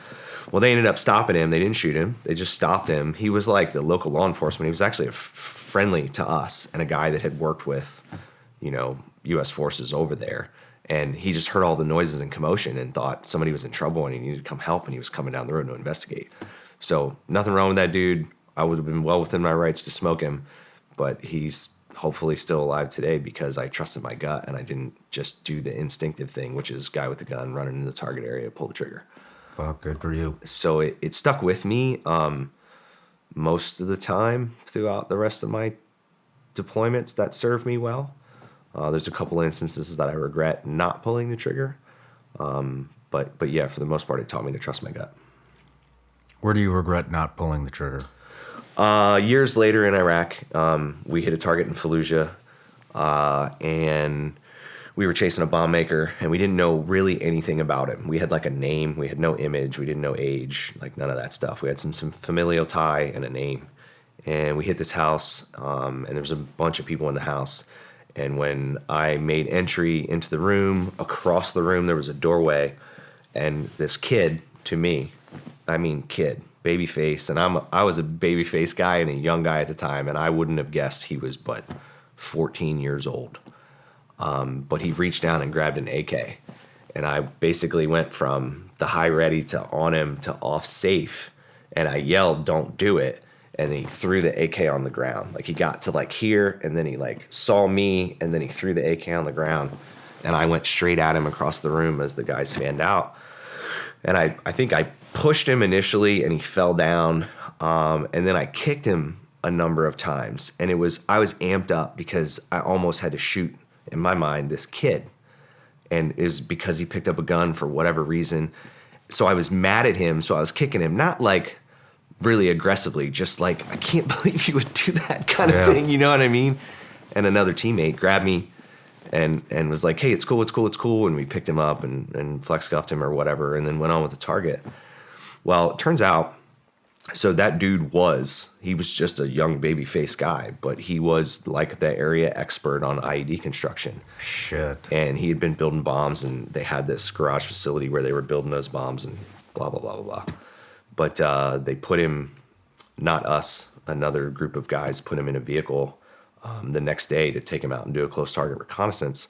Well, they ended up stopping him. They didn't shoot him. They just stopped him. He was like the local law enforcement. He was actually friendly to us and a guy that had worked with, U.S. forces over there. And he just heard all the noises and commotion and thought somebody was in trouble and he needed to come help, and he was coming down the road to investigate. So nothing wrong with that dude. I would have been well within my rights to smoke him, but he's hopefully still alive today because I trusted my gut and I didn't just do the instinctive thing, which is guy with a gun running into the target area, pull the trigger.
Well, good for you.
So it stuck with me most of the time throughout the rest of my deployments. That served me well. There's a couple instances that I regret not pulling the trigger. But yeah, for the most part, it taught me to trust my gut.
Where do you regret not pulling the trigger?
Years later in Iraq, we hit a target in Fallujah, and we were chasing a bomb maker, and we didn't know really anything about him. We had like a name, we had no image, we didn't know age, like none of that stuff. We had some familial tie and a name, and we hit this house, and there was a bunch of people in the house. And when I made entry into the room, across the room there was a doorway, and this kid, to me, I mean kid, baby face, and I was a baby face guy and a young guy at the time, and I wouldn't have guessed he was but 14 years old. But he reached down and grabbed an AK, and I basically went from the high ready to on him to off safe, and I yelled, "Don't do it!" And he threw the AK on the ground. Like, he got to like here, and then he like saw me, and then he threw the AK on the ground, and I went straight at him across the room as the guys fanned out. And I think I pushed him initially, and he fell down, and then I kicked him a number of times, and I was amped up because I almost had to shoot, in my mind, this kid, and it was because he picked up a gun for whatever reason. So I was mad at him, so I was kicking him, not like really aggressively, just like, I can't believe you would do that kind of thing, you know what I mean? And another teammate grabbed me and was like, hey, it's cool, and we picked him up and flex cuffed him or whatever, and then went on with the target. Well, it turns out, so that dude he was just a young baby face guy, but he was like the area expert on IED construction.
Shit.
And he had been building bombs, and they had this garage facility where they were building those bombs and blah, blah, blah, blah, blah. But they put him not us, another group of guys put him in a vehicle the next day to take him out and do a close target reconnaissance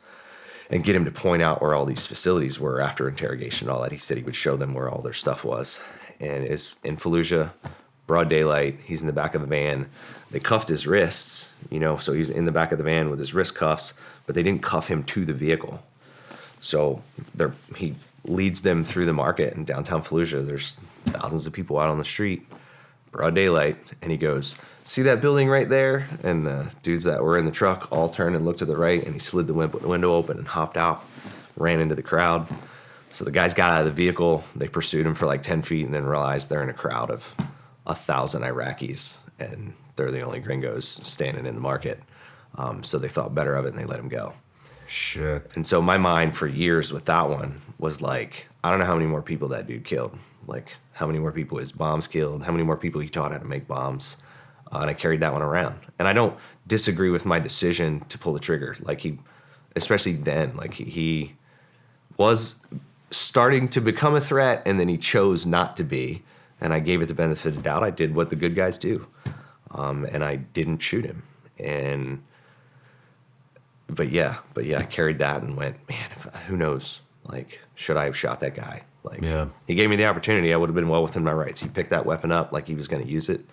and get him to point out where all these facilities were after interrogation and all that. He said he would show them where all their stuff was. And it's in Fallujah, broad daylight. He's in the back of the van. They cuffed his wrists, so he's in the back of the van with his wrist cuffs, but they didn't cuff him to the vehicle. So he leads them through the market in downtown Fallujah. There's thousands of people out on the street, broad daylight, and he goes, "See that building right there?" And the dudes that were in the truck all turned and looked to the right, and he slid the window open and hopped out, ran into the crowd. So the guys got out of the vehicle. They pursued him for like 10 feet and then realized they're in a crowd of 1,000 Iraqis, and they're the only gringos standing in the market. So they thought better of it, and they let him go.
Shit.
And so my mind for years with that one was like, I don't know how many more people that dude killed. Like, how many more people his bombs killed, how many more people he taught how to make bombs. And I carried that one around. And I don't disagree with my decision to pull the trigger. Like, especially then, like he was starting to become a threat, and then he chose not to be. And I gave it the benefit of the doubt. I did what the good guys do. And I didn't shoot him. But yeah, I carried that and went, man, who knows? Like, should I have shot that guy? Like,
yeah.
He gave me the opportunity. I would have been well within my rights. He picked that weapon up like he was going to use it.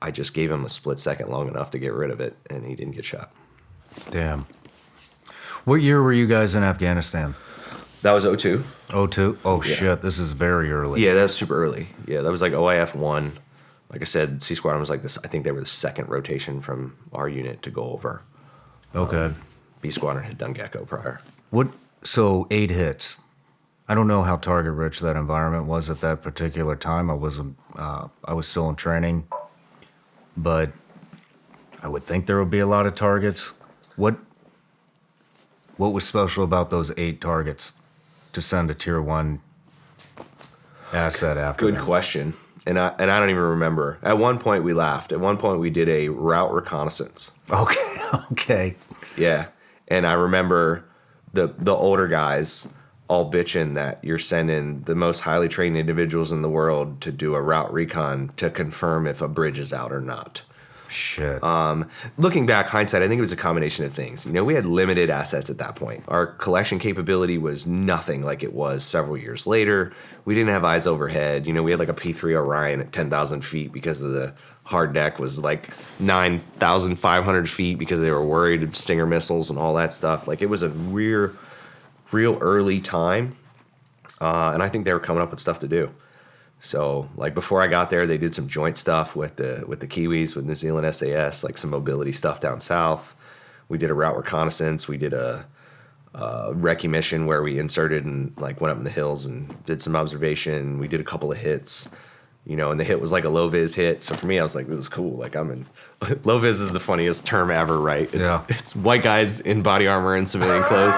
I just gave him a split second long enough to get rid of it, and he didn't get shot.
Damn. What year were you guys in Afghanistan?
That was 02.
02? Oh,
Yeah.
shit. This is very early.
Yeah, that was super early. Yeah, that was like OIF 1. Like I said, C Squadron was like this. I think they were the second rotation from our unit to go over.
Okay.
B Squadron had done Gecko prior.
So 8 hits. I don't know how target rich that environment was at that particular time. I was still in training, but I would think there would be a lot of targets. What was special about those 8 targets to send a tier 1 asset after
Good
them?
question. And I don't even remember. At one point we laughed. At one point we did a route reconnaissance.
Okay.
Yeah. And I remember the older guys all bitching that you're sending the most highly trained individuals in the world to do a route recon to confirm if a bridge is out or not.
Shit.
Looking back, hindsight, I think it was a combination of things. We had limited assets at that point. Our collection capability was nothing like it was several years later. We didn't have eyes overhead. We had like a P3 Orion at 10,000 feet because of the hard deck was like 9,500 feet because they were worried of Stinger missiles and all that stuff. Like, it was a real early time. And I think they were coming up with stuff to do. So, like, before I got there, they did some joint stuff with the Kiwis, with New Zealand SAS, like some mobility stuff down south. We did a route reconnaissance. We did a recce mission where we inserted and like went up in the hills and did some observation. We did a couple of hits, and the hit was like a low vis hit. So for me, I was like, this is cool. Like, I'm in low vis is the funniest term ever, right? It's white guys in body armor and civilian clothes.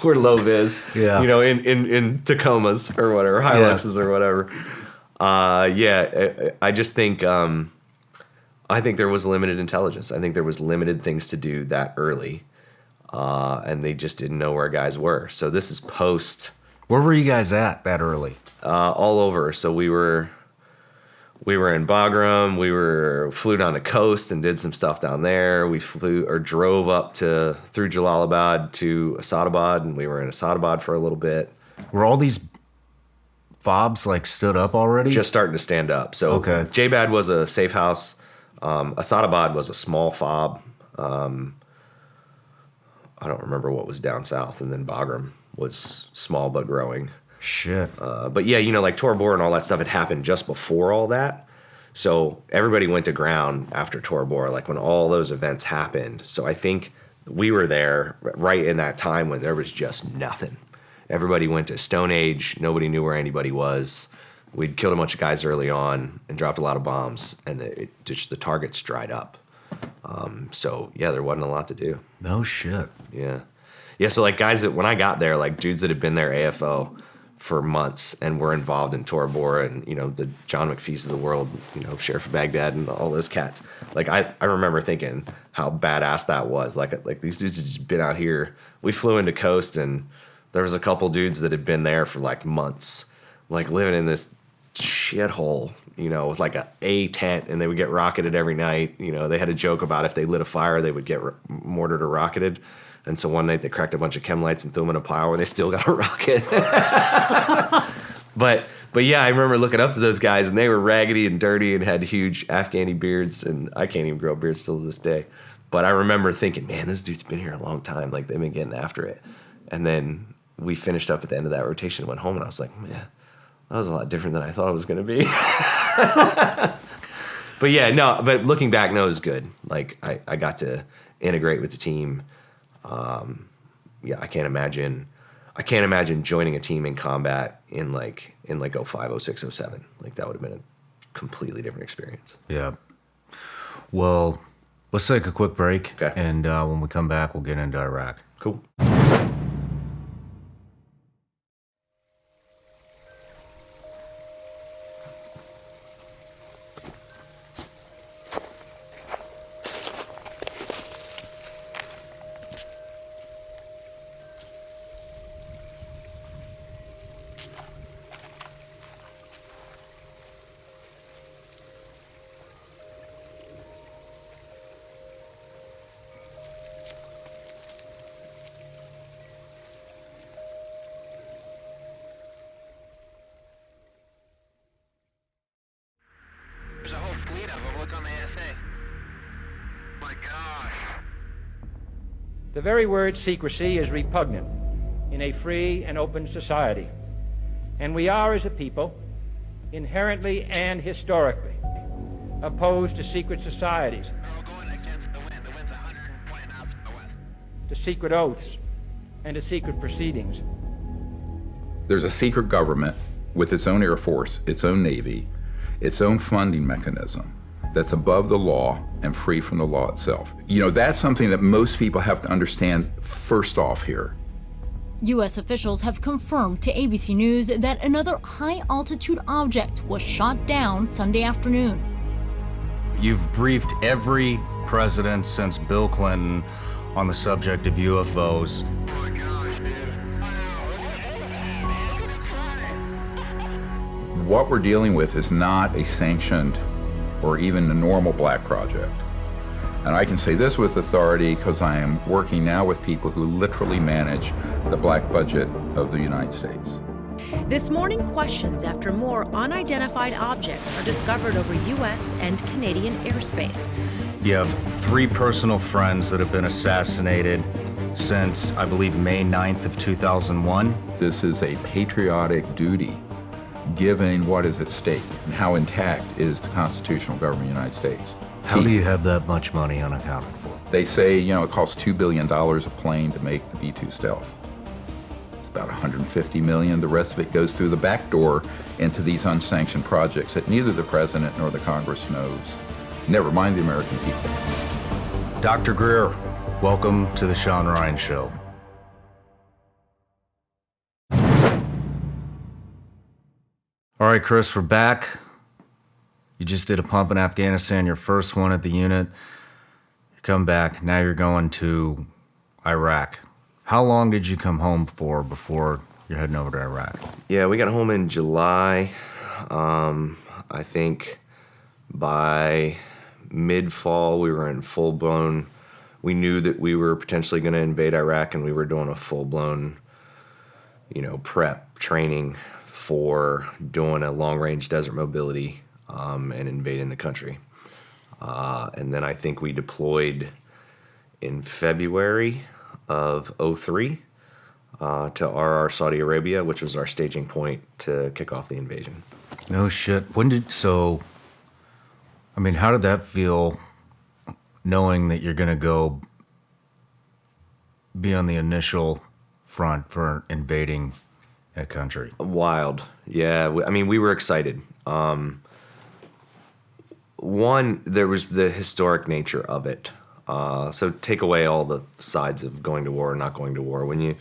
We're low vis,
Yeah.
In Tacomas or whatever, Hiluxes or whatever. I just think, I think there was limited intelligence. I think there was limited things to do that early, and they just didn't know where guys were. So this is post.
Where were you guys at that early?
All over. So we were in Bagram. We flew down the coast and did some stuff down there. We drove up through Jalalabad to Asadabad, and we were in Asadabad for a little bit.
Were all these fobs like stood up already?
Just starting to stand up. So
Okay.
Jbad was a safe house. Asadabad was a small fob. I don't remember what was down south, and then Bagram was small but growing.
Shit.
But yeah, like Tor Bor and all that stuff had happened just before all that. So everybody went to ground after Tor Bor, like when all those events happened. So I think we were there right in that time when there was just nothing. Everybody went to Stone Age. Nobody knew where anybody was. We'd killed a bunch of guys early on and dropped a lot of bombs, and the targets dried up. So yeah, there wasn't a lot to do.
No shit.
Yeah. So like guys that when I got there, like dudes that had been there AFO for months and were involved in Tor Bor and the John McPhee's of the world, Sheriff of Baghdad and all those cats. Like I remember thinking how badass that was. Like these dudes had just been out here. We flew into coast and there was a couple dudes that had been there for like months, like living in this shithole, with like a tent, and they would get rocketed every night. They had a joke about if they lit a fire, they would get mortared or rocketed. And so one night they cracked a bunch of chem lights and threw them in a pile, and they still got a rocket. But yeah, I remember looking up to those guys, and they were raggedy and dirty and had huge Afghani beards, and I can't even grow beards still to this day. But I remember thinking, man, those dudes been here a long time. Like, they've been getting after it. And then we finished up at the end of that rotation and went home, and I was like, man, that was a lot different than I thought it was going to be. But looking back, no, it was good. Like, I got to integrate with the team. I can't imagine joining a team in combat in 05, 06, 07. Like, that would have been a completely different experience.
Yeah. Well, let's take a quick break.
Okay.
And when we come back, we'll get into Iraq.
Cool.
There's a whole fleet of them. Look on the ASA. My gosh.
The very word secrecy is repugnant in a free and open society. And we are, as a people, inherently and historically opposed to secret societies,
They're all going against the wind. The wind's 120 knots from the west.
to secret oaths, and to secret proceedings.
There's a secret government with its own Air Force, its own Navy, its own funding mechanism that's above the law and free from the law itself. That's something that most people have to understand first off here.
U.S. officials have confirmed to ABC News that another high-altitude object was shot down Sunday afternoon.
You've briefed every president since Bill Clinton on the subject of UFOs.
Oh my gosh, dude.
What we're dealing with is not a sanctioned or even a normal black project. And I can say this with authority because I am working now with people who literally manage the black budget of the United States.
This morning, questions after more unidentified objects are discovered over U.S. and Canadian airspace.
You have 3 personal friends that have been assassinated since, I believe, May 9th of 2001.
This is a patriotic duty given what is at stake and how intact is the constitutional government of the United States.
How do you have that much money unaccounted for?
They say, it costs $2 billion a plane to make the B-2 Stealth. It's about $150 million. The rest of it goes through the back door into these unsanctioned projects that neither the president nor the Congress knows. Never mind the American people.
Dr. Greer, welcome to the Shawn Ryan Show. All right, Chris, we're back. You just did a pump in Afghanistan, your first one at the unit. You come back, now you're going to Iraq. How long did you come home for before you're heading over to Iraq?
Yeah, we got home in July. I think by mid-fall, we were in full-blown. We knew that we were potentially going to invade Iraq, and we were doing a full-blown, prep training for doing a long-range desert mobility and invading the country. And then I think we deployed in February of 2003 to RR Saudi Arabia, which was our staging point to kick off the invasion.
No shit. How did that feel, knowing that you're going to go be on the initial front for invading a country?
Wild. Yeah, we were excited. One, there was the historic nature of it. So take away all the sides of going to war or not going to war. When you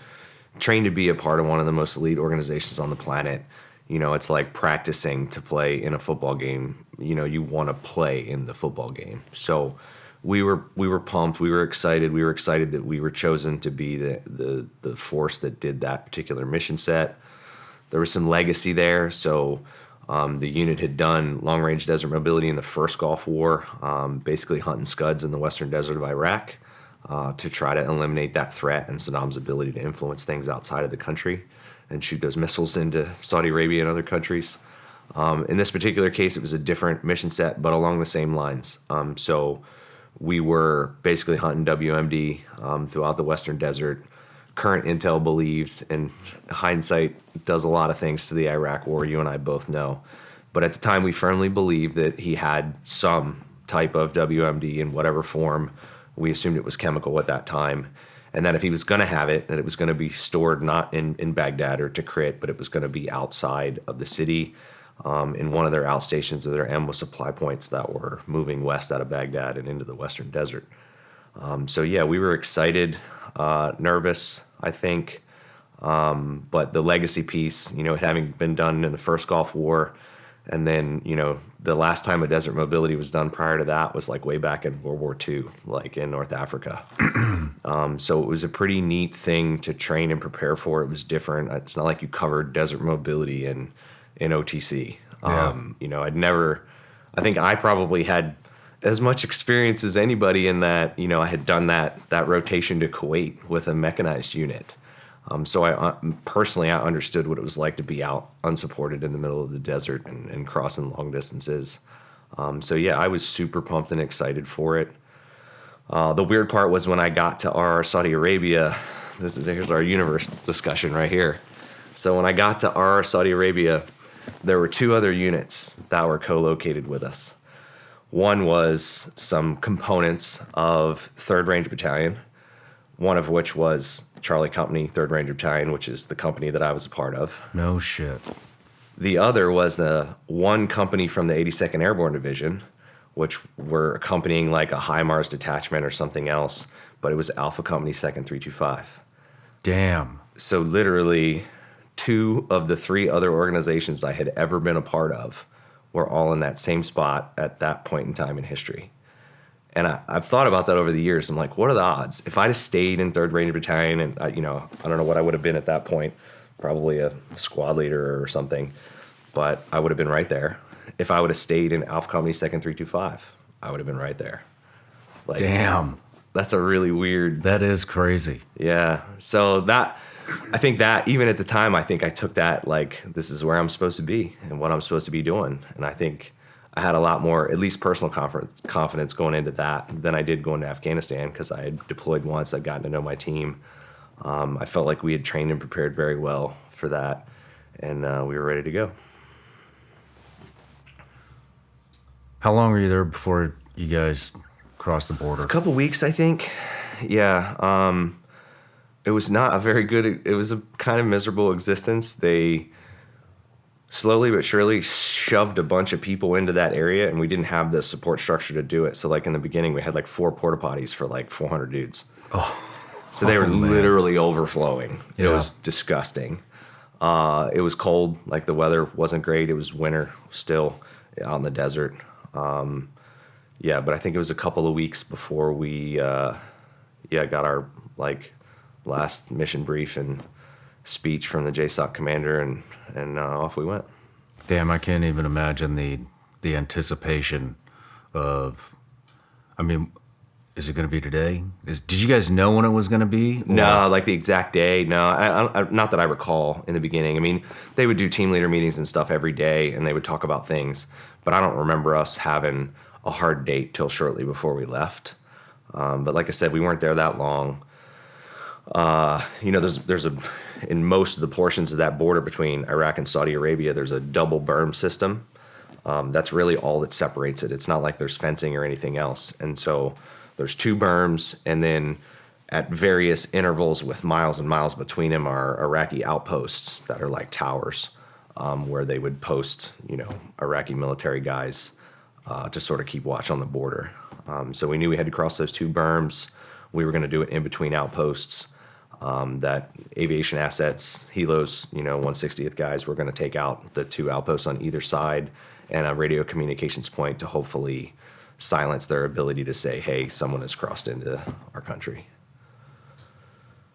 train to be a part of one of the most elite organizations on the planet, it's like practicing to play in a football game. You want to play in the football game. So we were pumped. We were excited. We were excited that we were chosen to be the force that did that particular mission set. There was some legacy there. So The unit had done long-range desert mobility in the first Gulf War, basically hunting Scuds in the western desert of Iraq to try to eliminate that threat and Saddam's ability to influence things outside of the country and shoot those missiles into Saudi Arabia and other countries. In this particular case, it was a different mission set, but along the same lines. So we were basically hunting WMD throughout the western desert. Current intel believed, and hindsight does a lot of things to the Iraq war, you and I both know. But at the time, we firmly believed that he had some type of WMD in whatever form. We assumed it was chemical at that time. And that if he was going to have it, that it was going to be stored not in Baghdad or Tikrit, but it was going to be outside of the city in one of their outstations of their ammo supply points that were moving west out of Baghdad and into the western desert. So yeah, we were excited, nervous, I think. But the legacy piece, it having been done in the first Gulf War, and then, the last time a desert mobility was done prior to that was like way back in World War II, like in North Africa. So it was a pretty neat thing to train and prepare for. It was different. It's not like you covered desert mobility in OTC.
Yeah.
I think I probably had as much experience as anybody in that, I had done that rotation to Kuwait with a mechanized unit. So I personally understood what it was like to be out unsupported in the middle of the desert and crossing long distances. So yeah, I was super pumped and excited for it. The weird part was when I got to RR Saudi Arabia, here's our universe discussion right here. So when I got to RR Saudi Arabia, there were two other units that were co-located with us. One was some components of 3rd Ranger Battalion, one of which was Charlie Company, 3rd Ranger Battalion, which is the company that I was a part of.
No shit.
The other was one company from the 82nd Airborne Division, which were accompanying like a HIMARS detachment or something else, but it was Alpha Company 2nd 325.
Damn.
So literally 2 of the 3 other organizations I had ever been a part of were all in that same spot at that point in time in history. And I've thought about that over the years. I'm like, what are the odds? If I'd have stayed in 3rd Ranger Battalion and, I don't know what I would have been at that point, probably a squad leader or something, but I would have been right there. If I would have stayed in Alpha Company 2nd 325, I would have been right there. Like,
damn.
That's a really weird...
That is crazy.
Yeah. So I think that even at the time, I think I took that like, this is where I'm supposed to be and what I'm supposed to be doing. And I think I had a lot more, at least personal confidence going into that than I did going to Afghanistan, because I had deployed once. I'd gotten to know my team. I felt like we had trained and prepared very well for that, and we were ready to go.
How long were you there before you guys crossed the border?
A couple weeks, I think. Yeah. It was not a very good, it was a kind of miserable existence. They slowly but surely shoved a bunch of people into that area, and we didn't have the support structure to do it. So like in the beginning, we had like 4 porta potties for like 400 dudes. So they were literally overflowing.
Yeah.
It was disgusting. It was cold. Like the weather wasn't great. It was winter still out in the desert. Yeah, but I think it was a couple of weeks before we got our like last mission brief and speech from the JSOC commander, and off we went.
Damn, I can't even imagine the anticipation of, I mean, is it going to be today? Did you guys know when it was going to be?
No, like the exact day. No, I, not that I recall in the beginning. I mean, they would do team leader meetings and stuff every day, and they would talk about things. But I don't remember us having a hard date till shortly before we left. But like I said, we weren't there that long. There's in most of the portions of that border between Iraq and Saudi Arabia, there's a double berm system. That's really all that separates it. It's not like there's fencing or anything else. And so there's 2 berms, and then at various intervals with miles and miles between them are Iraqi outposts that are like towers, where they would post, Iraqi military guys to sort of keep watch on the border. So we knew we had to cross those 2 berms. We were going to do it in between outposts. That aviation assets, helos, 160th guys, were going to take out the 2 outposts on either side and a radio communications point to hopefully silence their ability to say, hey, someone has crossed into our country.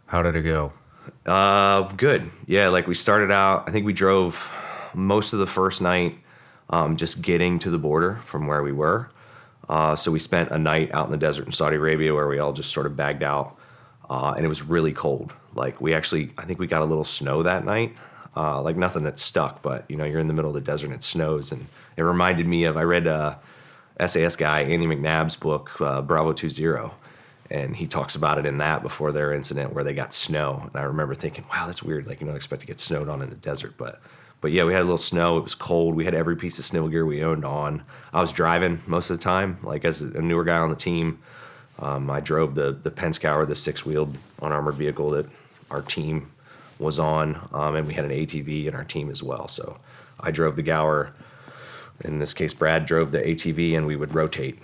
How did it go?
Good. Yeah, like we started out, I think we drove most of the first night just getting to the border from where we were. So we spent a night out in the desert in Saudi Arabia where we all just sort of bagged out. And it was really cold. Like I think we got a little snow that night. Like nothing that stuck, but you're in the middle of the desert and it snows. And it reminded me of, I read SAS guy Andy McNabb's book, Bravo 20. And he talks about it in that before their incident where they got snow. And I remember thinking, wow, that's weird. Like you don't expect to get snowed on in the desert, but yeah, we had a little snow. It was cold. We had every piece of snow gear we owned on. I was driving most of the time, like as a newer guy on the team. I drove the Penske, the 6-wheeled unarmored vehicle that our team was on, and we had an ATV in our team as well. So I drove the Gower. In this case, Brad drove the ATV, and we would rotate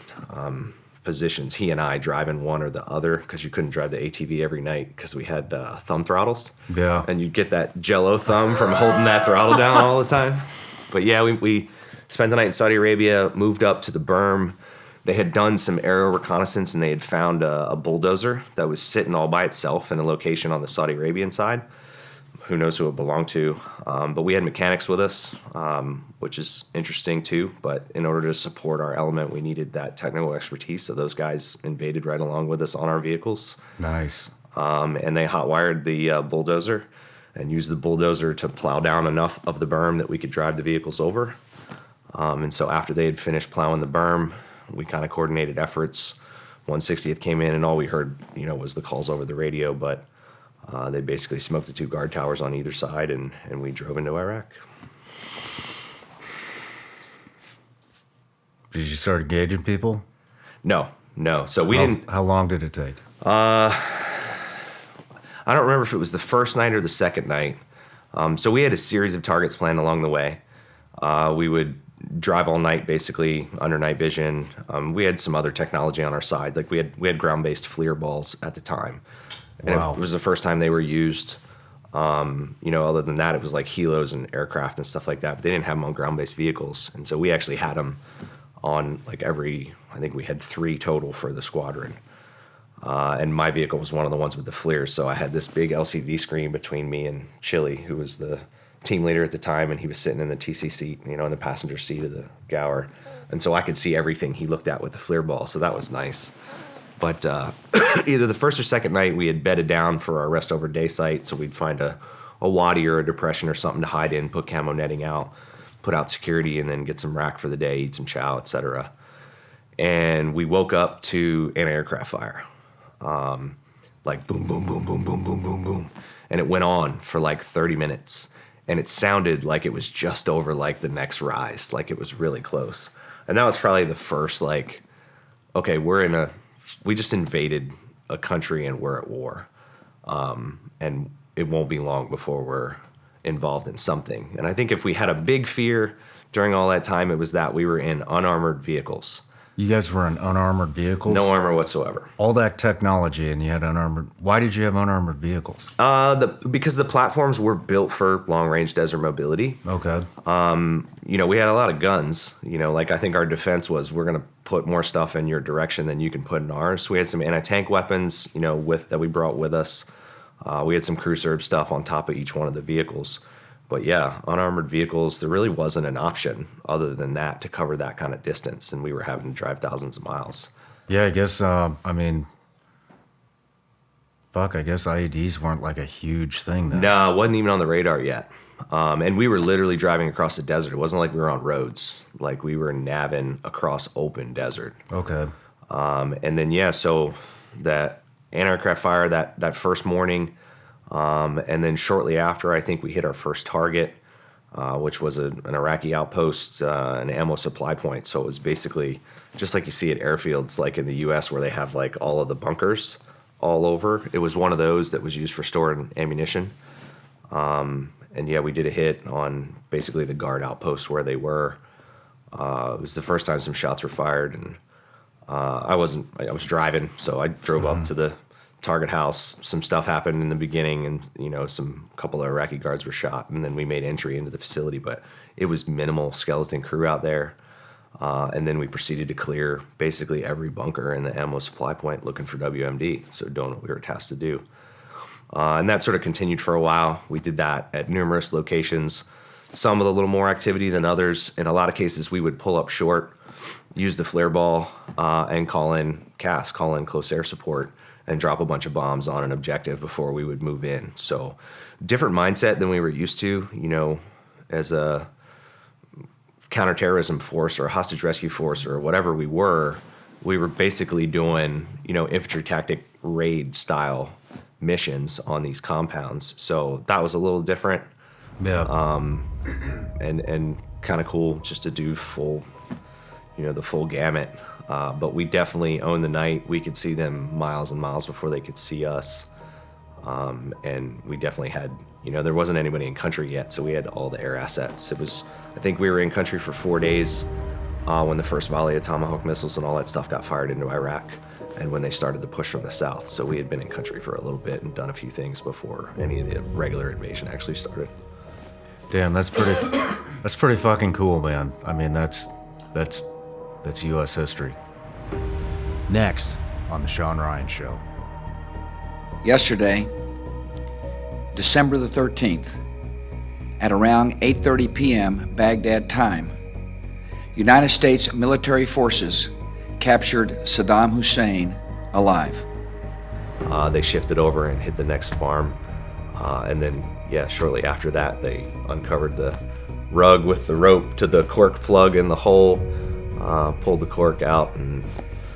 positions. He and I driving one or the other because you couldn't drive the ATV every night because we had thumb throttles.
Yeah.
And you'd get that jello thumb from holding that throttle down all the time. But yeah, we spent the night in Saudi Arabia, moved up to the berm. They had done some aerial reconnaissance and they had found a bulldozer that was sitting all by itself in a location on the Saudi Arabian side. Who knows who it belonged to. But we had mechanics with us, which is interesting too. But in order to support our element, we needed that technical expertise. So those guys invaded right along with us on our vehicles.
Nice.
And they hot-wired the bulldozer and used the bulldozer to plow down enough of the berm that we could drive the vehicles over. And so after they had finished plowing the berm, we kind of coordinated efforts. 160th came in, and all we heard, was the calls over the radio. But they basically smoked the 2 guard towers on either side, and we drove into Iraq.
Did you start engaging people?
No. So we didn't.
How long did it take?
I don't remember if it was the first night or the second night. So we had a series of targets planned along the way. We would drive all night, basically under night vision. We had some other technology on our side, like we had ground-based FLIR balls at the time, and
wow.
It was the first time they were used. Other than that, it was like helos and aircraft and stuff like that. But they didn't have them on ground-based vehicles, and so we actually had them on like I think we had 3 total for the squadron. And my vehicle was one of the ones with the FLIR, so I had this big LCD screen between me and Chili, who was the team leader at the time, and he was sitting in the TC seat, in the passenger seat of the Gower. And so I could see everything he looked at with the FLIR ball, so that was nice. But either the first or second night, we had bedded down for our rest over day site, so we'd find a wadi or a depression or something to hide in, put camo netting out, put out security, and then get some rack for the day, eat some chow, etc. And we woke up to anti-aircraft fire. Like boom, boom, boom, boom, boom, boom, boom, boom. And it went on for like 30 minutes. And it sounded like it was just over like the next rise, like it was really close. And that was probably the first okay, we just invaded a country and we're at war. And it won't be long before we're involved in something. And I think if we had a big fear during all that time, it was that we were in unarmored vehicles.
You guys were in unarmored vehicles?
No armor whatsoever.
All that technology, and you had unarmored. Why did you have unarmored vehicles?
Because the platforms were built for long-range desert mobility.
Okay.
We had a lot of guns. I think our defense was we're going to put more stuff in your direction than you can put in ours. We had some anti-tank weapons, that we brought with us. We had some crew serve stuff on top of each one of the vehicles. But yeah, unarmored vehicles, there really wasn't an option other than that to cover that kind of distance, and we were having to drive thousands of miles.
Yeah, I guess, I guess IEDs weren't like a huge thing then.
No, it wasn't even on the radar yet. And we were literally driving across the desert. It wasn't like we were on roads. Like we were navving across open desert.
Okay.
And then, so that anti-aircraft fire that first morning, and then shortly after, I think we hit our first target, which was an Iraqi outpost, an ammo supply point. So it was basically just like you see at airfields, like in the U.S., where they have like all of the bunkers all over. It was one of those that was used for storing ammunition. And yeah, we did a hit on basically the guard outpost where they were. It was the first time some shots were fired, and I was driving, so I drove up to the target house. Some stuff happened in the beginning, and some couple of Iraqi guards were shot, and then we made entry into the facility, but it was minimal skeleton crew out there. And then we proceeded to clear basically every bunker in the ammo supply point looking for WMD, so doing what we were tasked to do. And that sort of continued for a while. We did that at numerous locations. some with a little more activity than others. In a lot of cases, we would pull up short, use the flare ball, and call in CAS, call in close air support, and drop a bunch of bombs on an objective before we would move in. So different mindset than we were used to, you know, as a counterterrorism force or a hostage rescue force or whatever we were basically doing, you know, infantry tactic raid style missions on these compounds. So that was a little different.
Yeah.
And kind of cool just to do full, you know, the full gamut. But we definitely owned the night. We could see them miles and miles before they could see us. And we definitely had, you know, there wasn't anybody in country yet, so we had all the air assets. It was, I think we were in country for 4 days when the first volley of Tomahawk missiles and all that stuff got fired into Iraq, and when they started the push from the south. So we had been in country for a little bit and done a few things before any of the regular invasion actually started.
Damn, that's pretty fucking cool, man. I mean, that's U.S. history. Next on the Shawn Ryan Show.
Yesterday, December the 13th, at around 8:30 p.m. Baghdad time, United States military forces captured Saddam Hussein alive.
They shifted over and hit the next farm. And then, yeah, shortly after that, they uncovered the rug with the rope to the cork plug in the hole, pulled the cork out, and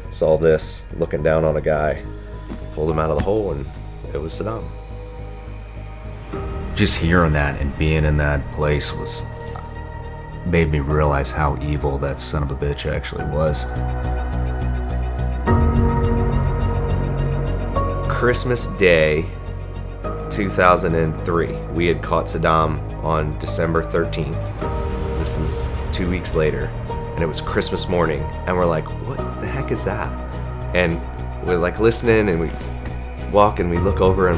saw this looking down on a guy, pulled him out of the hole, and it was Saddam.
Just hearing that and being in that place made me realize how evil that son of a bitch actually was.
Christmas Day 2003. We had caught Saddam on December 13th. This is 2 weeks later, and it was Christmas morning, and we're like, what the heck is that? And we're like listening, and we walk and we look over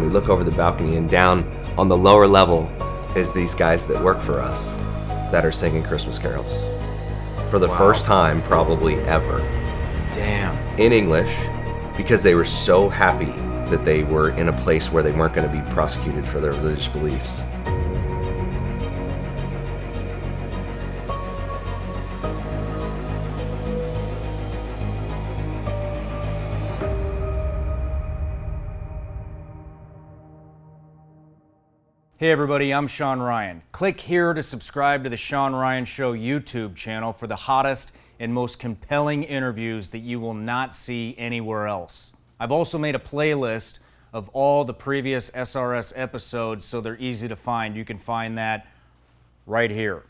the balcony, and down on the lower level is these guys that work for us that are singing Christmas carols for the first time probably ever.
Damn.
In English, because they were so happy that they were in a place where they weren't going to be prosecuted for their religious beliefs.
Hey everybody, I'm Shawn Ryan. Click here to subscribe to the Shawn Ryan Show YouTube channel for the hottest and most compelling interviews that you will not see anywhere else. I've also made a playlist of all the previous SRS episodes so they're easy to find. You can find that right here.